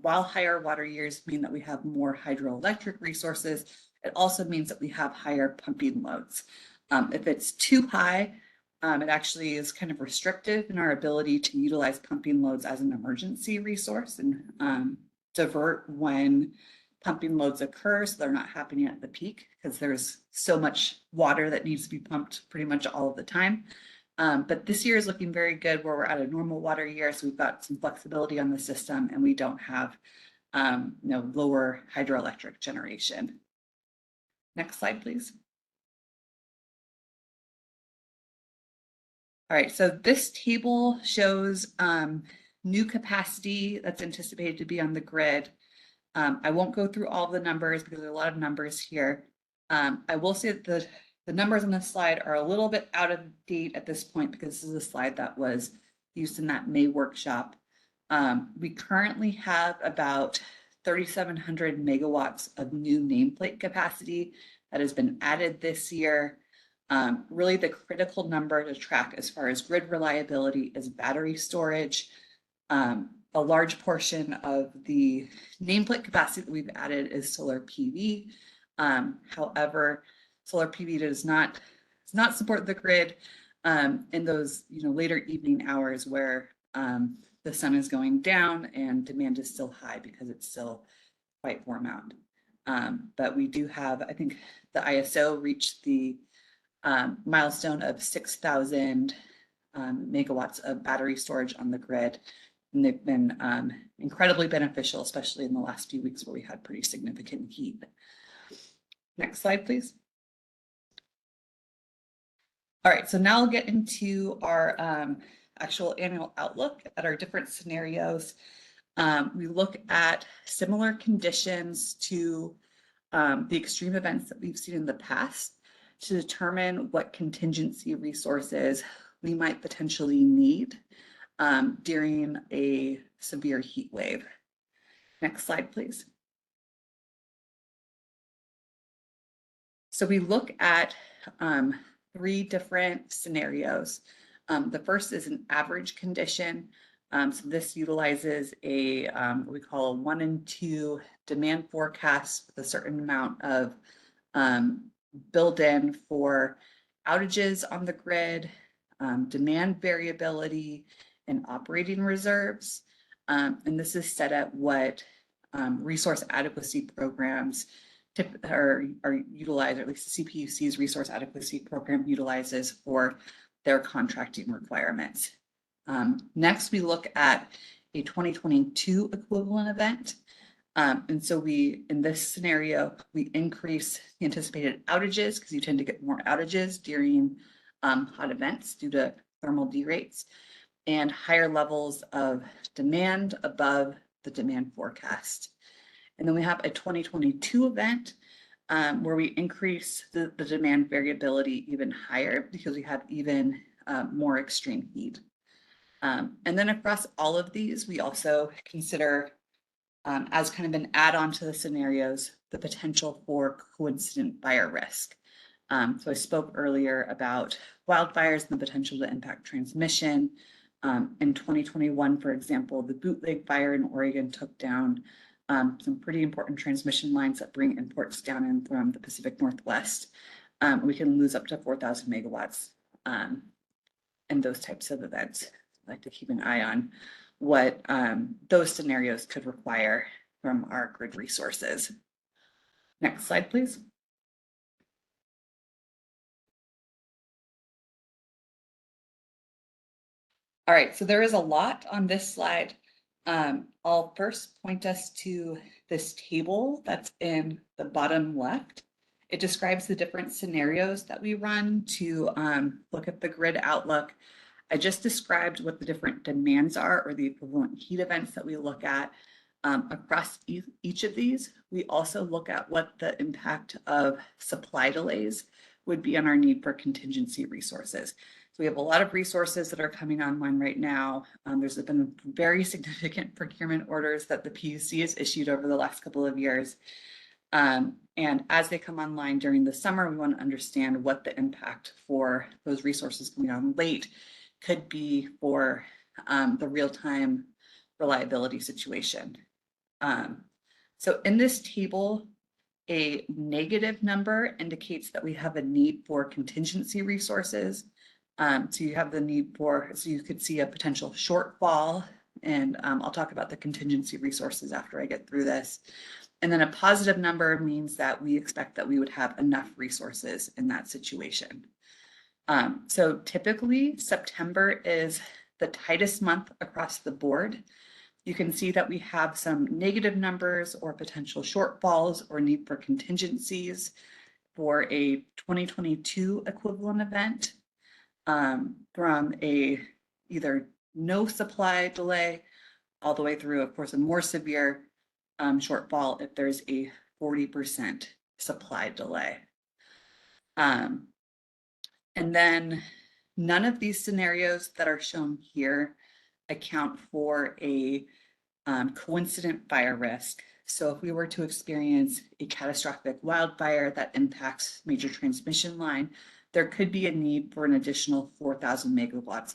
while higher water years mean that we have more hydroelectric resources, it also means that we have higher pumping loads. If it's too high, it actually is kind of restrictive in our ability to utilize pumping loads as an emergency resource and divert when pumping loads occur, so they're not happening at the peak, because there's so much water that needs to be pumped pretty much all of the time. But this year is looking very good, where we're at a normal water year, so we've got some flexibility on the system, and we don't have lower hydroelectric generation. Next slide, please. All right, so this table shows new capacity that's anticipated to be on the grid. I won't go through all the numbers because there's a lot of numbers here. I will say that the numbers on this slide are a little bit out of date at this point, because this is a slide that was used in that May workshop. We currently have about 3,700 megawatts of new nameplate capacity that has been added this year. Really the critical number to track as far as grid reliability is battery storage. A large portion of the nameplate capacity that we've added is solar PV. However, solar PV does not support the grid in those later evening hours where the sun is going down and demand is still high, because it's still quite warm out. But we do have, I think the ISO reached the milestone of 6,000 megawatts of battery storage on the grid. And they've been incredibly beneficial, especially in the last few weeks where we had pretty significant heat. Next slide, please. All right, so now I'll get into our actual annual outlook at our different scenarios. We look at similar conditions to the extreme events that we've seen in the past to determine what contingency resources we might potentially need during a severe heat wave. Next slide, please. So we look at 3 different scenarios. The first is an average condition. So this utilizes a what we call a 1 and 2 demand forecast with a certain amount of built-in for outages on the grid, demand variability, and operating reserves. And this is set at what resource adequacy programs are utilized, or at least the CPUC's resource adequacy program utilizes for their contracting requirements. Next, we look at a 2022 equivalent event. And so in this scenario, we increase the anticipated outages, because you tend to get more outages during hot events due to thermal derates, and higher levels of demand above the demand forecast. And then we have a 2022 event where we increase the demand variability even higher, because we have even more extreme heat. And then across all of these, we also consider as kind of an add-on to the scenarios, the potential for coincident fire risk. So I spoke earlier about wildfires and the potential to impact transmission. In 2021, for example, the bootleg fire in Oregon took down some pretty important transmission lines that bring imports down in from the Pacific Northwest. We can lose up to 4,000 megawatts in those types of events. I'd like to keep an eye on what those scenarios could require from our grid resources. Next slide, please. All right, so there is a lot on this slide. I'll first point us to this table that's in the bottom left. It describes the different scenarios that we run to look at the grid outlook. I just described what the different demands are, or the equivalent heat events that we look at across each of these. We also look at what the impact of supply delays would be on our need for contingency resources. So we have a lot of resources that are coming online right now. There's been very significant procurement orders that the PUC has issued over the last couple of years. And as they come online during the summer, we want to understand what the impact for those resources coming on late could be for the real-time reliability situation. So in this table, a negative number indicates that we have a need for contingency resources. So you have the need for, so you could see a potential shortfall, and I'll talk about the contingency resources after I get through this. And then a positive number means that we expect that we would have enough resources in that situation. So typically September is the tightest month across the board. You can see that we have some negative numbers or potential shortfalls or need for contingencies for a 2022 equivalent event from a either no supply delay all the way through, of course, a more severe shortfall if there's a 40% supply delay. And then none of these scenarios that are shown here account for a coincident fire risk. So if we were to experience a catastrophic wildfire that impacts major transmission line, there could be a need for an additional 4,000 megawatts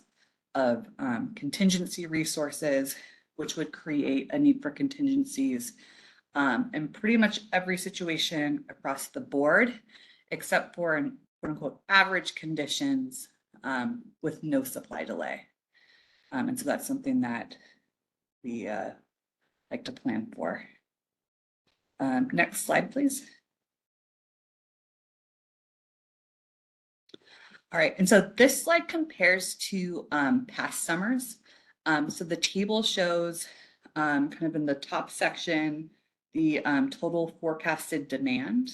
of contingency resources, which would create a need for contingencies in pretty much every situation across the board, except for in quote unquote average conditions with no supply delay. And so that's something that we like to plan for. Next slide, please. All right, and so this slide compares to past summers. So the table shows kind of in the top section, the total forecasted demand.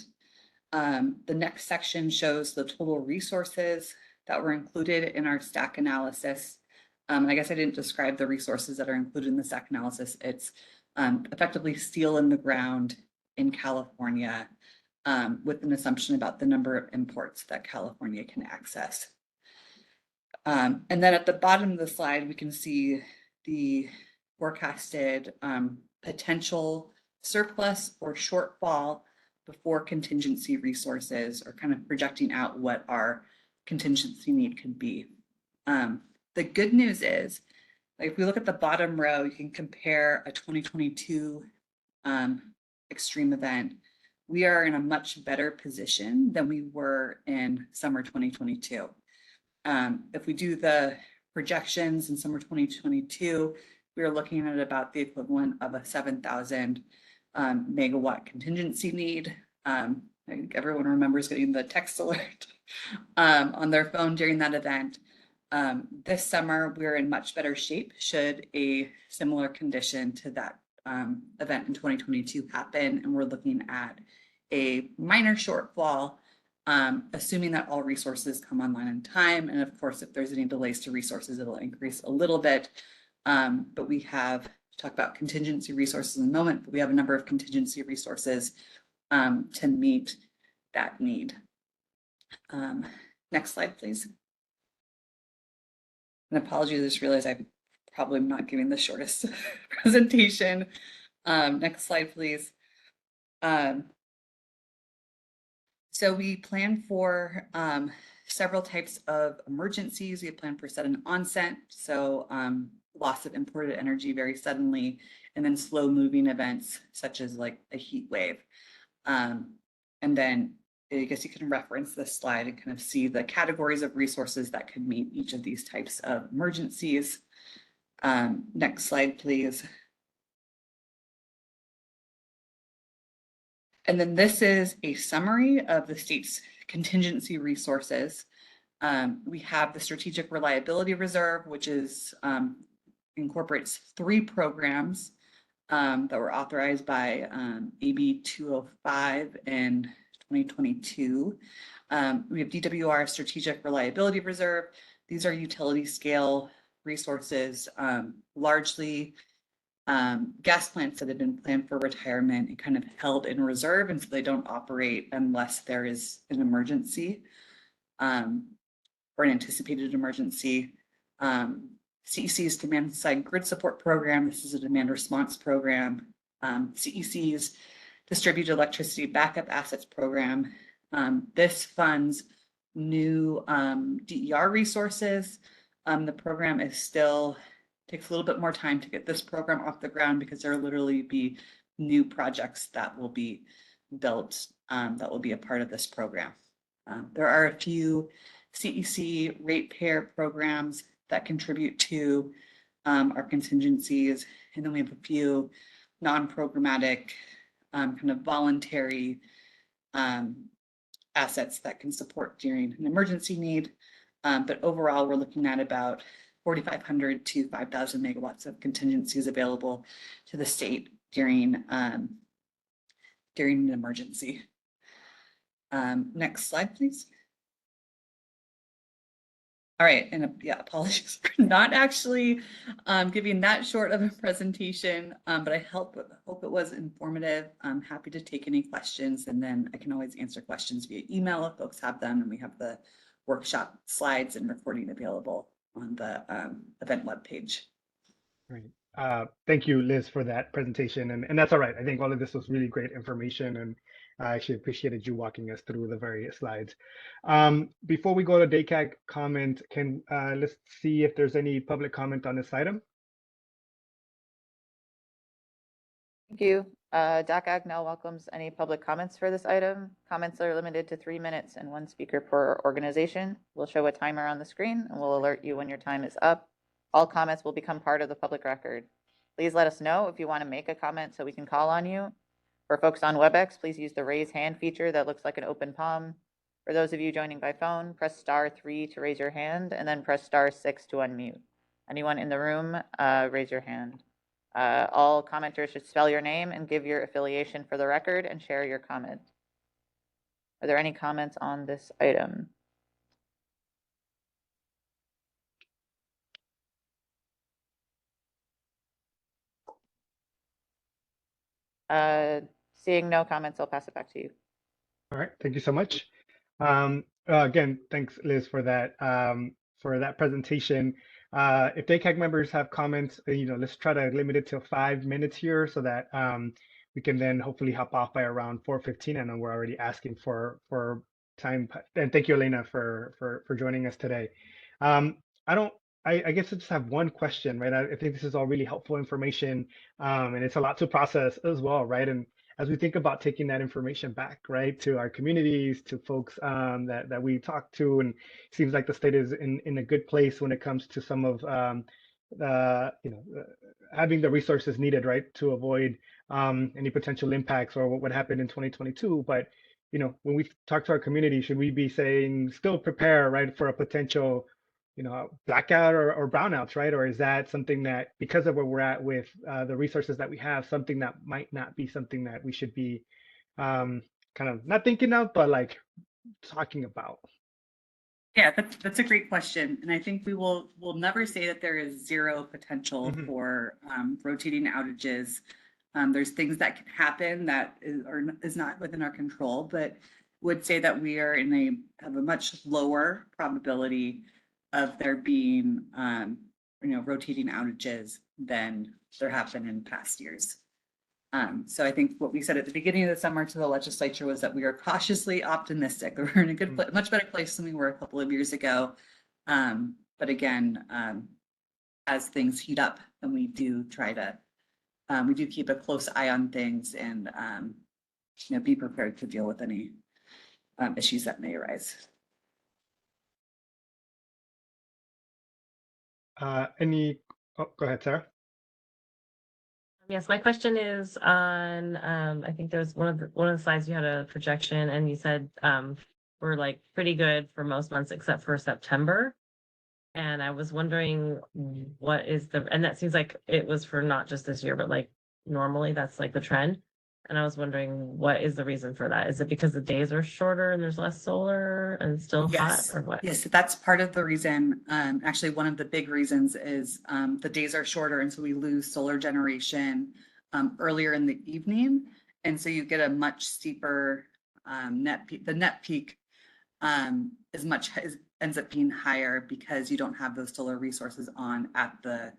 The next section shows the total resources that were included in our stack analysis. And I guess I didn't describe the resources that are included in the stack analysis. It's effectively steel in the ground in California with an assumption about the number of imports that California can access. And then at the bottom of the slide, we can see the forecasted potential surplus or shortfall before contingency resources, or kind of projecting out what our contingency need could be. The good news is, like, if we look at the bottom row, you can compare a 2022 extreme event. We are in a much better position than we were in summer 2022. If we do the projections in summer 2022, we are looking at about the equivalent of a 7,000 megawatt contingency need. I think everyone remembers getting the text alert on their phone during that event. This summer, we're in much better shape should a similar condition to that event in 2022 happen, and we're looking at a minor shortfall, assuming that all resources come online in time. And of course, if there's any delays to resources, it'll increase a little bit. But we have talk about contingency resources in a moment, but we have a number of contingency resources to meet that need. Next slide, please. And apologies, I just realized I'm probably not giving the shortest presentation. Next slide, please. So we plan for several types of emergencies. We plan for sudden onset, so loss of imported energy very suddenly, and then slow moving events such as like a heat wave. And then I guess you can reference this slide and kind of see the categories of resources that could meet each of these types of emergencies. Next slide, please. And then this is a summary of the state's contingency resources. We have the Strategic Reliability Reserve, which is incorporates 3 programs that were authorized by AB 205 in 2022. We have DWR Strategic Reliability Reserve. These are utility scale resources, largely gas plants that have been planned for retirement and kind of held in reserve, and so they don't operate unless there is an emergency or an anticipated emergency. CEC's Demand Side Grid Support Program. This is a demand response program. CEC's Distributed Electricity Backup Assets Program. This funds new DER resources. The program is still takes a little bit more time to get this program off the ground because there will literally be new projects that will be built that will be a part of this program. There are a few CEC ratepayer programs that contribute to our contingencies, and then we have a few non-programmatic kind of voluntary assets that can support during an emergency need. But overall, we're looking at about 4,500 to 5,000 megawatts of contingencies available to the state during an emergency. Next slide, please. All right, and yeah, apologies for not actually giving that short of a presentation, but I hope it was informative. I'm happy to take any questions, and then I can always answer questions via email if folks have them, and we have the workshop slides and recording available on the event webpage. Great. Thank you, Liz, for that presentation. And that's all right. I think all of this was really great information, and I actually appreciated you walking us through the various slides. Before we go to DACAG comment, let's see if there's any public comment on this item. Thank you. DACAG now welcomes any public comments for this item. Comments are limited to 3 minutes and 1 speaker per organization. We'll show a timer on the screen and we'll alert you when your time is up. All comments will become part of the public record. Please let us know if you want to make a comment so we can call on you. For folks on WebEx, please use the raise hand feature that looks like an open palm. For those of you joining by phone, press *3 to raise your hand and then press *6 to unmute. Anyone in the room, raise your hand. All commenters should spell your name and give your affiliation for the record and share your comment. Are there any comments on this item? Seeing no comments, I'll pass it back to you. All right, thank you so much. Again, thanks, Liz, for that presentation. If DACAG members have comments, let's try to limit it to 5 minutes here so that we can then hopefully hop off by around 4:15. I know we're already asking for time. And thank you, Elena, for joining us today. I guess I just have one question, right? I think this is all really helpful information, and it's a lot to process as well, right? And as we think about taking that information back, right, to our communities, to folks that we talk to, and it seems like the state is in a good place when it comes to some of having the resources needed, right, to avoid any potential impacts or what happened in 2022. But when we talk to our community, should we be saying still prepare, right, for a potential blackout or brownouts, right? Or is that something that, because of where we're at with the resources that we have, something that might not be something that we should be kind of not thinking of, but like talking about? Yeah, that's a great question. And I think we'll never say that there is zero potential for rotating outages. There's things that can happen that is not within our control, but would say that we are have a much lower probability of there being, rotating outages than there have been in past years. So I think what we said at the beginning of the summer to the legislature was that we are cautiously optimistic that we're in a good, much better place than we were a couple of years ago. But again, as things heat up, then we do try to, we do keep a close eye on things and, be prepared to deal with any issues that may arise. Oh, go ahead, Sarah. Yes, my question is on, I think there was one of the slides you had a projection and you said we're like pretty good for most months except for September. And I was wondering what is and that seems like it was for not just this year, but like normally that's like the trend. And I was wondering what is the reason for that? Is it because the days are shorter and there's less solar and still hot or what? Yes, that's part of the reason. Actually, one of the big reasons is the days are shorter, and so we lose solar generation earlier in the evening, and so you get a much steeper net peak. The net peak ends up being higher because you don't have those solar resources on at the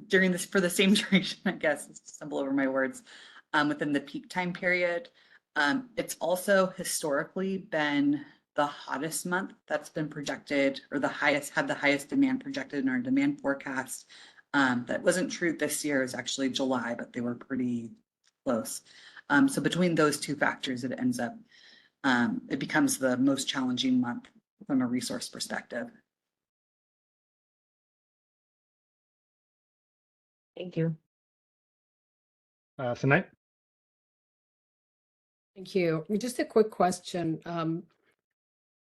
during this for the same duration. I guess stumble over my words within the peak time period. It's also historically been the hottest month that's been projected, or had the highest demand projected in our demand forecast. That wasn't true this year. It was actually July, but they were pretty close. So between those two factors, it ends up, it becomes the most challenging month from a resource perspective. Thank you. Sanai? Thank you. Just a quick question.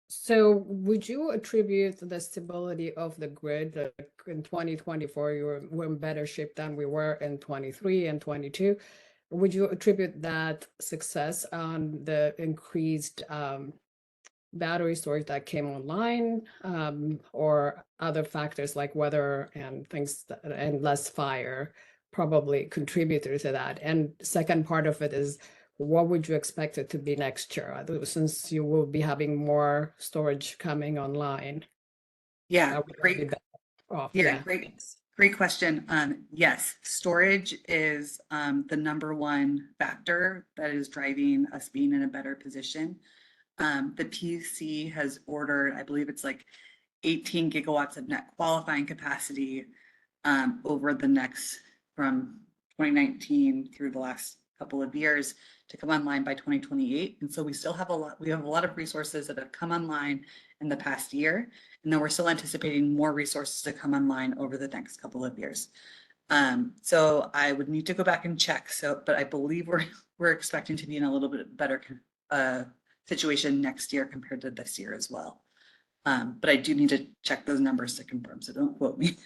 So would you attribute the stability of the grid that in 2024 we're in better shape than we were in 23 and 22? Would you attribute that success on the increased battery storage that came online, or other factors like weather and things and less fire probably contributed to that? And second part of it is, what would you expect it to be next year, since you will be having more storage coming online? Yeah, great. Great question. Yes, storage is the number one factor that is driving us being in a better position. The PUC has ordered, I believe it's like 18 gigawatts of net qualifying capacity over the next, from 2019 through the last couple of years, to come online by 2028. And so we still have we have a lot of resources that have come online in the past year, and then we're still anticipating more resources to come online over the next couple of years. So I would need to go back and check. But I believe we're expecting to be in a little bit better situation next year compared to this year as well. But I do need to check those numbers to confirm, so don't quote me.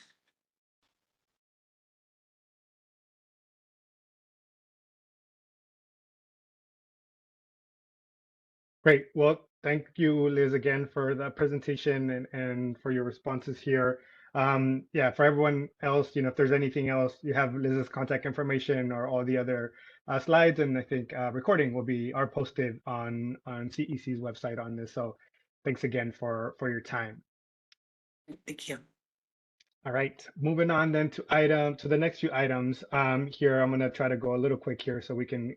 Great. Well, thank you, Liz, again for the presentation and for your responses here. Yeah, for everyone else, if there's anything else, you have Liz's contact information or all the other slides, and I think recording are posted on CEC's website on this. So thanks again for your time. Thank you. All right, moving on then to the next few items. Here, I'm going to try to go a little quick here so we can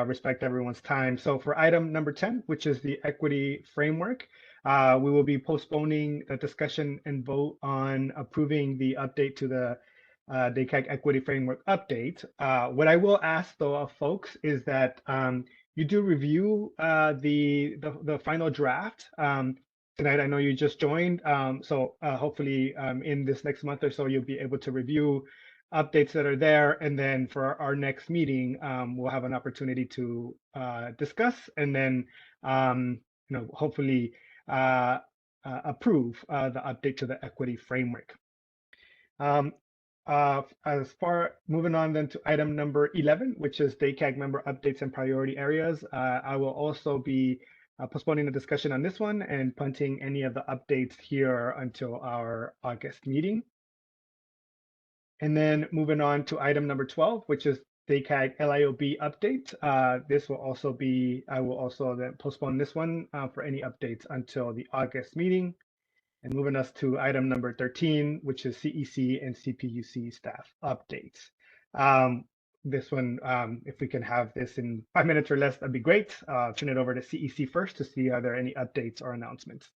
respect everyone's time. So for item number 10, which is the equity framework, we will be postponing the discussion and vote on approving the update to the DACAG equity framework update. What I will ask though of folks is that you do review the final draft. Tonight, I know you just joined, so hopefully in this next month or so, you'll be able to review updates that are there, and then for our next meeting, we'll have an opportunity to discuss and then hopefully approve the update to the equity framework. As far moving on then to item number 11, which is DACAG member updates and priority areas, I will also be postponing the discussion on this one and punting any of the updates here until our August meeting. And then moving on to item number 12, which is DACAG LIOB update. This will also be, I will also then postpone this one for any updates until the August meeting. And moving us to item number 13, which is CEC and CPUC staff updates. This one, if we can have this in 5 minutes or less, that'd be great. Turn it over to CEC first to see are there any updates or announcements.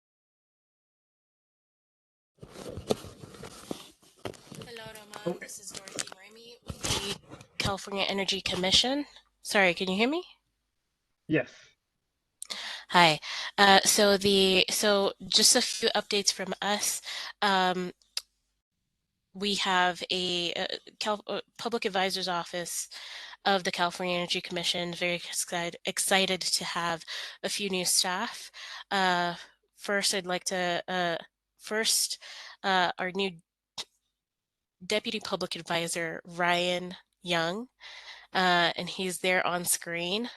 Hello, Roman. This is Dorothy Ramey with the California Energy Commission. Sorry, can you hear me? Yes. Hi. So just a few updates from us. We have a Public Advisor's Office of the California Energy Commission. Very excited to have a few new staff. First, I'd like to our new Deputy Public Advisor, Ryan Young, and he's there on screen.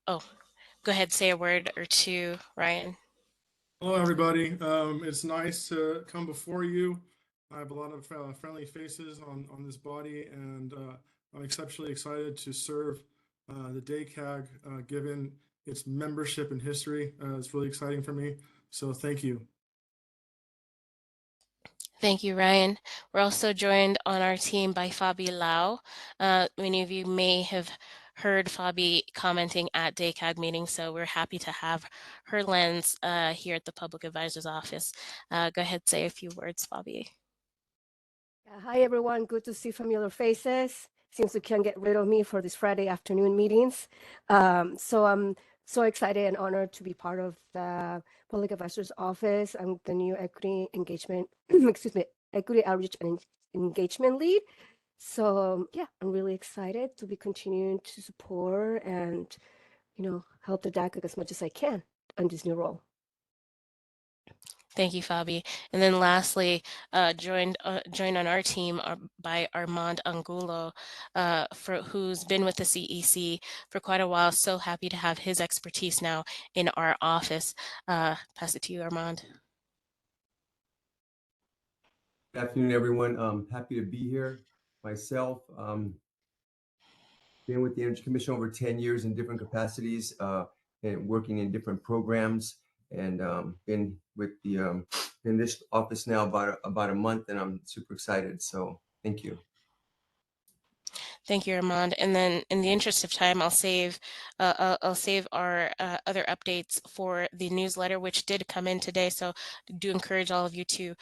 Oh, go ahead, say a word or two, Ryan. Hello, everybody. It's nice to come before you. I have a lot of friendly faces on this body, and I'm exceptionally excited to serve the DACAG, given its membership and history. It's really exciting for me, so thank you. Thank you, Ryan. We're also joined on our team by Fabi Lau. Many of you may have heard Fabi commenting at DACAG meetings, so we're happy to have her lens here at the Public Advisor's Office. Go ahead, say a few words, Fabi. Hi, everyone. Good to see familiar faces. Seems we can't get rid of me for these Friday afternoon meetings. So I'm so excited and honored to be part of the Public Advisor's Office. I'm the new equity engagement, equity outreach and engagement lead. So yeah, I'm really excited to be continuing to support and, help the DACAG as much as I can on this new role. Thank you, Fabi. And then lastly, joined on our team by Armand Angulo, who's been with the CEC for quite a while. So happy to have his expertise now in our office. Pass it to you, Armand. Good afternoon, everyone. Happy to be here. Myself, been with the Energy Commission over 10 years in different capacities, and working in different programs, and been with the in this office now about a month, and I'm super excited. So thank you. Thank you, Armand. And then, in the interest of time, I'll save our other updates for the newsletter, which did come in today. So, I do encourage all of you to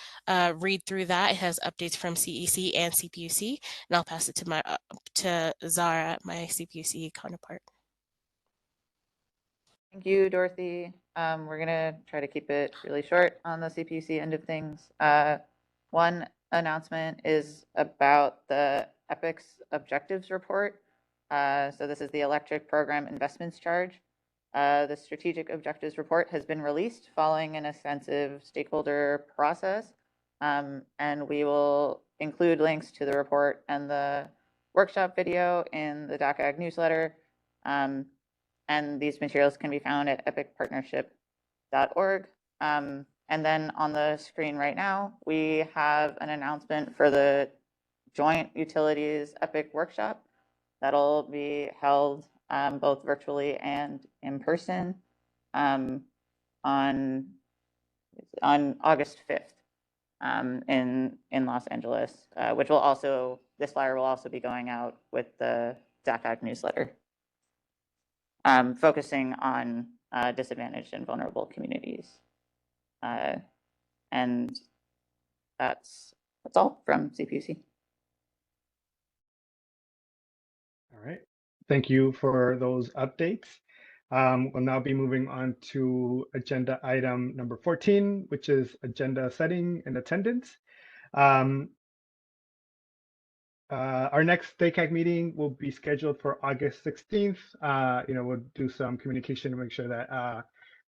read through that. It has updates from CEC and CPUC, and I'll pass it to Zara, my CPUC counterpart. Thank you, Dorothy. We're gonna try to keep it really short on the CPUC end of things. One announcement is about the EPIC's objectives report. So this is the Electric Program Investments Charge. The Strategic Objectives report has been released following an extensive stakeholder process, and we will include links to the report and the workshop video in the DACAG newsletter. And these materials can be found at epicpartnership.org. And then on the screen right now, we have an announcement for the Joint Utilities EPIC workshop that'll be held both virtually and in person on August 5th in Los Angeles, which will also, this flyer will also be going out with the DACAG newsletter, focusing on disadvantaged and vulnerable communities. And that's all from CPUC. All right. Thank you for those updates. We'll now be moving on to agenda item number 14, which is agenda setting and attendance. Our next DACAG meeting will be scheduled for August 16th. We'll do some communication to make sure that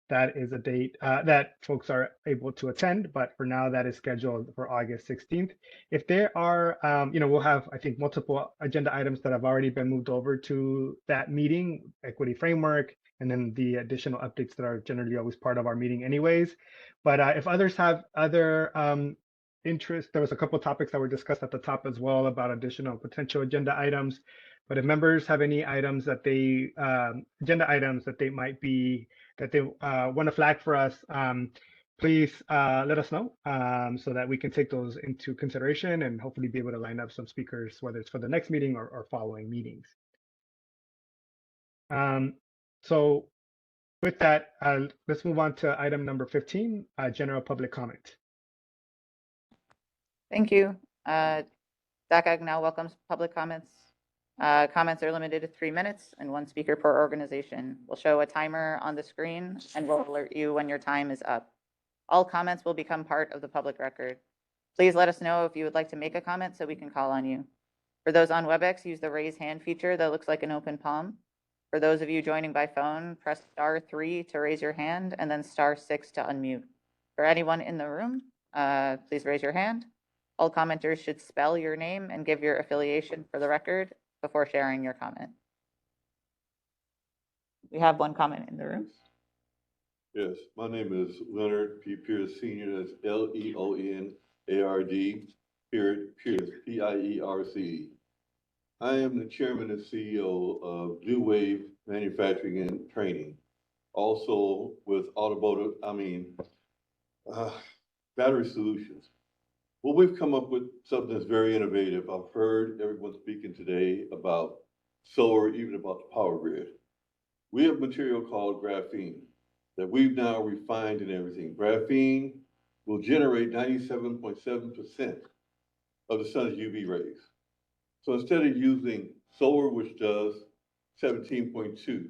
that is a date that folks are able to attend, but for now that is scheduled for August 16th. If there are, we'll have, I think, multiple agenda items that have already been moved over to that meeting, equity framework, and then the additional updates that are generally always part of our meeting anyways. But if others have other interest, there was a couple of topics that were discussed at the top as well about additional potential agenda items. But if members have any items that they, agenda items that they might be, that they want to flag for us, please let us know so that we can take those into consideration and hopefully be able to line up some speakers, whether it's for the next meeting or following meetings. So with that, let's move on to item number 15, general public comment. Thank you. DACAG now welcomes public comments. Comments are limited to 3 minutes and 1 speaker per organization. We'll show a timer on the screen and we'll alert you when your time is up. All comments will become part of the public record. Please let us know if you would like to make a comment so we can call on you. For those on WebEx, use the raise hand feature that looks like an open palm. For those of you joining by phone, press *3 to raise your hand and then *6 to unmute. For anyone in the room, please raise your hand. All commenters should spell your name and give your affiliation for the record before sharing your comment. We have 1 comment in the room. Yes, my name is Leonard P. Pierce Sr. That's Leonard, Pierce, Pierce. I am the chairman and CEO of New Wave Manufacturing and Training. Also with battery solutions. Well, we've come up with something that's very innovative. I've heard everyone speaking today about solar, even about the power grid. We have material called graphene that we've now refined and everything. Graphene will generate 97.7% of the sun's UV rays. So instead of using solar, which does 17.2,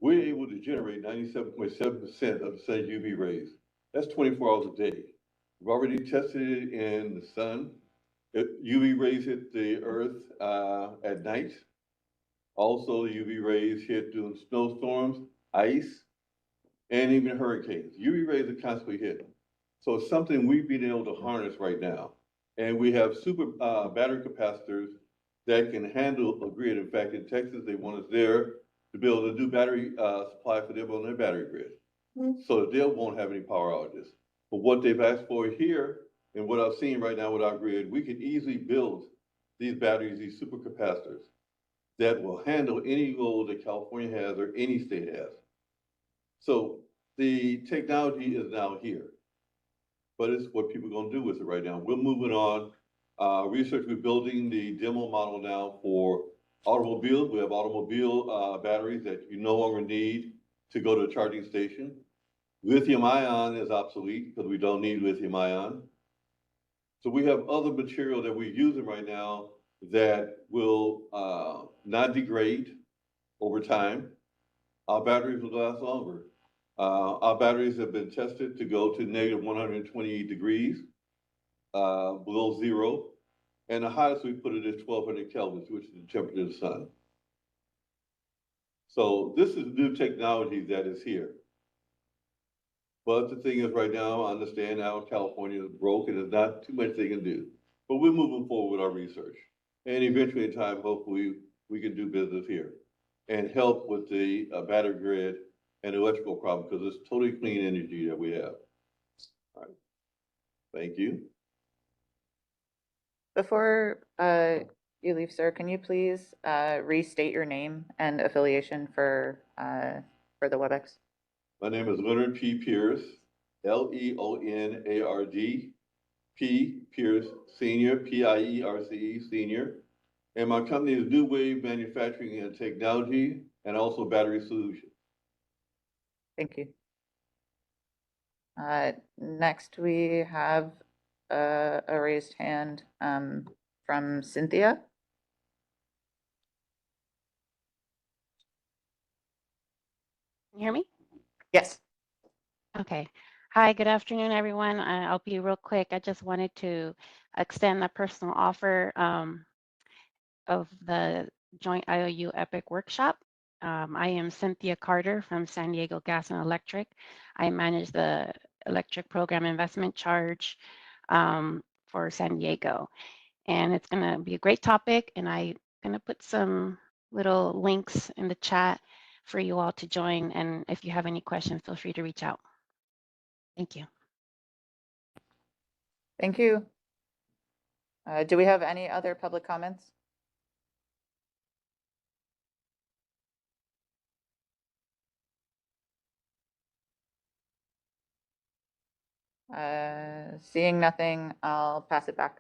we're able to generate 97.7% of the sun's UV rays. That's 24 hours a day. We've already tested it in the sun. UV rays hit the earth at night. Also, UV rays hit during snowstorms, ice, and even hurricanes. UV rays are constantly hitting. So it's something we've been able to harness right now. And we have super battery capacitors that can handle a grid. In fact, in Texas, they want us there to be able to do battery supply for them on their battery grid. So that they won't have any power outages. But what they've asked for here, and what I've seen right now with our grid, we can easily build these batteries, these supercapacitors, that will handle any load that California has or any state has. So the technology is now here, but it's what people are going to do with it right now. We're moving on. Research, we're building the demo model now for automobiles. We have automobile batteries that you no longer need to go to a charging station. Lithium ion is obsolete because we don't need lithium ion. So we have other material that we're using right now that will not degrade over time. Our batteries will last longer. Our batteries have been tested to go to negative 120 degrees, below zero. And the highest we put it is 1200 kelvins, which is the temperature of the sun. So this is new technology that is here. But the thing is right now, I understand now California is broke and there's not too much they can do. But we're moving forward with our research. And eventually in time, hopefully we can do business here and help with the battery grid and electrical problem because it's totally clean energy that we have. All right. Thank you. Before you leave, sir, can you please restate your name and affiliation for the WebEx? My name is Leonard P. Pierce, Leonard P. Pierce Sr., Pierce Sr. And my company is New Wave Manufacturing and Technology and also Battery Solutions. Thank you. Next, we have a raised hand from Cynthia. Can you hear me? Yes. Okay. Hi, good afternoon, everyone. I'll be real quick. I just wanted to extend a personal offer of the Joint IOU EPIC workshop. I am Cynthia Carter from San Diego Gas and Electric. I manage the electric program investment charge for San Diego. And it's going to be a great topic. And I'm going to put some little links in the chat for you all to join. And if you have any questions, feel free to reach out. Thank you. Thank you. Do we have any other public comments? Seeing nothing, I'll pass it back.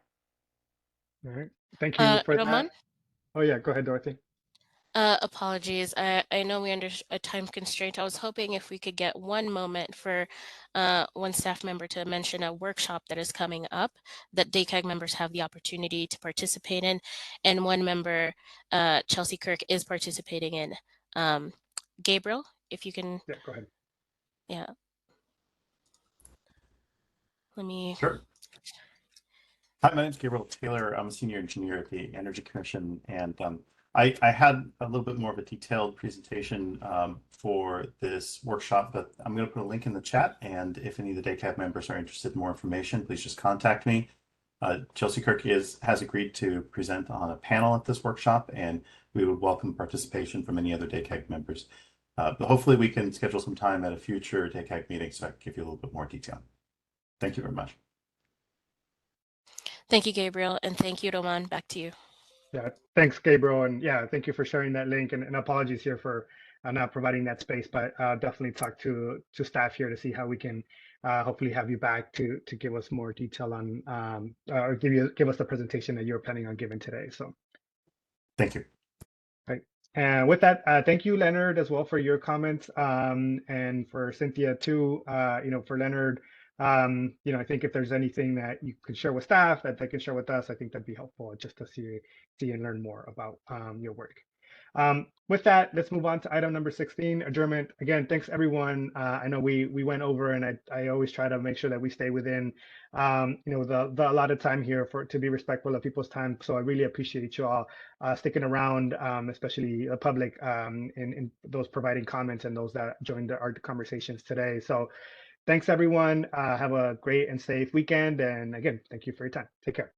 All right. Thank you for that. Roman? Oh yeah, go ahead, Dorothy. Apologies. I know we under a time constraint. I was hoping if we could get one moment for one staff member to mention a workshop that is coming up that DACAG members have the opportunity to participate in, and one member, Chelsea Kirk, is participating in. Gabriel, if you can. Yeah, go ahead. Yeah. Let me. Sure. Hi, my name is Gabriel Taylor. I'm a senior engineer at the Energy Commission, and I had a little bit more of a detailed presentation for this workshop, but I'm going to put a link in the chat, and if any of the DACAG members are interested in more information, please just contact me. Chelsea Kirk has agreed to present on a panel at this workshop, and we would welcome participation from any other DACAG members. But hopefully we can schedule some time at a future DACAG meeting so I can give you a little bit more detail. Thank you very much. Thank you, Gabriel, and thank you, Roman. Back to you. Yeah, thanks, Gabriel, and yeah, thank you for sharing that link. And apologies here for not providing that space, but definitely talk to staff here to see how we can hopefully have you back to give us more detail on or give us the presentation that you're planning on giving today. So, thank you. Right. And with that, thank you, Leonard, as well for your comments, and for Cynthia too. For Leonard. I think if there's anything that you could share with staff that they can share with us, I think that'd be helpful just to see and learn more about your work. With that, let's move on to item number 16, adjournment. Again, thanks everyone. I know we went over, and I always try to make sure that we stay within the allotted time here to be respectful of people's time. So I really appreciate you all sticking around, especially the public, in those providing comments and those that joined our conversations today. So thanks everyone. Have a great and safe weekend. And again, thank you for your time. Take care.